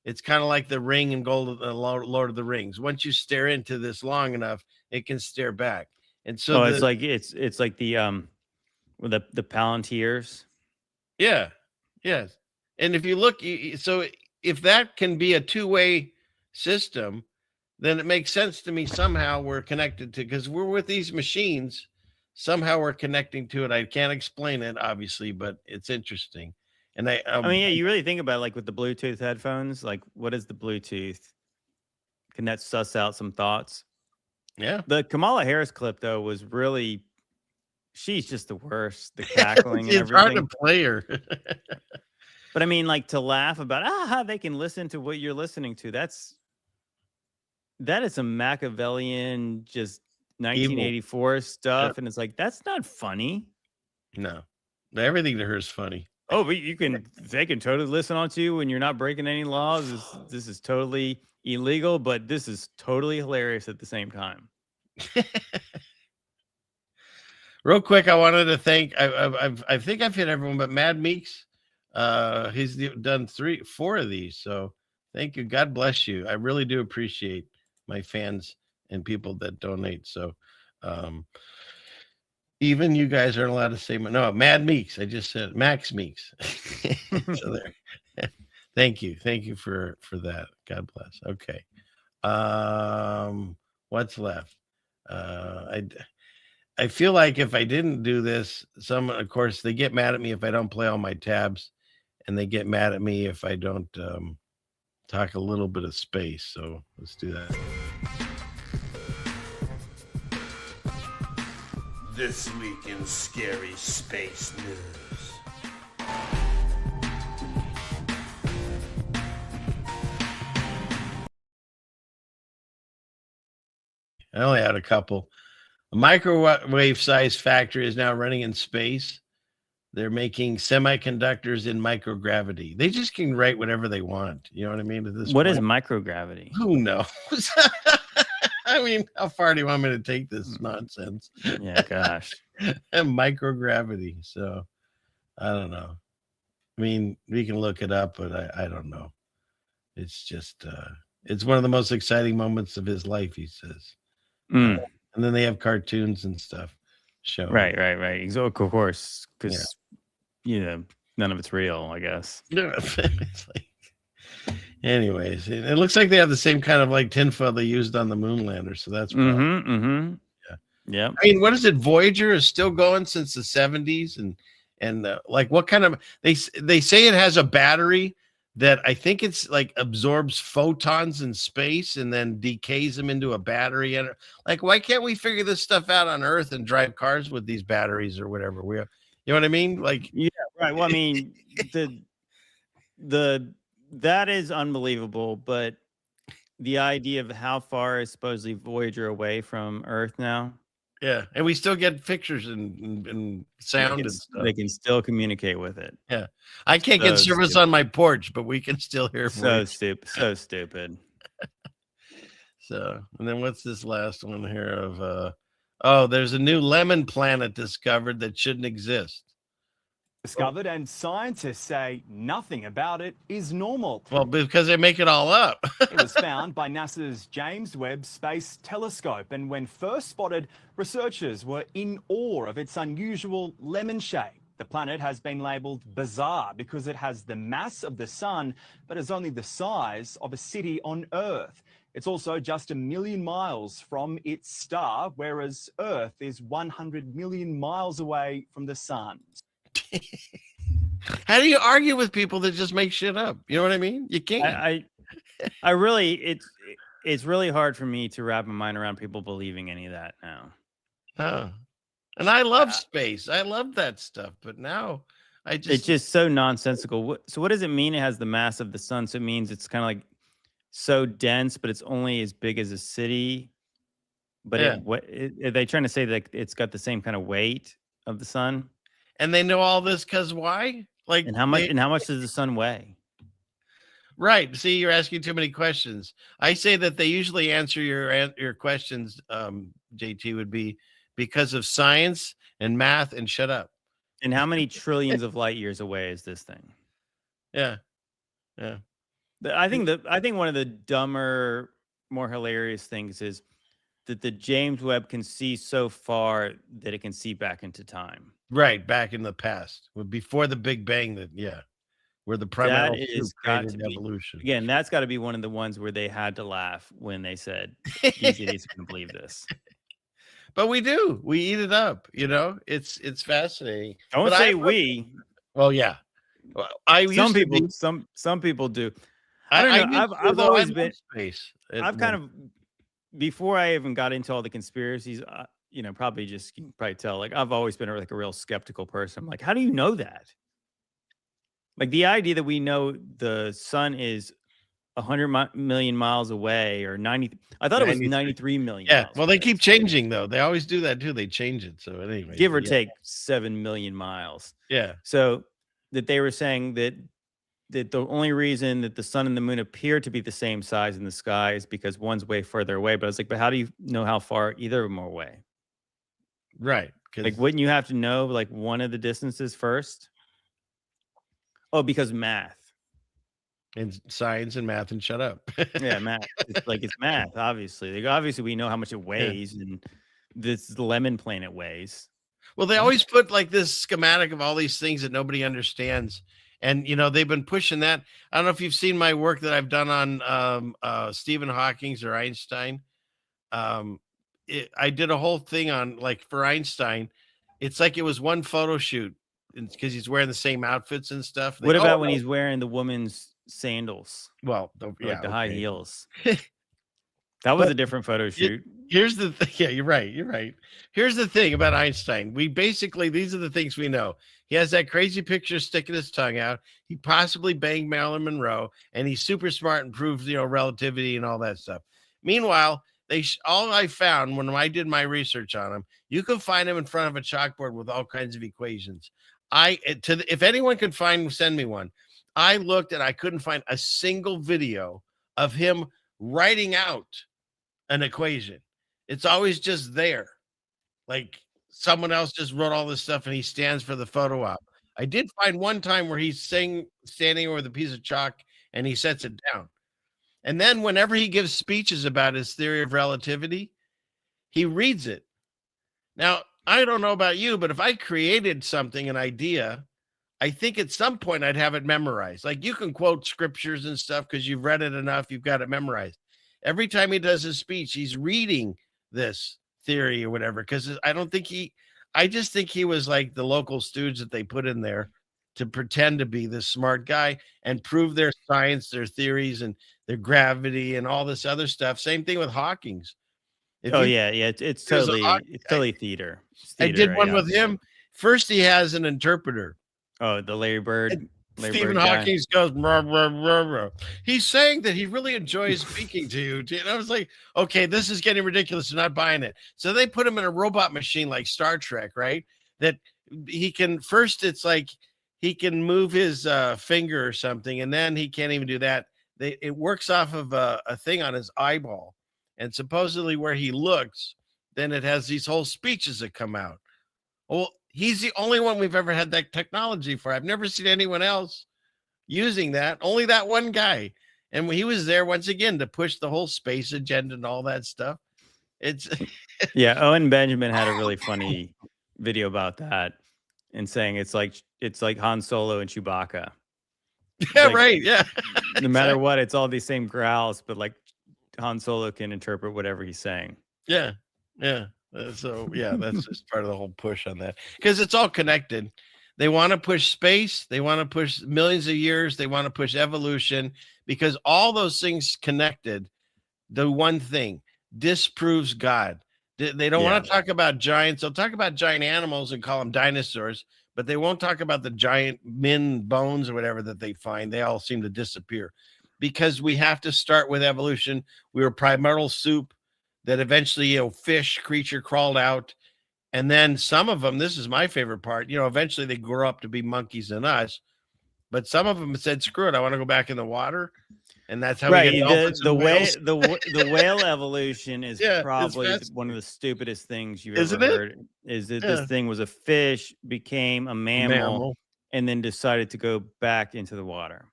It's kind of like the Ring and Lord of the Rings. Once you stare into this long enough, it can stare back. And so
it's like the Palantirs.
Yeah. Yes. And if you look, so if that can be a two-way system, then it makes sense to me. Somehow we're connected to, because we're with these machines. Somehow we're connecting to it. I can't explain it, obviously, but it's interesting. And
you really think about it, like with the Bluetooth headphones, like what is the Bluetooth? Can that suss out some thoughts?
Yeah.
The Kamala Harris clip, though, was really, she's just the worst. The cackling and everything.
It's hard to play her.
But I mean, like to laugh about, how they can listen to what you're listening to. That is some Machiavellian, just 1984 stuff. Yeah. And it's like, that's not funny.
No, everything to her is funny.
Oh, but they can totally listen on to you when you're not breaking any laws. This is totally illegal, but this is totally hilarious at the same time.
Real quick, I wanted to thank, I think I've hit everyone, but Mad Meeks, he's done 4 of these. So thank you. God bless you. I really do appreciate my fans and people that donate. So, even you guys aren't allowed to say no. Mad Meeks. I just said Max Meeks. So there. Thank you for that. God bless. Okay. What's left? I feel like if I didn't do this, of course, they get mad at me if I don't play all my tabs, and they get mad at me if I don't talk a little bit of space. So let's do that.
This week in scary space news.
I only had a couple. A microwave-sized factory is now running in space. They're making semiconductors in microgravity. They just can write whatever they want. You know what I mean?
What is microgravity?
Who knows? I mean, how far do you want me to take this nonsense?
Yeah, gosh.
And microgravity. So, I don't know. I mean, we can look it up, but I don't know. It's just it's one of the most exciting moments of his life, he says.
Mm.
And then they have cartoons and stuff showing.
Right. Of course, because none of it's real, I guess.
It's like, anyways, it looks like they have the same kind of like tinfoil they used on the moon lander, so that's
Yeah.
I mean, what is it? Voyager is still going since the 70s, and like what kind of they say it has a battery that I think it's like absorbs photons in space and then decays them into a battery. And like, why can't we figure this stuff out on Earth and drive cars with these batteries or whatever? You know what I mean? Like,
yeah, right. Well, I mean, that is unbelievable, but the idea of how far is supposedly Voyager away from Earth now?
Yeah, and we still get pictures and sound and stuff.
They can still communicate with it.
Yeah, I can't get service on my porch, but we can still hear.
So stupid.
So, and then what's this last one here of? There's a new lemon planet discovered that shouldn't exist.
Discovered, and scientists say nothing about it is normal.
Well, because they make it all up.
It was found by NASA's James Webb Space Telescope, and when first spotted, researchers were in awe of its unusual lemon shape. The planet has been labelled bizarre because it has the mass of the sun, but is only the size of a city on Earth. It's also just 1 million miles from its star, whereas Earth is 100 million miles away from the sun.
How do you argue with people that just make shit up? You know what I mean? You can't.
I really, it's really hard for me to wrap my mind around people believing any of that now.
Oh. And I love space. I love that stuff. But now
it's just so nonsensical. So what does it mean? It has the mass of the sun. So it means it's kind of like so dense, but it's only as big as a city. But are they trying to say that it's got the same kind of weight of the sun?
And they know all this because why? Like,
and how much does the sun weigh?
Right. See, you're asking too many questions. I say that they usually answer your questions. JT would be because of science and math and shut up.
And how many trillions of light years away is this thing?
Yeah.
I think one of the dumber, more hilarious things is that the James Webb can see so far that it can see back into time.
Right, back in the past, before the Big Bang. Where the primary created evolution.
Again, that's got to be one of the ones where they had to laugh when they said, "These idiots can believe this."
But we do. We eat it up. You know, it's fascinating.
Don't say we.
Well, yeah. Well,
some people do. I don't know. I've always been
space.
I've kind of, before I even got into all the conspiracies, you can probably tell, like, I've always been like a real skeptical person. I'm like, how do you know that? Like the idea that we know the sun is 100 million miles away, or 90. I thought it was 93 million.
Yeah. Well, they keep changing though. They always do that too. They change it. So anyway,
give or take 7 million miles.
Yeah.
So that they were saying that the only reason that the sun and the moon appear to be the same size in the sky is because one's way further away. But I was like, but how do you know how far either of them are away?
Right.
Like, wouldn't you have to know like one of the distances first? Oh, because math.
And science and math, and shut up.
Yeah, math. It's math, obviously. Like, obviously, we know how much it weighs, and this lemon planet weighs.
Well, they always put like this schematic of all these things that nobody understands. And, they've been pushing that. I don't know if you've seen my work that I've done on Stephen Hawking's or Einstein. I did a whole thing on, like, for Einstein. It's like it was one photo shoot because he's wearing the same outfits and stuff.
What about when he's wearing the woman's sandals?
Well,
the high heels. That was a different photo shoot.
Here's the thing. Yeah, you're right. Here's the thing about Einstein. These are the things we know. He has that crazy picture sticking his tongue out. He possibly banged Marilyn Monroe, and he's super smart and proved, relativity and all that stuff. Meanwhile, all I found when I did my research on him, you can find him in front of a chalkboard with all kinds of equations. If anyone could send me one. I looked and I couldn't find a single video of him writing out an equation. It's always just there. Like someone else just wrote all this stuff and he stands for the photo op. I did find one time where he's standing with a piece of chalk and he sets it down. And then whenever he gives speeches about his theory of relativity, he reads it. Now, I don't know about you, but if I created something, an idea, I think at some point I'd have it memorized. Like you can quote scriptures and stuff because you've read it enough, you've got it memorized. Every time he does his speech, he's reading this theory or whatever, because I just think he was like the local stooge that they put in there to pretend to be this smart guy and prove their science, their theories, and their gravity and all this other stuff. Same thing with Hawking's.
It's totally theater.
I did one with him. First, he has an interpreter.
Oh, the Larry Bird.
Stephen Hawking goes, rah, rah, rah, rah. He's saying that he really enjoys speaking to you. And I was like, okay, this is getting ridiculous. I'm not buying it. So they put him in a robot machine like Star Trek, right? That he can first, it's like he can move his finger or something, and then he can't even do that. It works off of a thing on his eyeball. And supposedly where he looks, then it has these whole speeches that come out. Well, he's the only one we've ever had that technology for. I've never seen anyone else using that. Only that one guy. And he was there once again to push the whole space agenda and all that stuff. It's
yeah. Owen Benjamin had a really funny video about that and saying it's like Han Solo and Chewbacca.
Yeah, like, right. Yeah.
No matter what, it's all these same growls, but like Han Solo can interpret whatever he's saying.
Yeah. Yeah. So yeah, that's just part of the whole push on that, because it's all connected. They want to push space, they want to push millions of years, they want to push evolution, because all those things connected. The one thing disproves God. They don't want to talk about giants. They'll talk about giant animals and call them dinosaurs, but they won't talk about the giant min bones or whatever that they find. They all seem to disappear because we have to start with evolution. We were primordial soup that eventually, fish creature crawled out. And then some of them, this is my favorite part, eventually they grew up to be monkeys and us. But some of them said, screw it, I want to go back in the water. And that's how we get
the whale evolution is probably one of the stupidest things you've ever heard. Is that this thing was a fish, became a mammal, and then decided to go back into the water.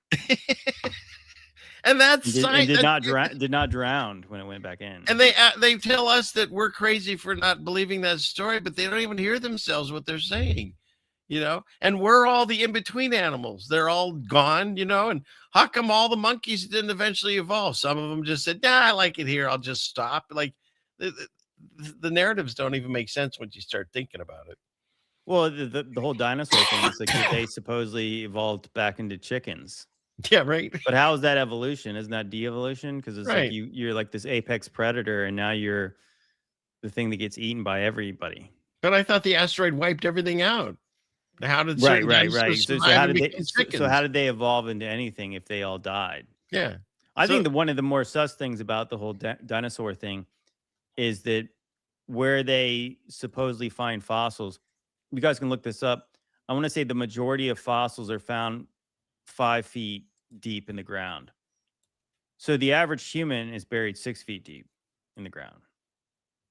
And that's
and did not drown when it went back in.
And they tell us that we're crazy for not believing that story, but they don't even hear themselves what they're saying, and we're all the in-between animals. They're all gone, and how come all the monkeys didn't eventually evolve? Some of them just said, I like it here, I'll just stop. Like the narratives don't even make sense once you start thinking about it.
Well, the whole dinosaur thing is like they supposedly evolved back into chickens.
Yeah, right.
But how is that evolution? Isn't that de-evolution? Because it's like you're like this apex predator, and now you're the thing that gets eaten by everybody.
But I thought the asteroid wiped everything out. How did
right? So how did they evolve into anything if they all died?
Yeah,
I think one of the more sus things about the whole dinosaur thing is that where they supposedly find fossils, you guys can look this up. I want to say the majority of fossils are found 5 feet deep in the ground. So the average human is buried 6 feet deep in the ground.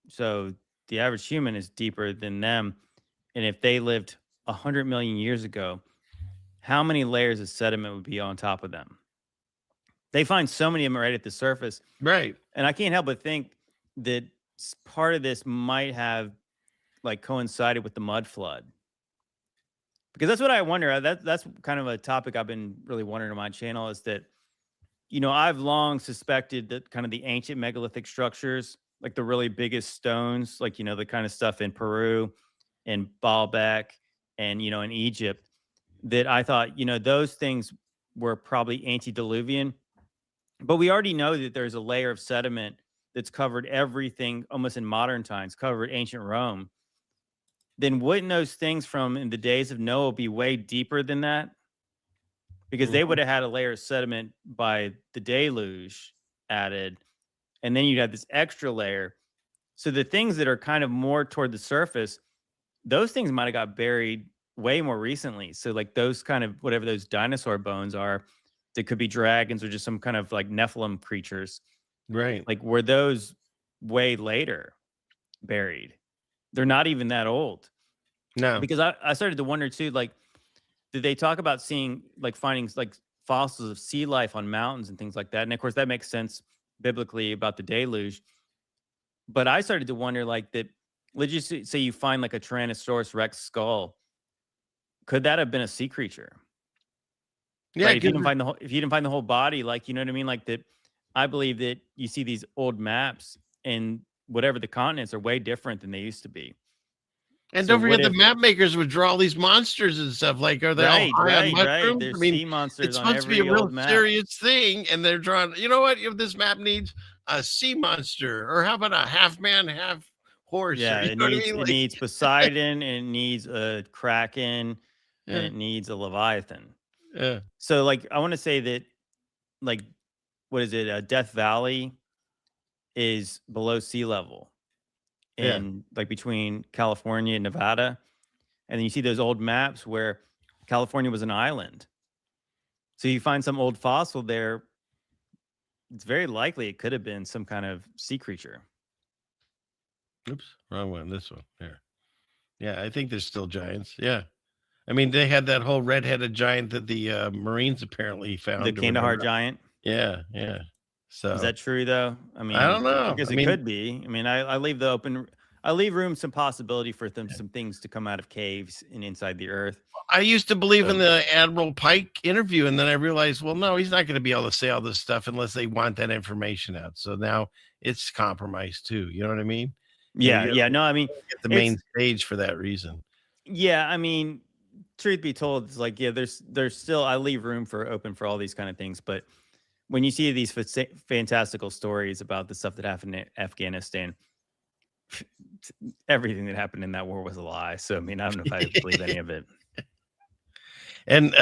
So the average human is deeper than them. And if they lived 100 million years ago, how many layers of sediment would be on top of them? They find so many of them right at the surface.
Right.
And I can't help but think that part of this might have like coincided with the mud flood. Because that's what I wonder. That's kind of a topic I've been really wondering on my channel, is that, I've long suspected that kind of the ancient megalithic structures, like the really biggest stones, like, the kind of stuff in Peru and Baalbek and, in Egypt, that I thought, those things were probably antediluvian. But we already know that there's a layer of sediment that's covered everything almost in modern times, covered ancient Rome. Then wouldn't those things from in the days of Noah be way deeper than that? Because they would have had a layer of sediment by the deluge added, and then you'd have this extra layer. So the things that are kind of more toward the surface, those things might have got buried way more recently. So like those kind of, whatever those dinosaur bones are, that could be dragons or just some kind of like Nephilim creatures.
Right.
Like were those way later buried? They're not even that old.
No.
Because I started to wonder too, like, did they talk about seeing, like, findings like fossils of sea life on mountains and things like that. And of course, that makes sense biblically about the deluge. But I started to wonder, like, that, let's just say you find like a Tyrannosaurus Rex skull. Could that have been a sea creature?
Yeah,
right? If you didn't find the whole body, like, you know what I mean? Like that, I believe that you see these old maps and whatever the continents are way different than they used to be.
And don't forget, the map makers would draw all these monsters and stuff. Like, are they all high on mushrooms?
There's
I mean,
sea monsters
it's
on
supposed to be a
every
real
old map.
serious thing, and they're drawing. You know what? If this map needs a sea monster, or how about a half man, half horse?
Yeah,
or,
it needs Poseidon, and it needs a Kraken, and it needs a Leviathan.
Yeah.
So, like, I want to say that, like, what is it? Death Valley is below sea level, in like between California and Nevada, and then you see those old maps where California was an island. So you find some old fossil there. It's very likely it could have been some kind of sea creature.
Oops, wrong one. This one here. Yeah, I think there's still giants. Yeah. I mean, they had that whole red-headed giant that the Marines apparently found.
The Kandahar giant?
Yeah, yeah. So
is that true, though? I mean,
I don't know.
I guess it could be. I mean, I leave I leave room some possibility for some things to come out of caves and inside the earth.
I used to believe in the Admiral Pike interview, and then I realized, well, no, he's not going to be able to say all this stuff unless they want that information out. So now it's compromised too. You know what I mean?
Yeah. No, I mean,
get the main stage for that reason.
Yeah, I mean, truth be told, it's like, yeah, there's still, I leave room open for all these kind of things, but when you see these fantastical stories about the stuff that happened in Afghanistan, everything that happened in that war was a lie. So, I mean, I don't know if I believe any of it.
And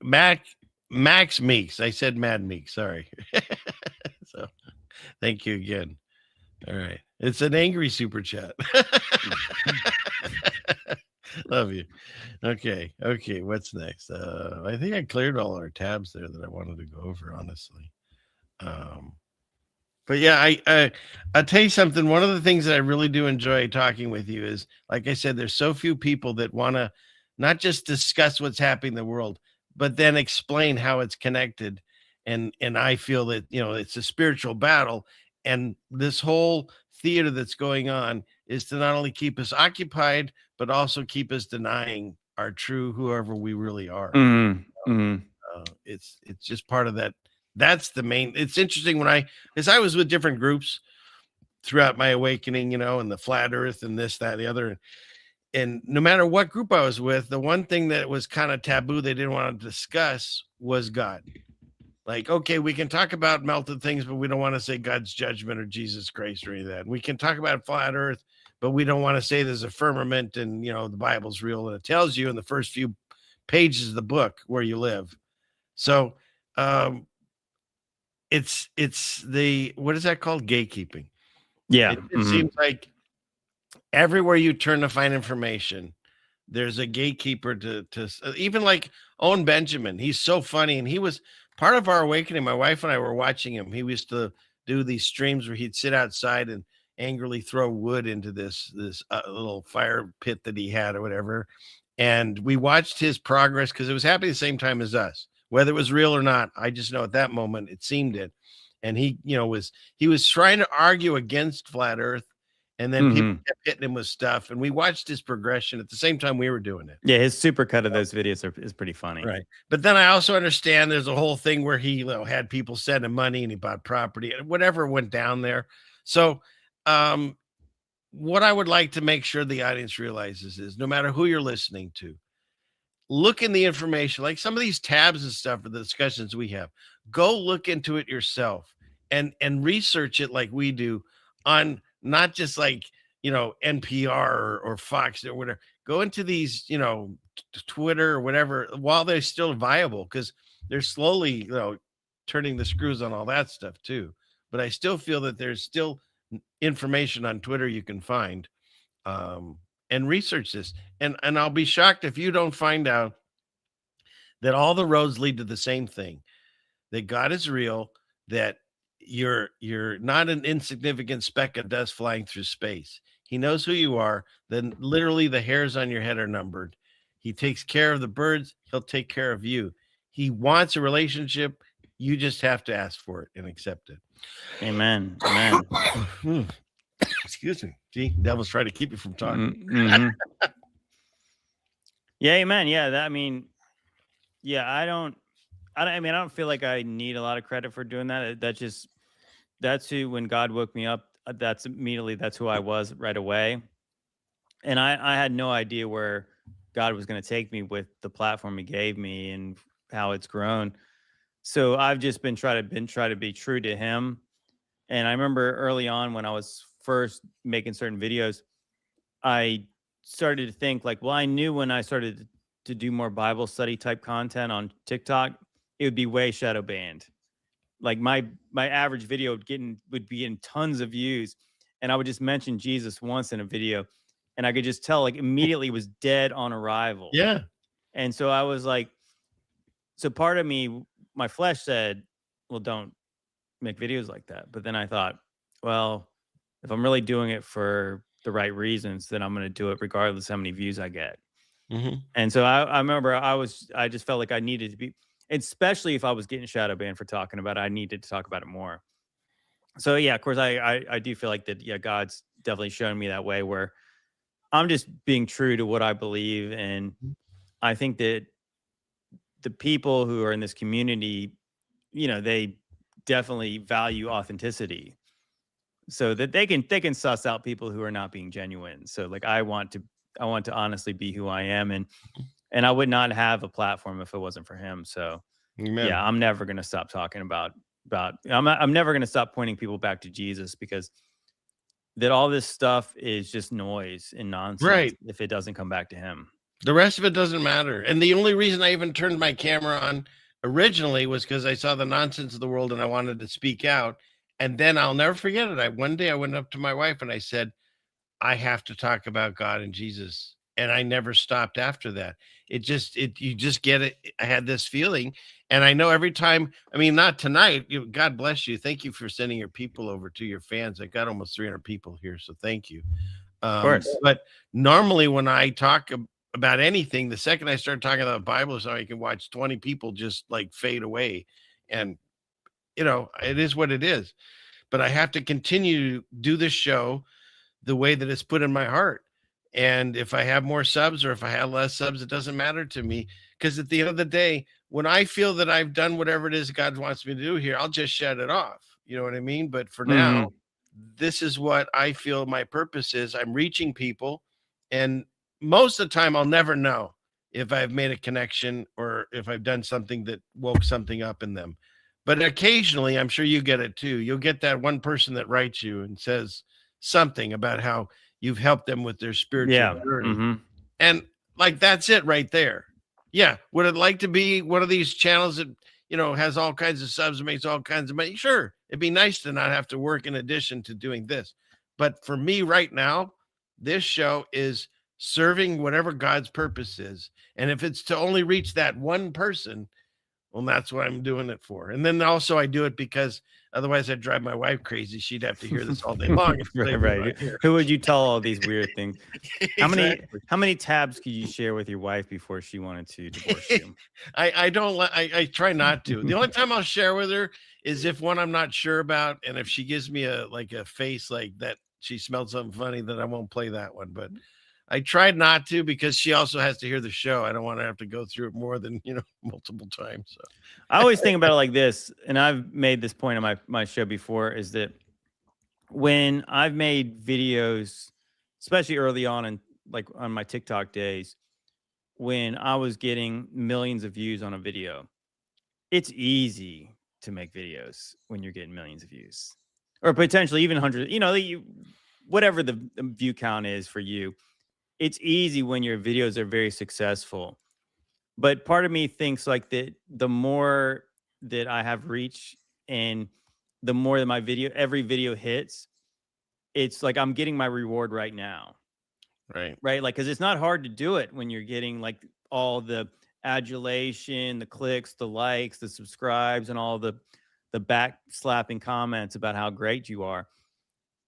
Max Meeks, I said Mad Meeks, sorry. So, thank you again. All right. It's an angry super chat. Love you. Okay. What's next? I think I cleared all our tabs there that I wanted to go over, honestly. But yeah, I'll tell you something. One of the things that I really do enjoy talking with you is, like I said, there's so few people that want to not just discuss what's happening in the world, but then explain how it's connected. And I feel that, it's a spiritual battle. And this whole theater that's going on is to not only keep us occupied, but also keep us denying our true whoever we really are. It's just part of that. That's the main. It's interesting because I was with different groups throughout my awakening, and the flat earth and this, that, the other. And no matter what group I was with, the one thing that was kind of taboo they didn't want to discuss was God. Like, okay, we can talk about melted things, but we don't want to say God's judgment or Jesus Christ or any of that. We can talk about flat earth, but we don't want to say there's a firmament and, the Bible's real. And it tells you in the first few pages of the book where you live. So it's the, what is that called? Gatekeeping.
Yeah.
It seems like everywhere you turn to find information, there's a gatekeeper to even like Owen Benjamin. He's so funny. And he was part of our awakening. My wife and I were watching him. He used to do these streams where he'd sit outside and angrily throw wood into this little fire pit that he had or whatever. And we watched his progress because it was happening at the same time as us, whether it was real or not. I just know at that moment it seemed it. And he was trying to argue against flat earth. And then people kept hitting him with stuff. And we watched his progression at the same time we were doing it.
Yeah, his supercut of those videos is pretty funny.
Right. But then I also understand there's a whole thing where he had people send him money and he bought property and whatever went down there. So what I would like to make sure the audience realizes is no matter who you're listening to, look in the information, like some of these tabs and stuff for the discussions we have. Go look into it yourself and research it like we do on not just like, NPR or Fox or whatever. Go into these, Twitter or whatever while they're still viable, because they're slowly, turning the screws on all that stuff too. But I still feel that there's still information on Twitter you can find and research this. And I'll be shocked if you don't find out that all the roads lead to the same thing, that God is real, that you're not an insignificant speck of dust flying through space. He knows who you are. Then literally the hairs on your head are numbered. He takes care of the birds. He'll take care of you. He wants a relationship. You just have to ask for it and accept it.
Amen. Amen.
Excuse me. See, devil's trying to keep you from talking.
Mm-hmm. Yeah, amen. Yeah, I mean, I don't feel like I need a lot of credit for doing that. That's who, when God woke me up, that's who I was right away. And I had no idea where God was going to take me with the platform he gave me and how it's grown. So I've just been trying to be true to him. And I remember early on when I was first making certain videos, I started to think like, well, I knew when I started to do more Bible study type content on TikTok, it would be way shadow banned. Like my average video would be getting tons of views, and I would just mention Jesus once in a video, and I could just tell like immediately it was dead on arrival.
Yeah.
And so I was like, so part of me, my flesh said, well, don't make videos like that. But then I thought, well, if I'm really doing it for the right reasons, then I'm going to do it regardless how many views I get.
Mm-hmm.
And so I remember I just felt like I needed to be, especially if I was getting shadow banned for talking about it, I needed to talk about it more. So yeah, of course I do feel like that. Yeah, God's definitely shown me that way where I'm just being true to what I believe. And I think that the people who are in this community, they definitely value authenticity, so that they can suss out people who are not being genuine. So like I want to honestly be who I am, and I would not have a platform if it wasn't for him. So
Amen.
Yeah, I'm never going to stop talking about I'm never going to stop pointing people back to Jesus, because that all this stuff is just noise and nonsense,
right,
if it doesn't come back to him.
The rest of it doesn't matter. And the only reason I even turned my camera on originally was because I saw the nonsense of the world and I wanted to speak out. And then I'll never forget it. One day I went up to my wife and I said, I have to talk about God and Jesus. And I never stopped after that. You just get it. I had this feeling. And I know every time, I mean, not tonight, God bless you. Thank you for sending your people over to your fans. I got almost 300 people here. So thank you.
Of course.
But normally when I talk about anything, the second I start talking about the Bible, so I can watch 20 people just like fade away. And, it is what it is. But I have to continue to do this show the way that it's put in my heart. And if I have more subs or if I have less subs, it doesn't matter to me. Because at the end of the day, when I feel that I've done whatever it is God wants me to do here, I'll just shut it off. You know what I mean? But for now, this is what I feel my purpose is. I'm reaching people. And most of the time, I'll never know if I've made a connection or if I've done something that woke something up in them. But occasionally, I'm sure you get it too. You'll get that one person that writes you and says something about how you've helped them with their spiritual journey.
Mm-hmm.
And like, that's it right there. Yeah. Would it like to be one of these channels that, has all kinds of subs and makes all kinds of money? Sure. It'd be nice to not have to work in addition to doing this. But for me right now, this show is serving whatever God's purpose is. And if it's to only reach that one person, well, that's what I'm doing it for. And then also I do it because otherwise I'd drive my wife crazy. She'd have to hear this all day long.
Right. Who would you tell all these weird things? Exactly. How many tabs could you share with your wife before she wanted to divorce you?
I try not to. The only time I'll share with her is if one I'm not sure about, and if she gives me a face like that, she smelled something funny, that I won't play that one. But I tried not to, because she also has to hear the show. I don't want to have to go through it more than, multiple times. So
I always think about it like this, and I've made this point on my show before, is that when I've made videos, especially early on and like on my TikTok days, when I was getting millions of views on a video, it's easy to make videos when you're getting millions of views, or potentially even hundreds, whatever the view count is for you. It's easy when your videos are very successful. But part of me thinks like that the more that I have reach and the more that every video hits, it's like I'm getting my reward right now.
Right.
Right. Like, because it's not hard to do it when you're getting like all the adulation, the clicks, the likes, the subscribes, and all the back slapping comments about how great you are.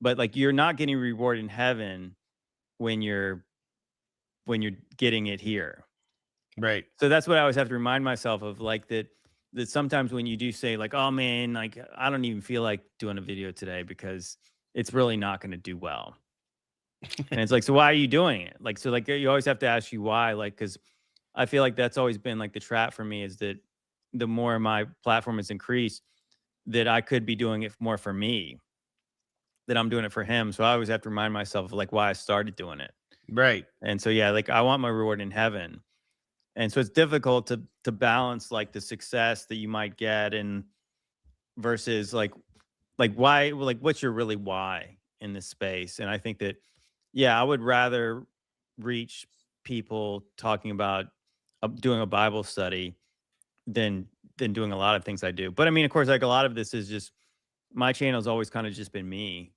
But like, you're not getting reward in heaven when you're getting it here.
Right.
So that's what I always have to remind myself of, like that sometimes when you do say like, oh man, like I don't even feel like doing a video today because it's really not going to do well. And it's like, so why are you doing it? Like, so like you always have to ask you why, like, because I feel like that's always been like the trap for me, is that the more my platform has increased, that I could be doing it more for me, that I'm doing it for him. So I always have to remind myself of like why I started doing it.
Right.
And so, yeah, like I want my reward in heaven. And so it's difficult to balance like the success that you might get and versus like why, like what's your really why in this space. And I think that, yeah, I would rather reach people talking about doing a Bible study than doing a lot of things I do. But I mean, of course, like a lot of this is just, my channel's always kind of just been me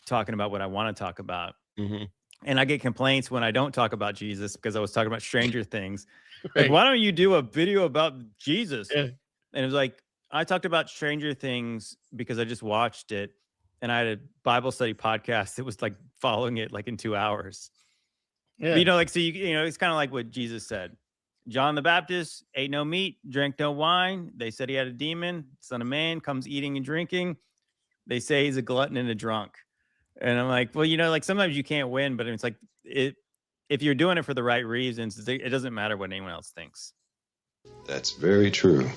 talking about what I want to talk about.
Mm-hmm.
And I get complaints when I don't talk about Jesus because I was talking about Stranger Things.
Right.
Like, why don't you do a video about Jesus?
Yeah.
And it was like, I talked about Stranger Things because I just watched it, and I had a Bible study podcast that was like following it like in 2 hours.
Yeah.
But, you know, like, so you know, it's kind of like what Jesus said. John the Baptist ate no meat, drank no wine. They said he had a demon. Son of Man comes eating and drinking. They say he's a glutton and a drunk. And I'm like, well, you know, like sometimes you can't win, but it's like if you're doing it for the right reasons, it doesn't matter what anyone else thinks.
That's very true.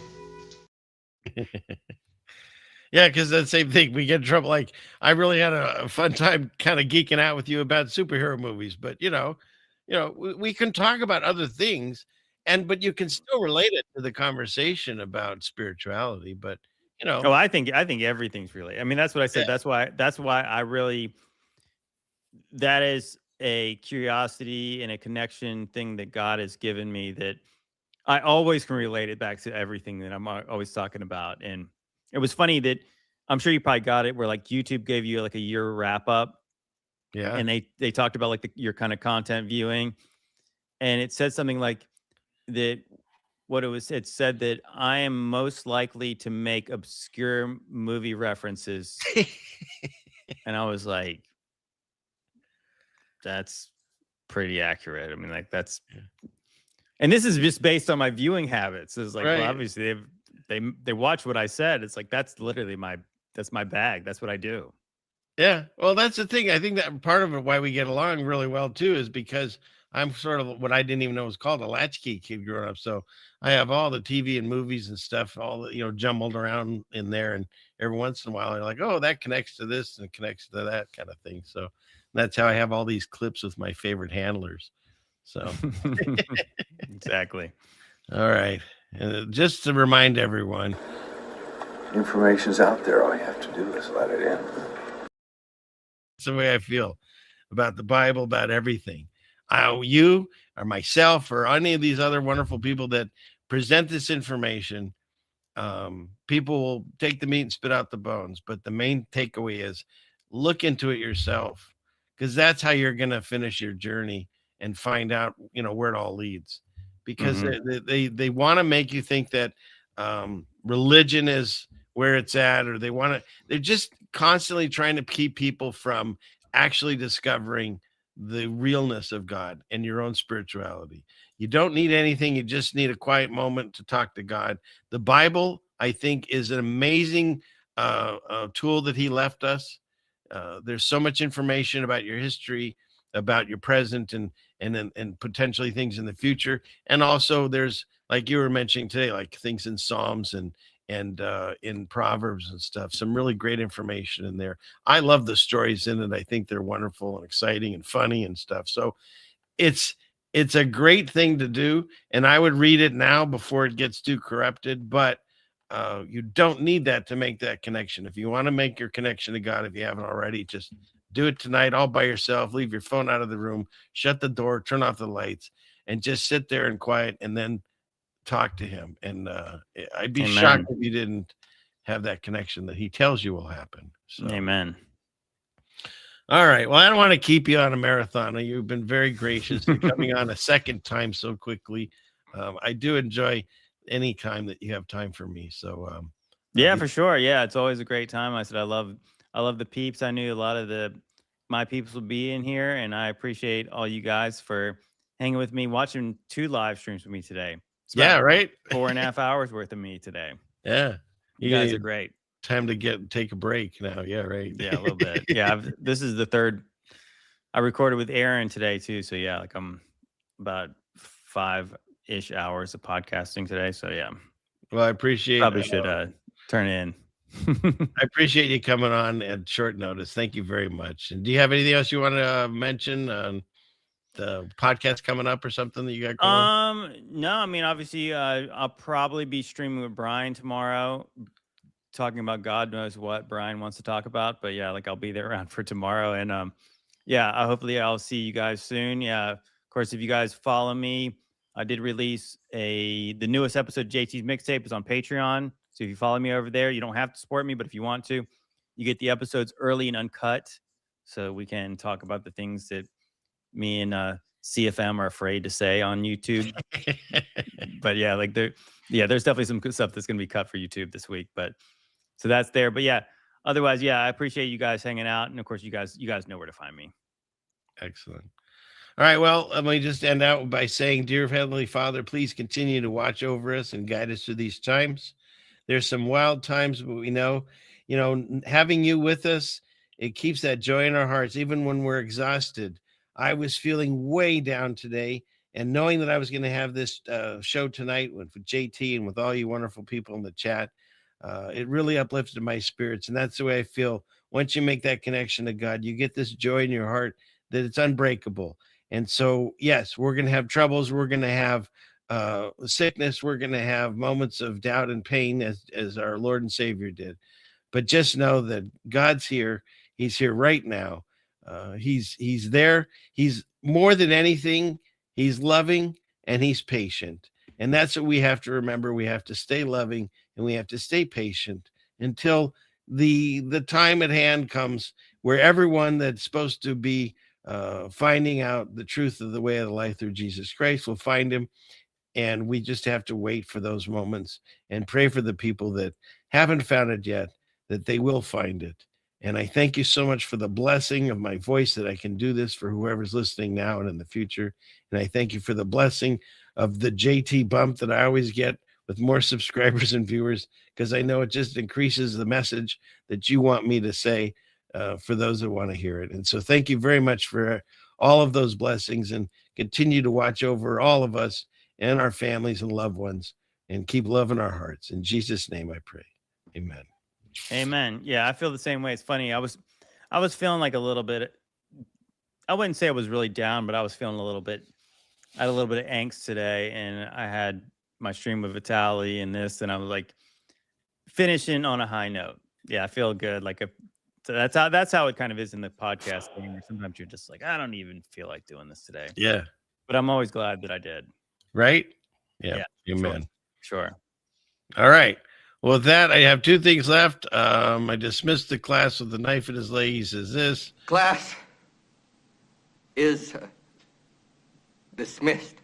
Yeah, because that same thing, we get in trouble. Like, I really had a fun time kind of geeking out with you about superhero movies, but you know, we can talk about other things, but you can still relate it to the conversation about spirituality. But you know,
I think everything's really. I mean, that's what I said.
Yeah.
That's why I really. That is a curiosity and a connection thing that God has given me that I always can relate it back to everything that I'm always talking about. And it was funny that I'm sure you probably got it where like YouTube gave you like a year wrap up.
Yeah.
And they talked about like your kind of content viewing. And it said something like that. It said that I am most likely to make obscure movie references. And I was like, that's pretty accurate. I mean, like that's, and this is just based on my viewing habits. It's like,
Right.
well, obviously they watch what I said. It's like, that's literally that's my bag. That's what I do.
Yeah. Well, that's the thing. I think that part of it, why we get along really well too, is because I'm sort of what I didn't even know was called a latchkey kid growing up. So I have all the TV and movies and stuff, all jumbled around in there. And every once in a while, you're like, oh, that connects to this and connects to that kind of thing. So that's how I have all these clips with my favorite handlers. So
exactly.
All right. Just to remind everyone,
Information's out there. All you have to do is let it in.
that's the way I feel about the Bible, about everything. You or myself or any of these other wonderful people that present this information, people will take the meat and spit out the bones. But the main takeaway is look into it yourself, because that's how you're going to finish your journey and find out, where it all leads. Because they want to make you think that religion is where it's at, or they're just constantly trying to keep people from actually discovering the realness of God and your own spirituality. You don't need anything. You just need a quiet moment to talk to God. The Bible, I think, is an amazing tool that he left us. There's so much information about your history, about your present, and potentially things in the future. And also there's, like you were mentioning today, like things in Psalms and in Proverbs and stuff, some really great information in there. I love the stories in it. I think they're wonderful and exciting and funny and stuff. So it's a great thing to do. And I would read it now before it gets too corrupted, but you don't need that to make that connection. If you want to make your connection to God, if you haven't already, just do it tonight all by yourself. Leave your phone out of the room, shut the door, turn off the lights, and just sit there in quiet and then talk to him. And I'd be shocked if you didn't have that connection that he tells you will happen. So.
Amen.
All right. Well, I don't want to keep you on a marathon. You've been very gracious in coming on a second time so quickly. I do enjoy any time that you have time for me. So
yeah, for sure. Yeah, it's always a great time. I said I love the peeps. I knew a lot of my peeps will be in here, and I appreciate all you guys for hanging with me, watching 2 live streams with me today.
Yeah, right.
4.5 hours worth of me today.
Yeah.
You guys are great.
Time to take a break now. Yeah, right.
Yeah, a little bit. Yeah, this is the 3rd. I recorded with Aaron today too. So yeah, like I'm about 5-ish hours of podcasting today. So yeah.
Well, I appreciate
probably should turn in.
I appreciate you coming on at short notice. Thank you very much. And do you have anything else you want to mention on the podcast coming up or something that you got going?
No, I mean, obviously, I'll probably be streaming with Brian tomorrow, talking about God knows what Brian wants to talk about. But yeah, like I'll be there around for tomorrow. And yeah, hopefully I'll see you guys soon. Yeah, of course, if you guys follow me, I did release the newest episode of JT's Mixtape is on Patreon. So if you follow me over there, you don't have to support me, but if you want to, you get the episodes early and uncut. So we can talk about the things that me and CFM are afraid to say on YouTube. But yeah, like there's definitely some good stuff that's going to be cut for YouTube this week. But so that's there. But yeah, otherwise, yeah, I appreciate you guys hanging out. And of course, you guys know where to find me.
Excellent. All right. Well, let me just end out by saying, dear Heavenly Father, please continue to watch over us and guide us through these times. There's some wild times, but we know, having you with us, it keeps that joy in our hearts, even when we're exhausted. I was feeling way down today, and knowing that I was going to have this show tonight with JT and with all you wonderful people in the chat, it really uplifted my spirits. And that's the way I feel. Once you make that connection to God, you get this joy in your heart that it's unbreakable. And so, yes, we're going to have troubles. We're going to have sickness. We're going to have moments of doubt and pain as our Lord and Savior did. But just know that God's here. He's here right now. He's there. He's more than anything. He's loving and he's patient. And that's what we have to remember. We have to stay loving and we have to stay patient until the time at hand comes where everyone that's supposed to be finding out the truth of the way of the life through Jesus Christ will find him. And we just have to wait for those moments and pray for the people that haven't found it yet, that they will find it. And I thank you so much for the blessing of my voice that I can do this for whoever's listening now and in the future. And I thank you for the blessing of the JT bump that I always get with more subscribers and viewers, because I know it just increases the message that you want me to say for those that want to hear it. And so thank you very much for all of those blessings, and continue to watch over all of us and our families and loved ones, and keep loving our hearts. In Jesus' name I pray. Amen.
Amen. Yeah, I feel the same way. It's funny. I was feeling like a little bit, I wouldn't say I was really down, but I was feeling I had a little bit of angst today, and I had my stream with Vitaly and this, and I was like finishing on a high note. Yeah, I feel good. So that's how it kind of is in the podcast thing. Sometimes you're just like, I don't even feel like doing this today.
Yeah.
But I'm always glad that I did.
Right? Yeah. Amen.
Sure.
All right. Well, with that, I have 2 things left. I dismissed the class with the knife in his leg. He says this.
Class is dismissed.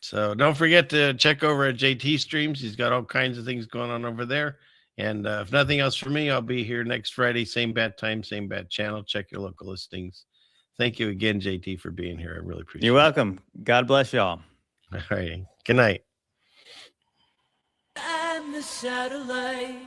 So don't forget to check over at JT Streams. He's got all kinds of things going on over there. And if nothing else for me, I'll be here next Friday, same bat time, same bat channel. Check your local listings. Thank you again, JT, for being here. I really appreciate it.
You're welcome. God bless y'all.
All right. Good night.
I'm the satellite.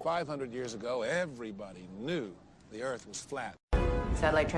500 years ago, everybody knew the Earth was flat.
Satellite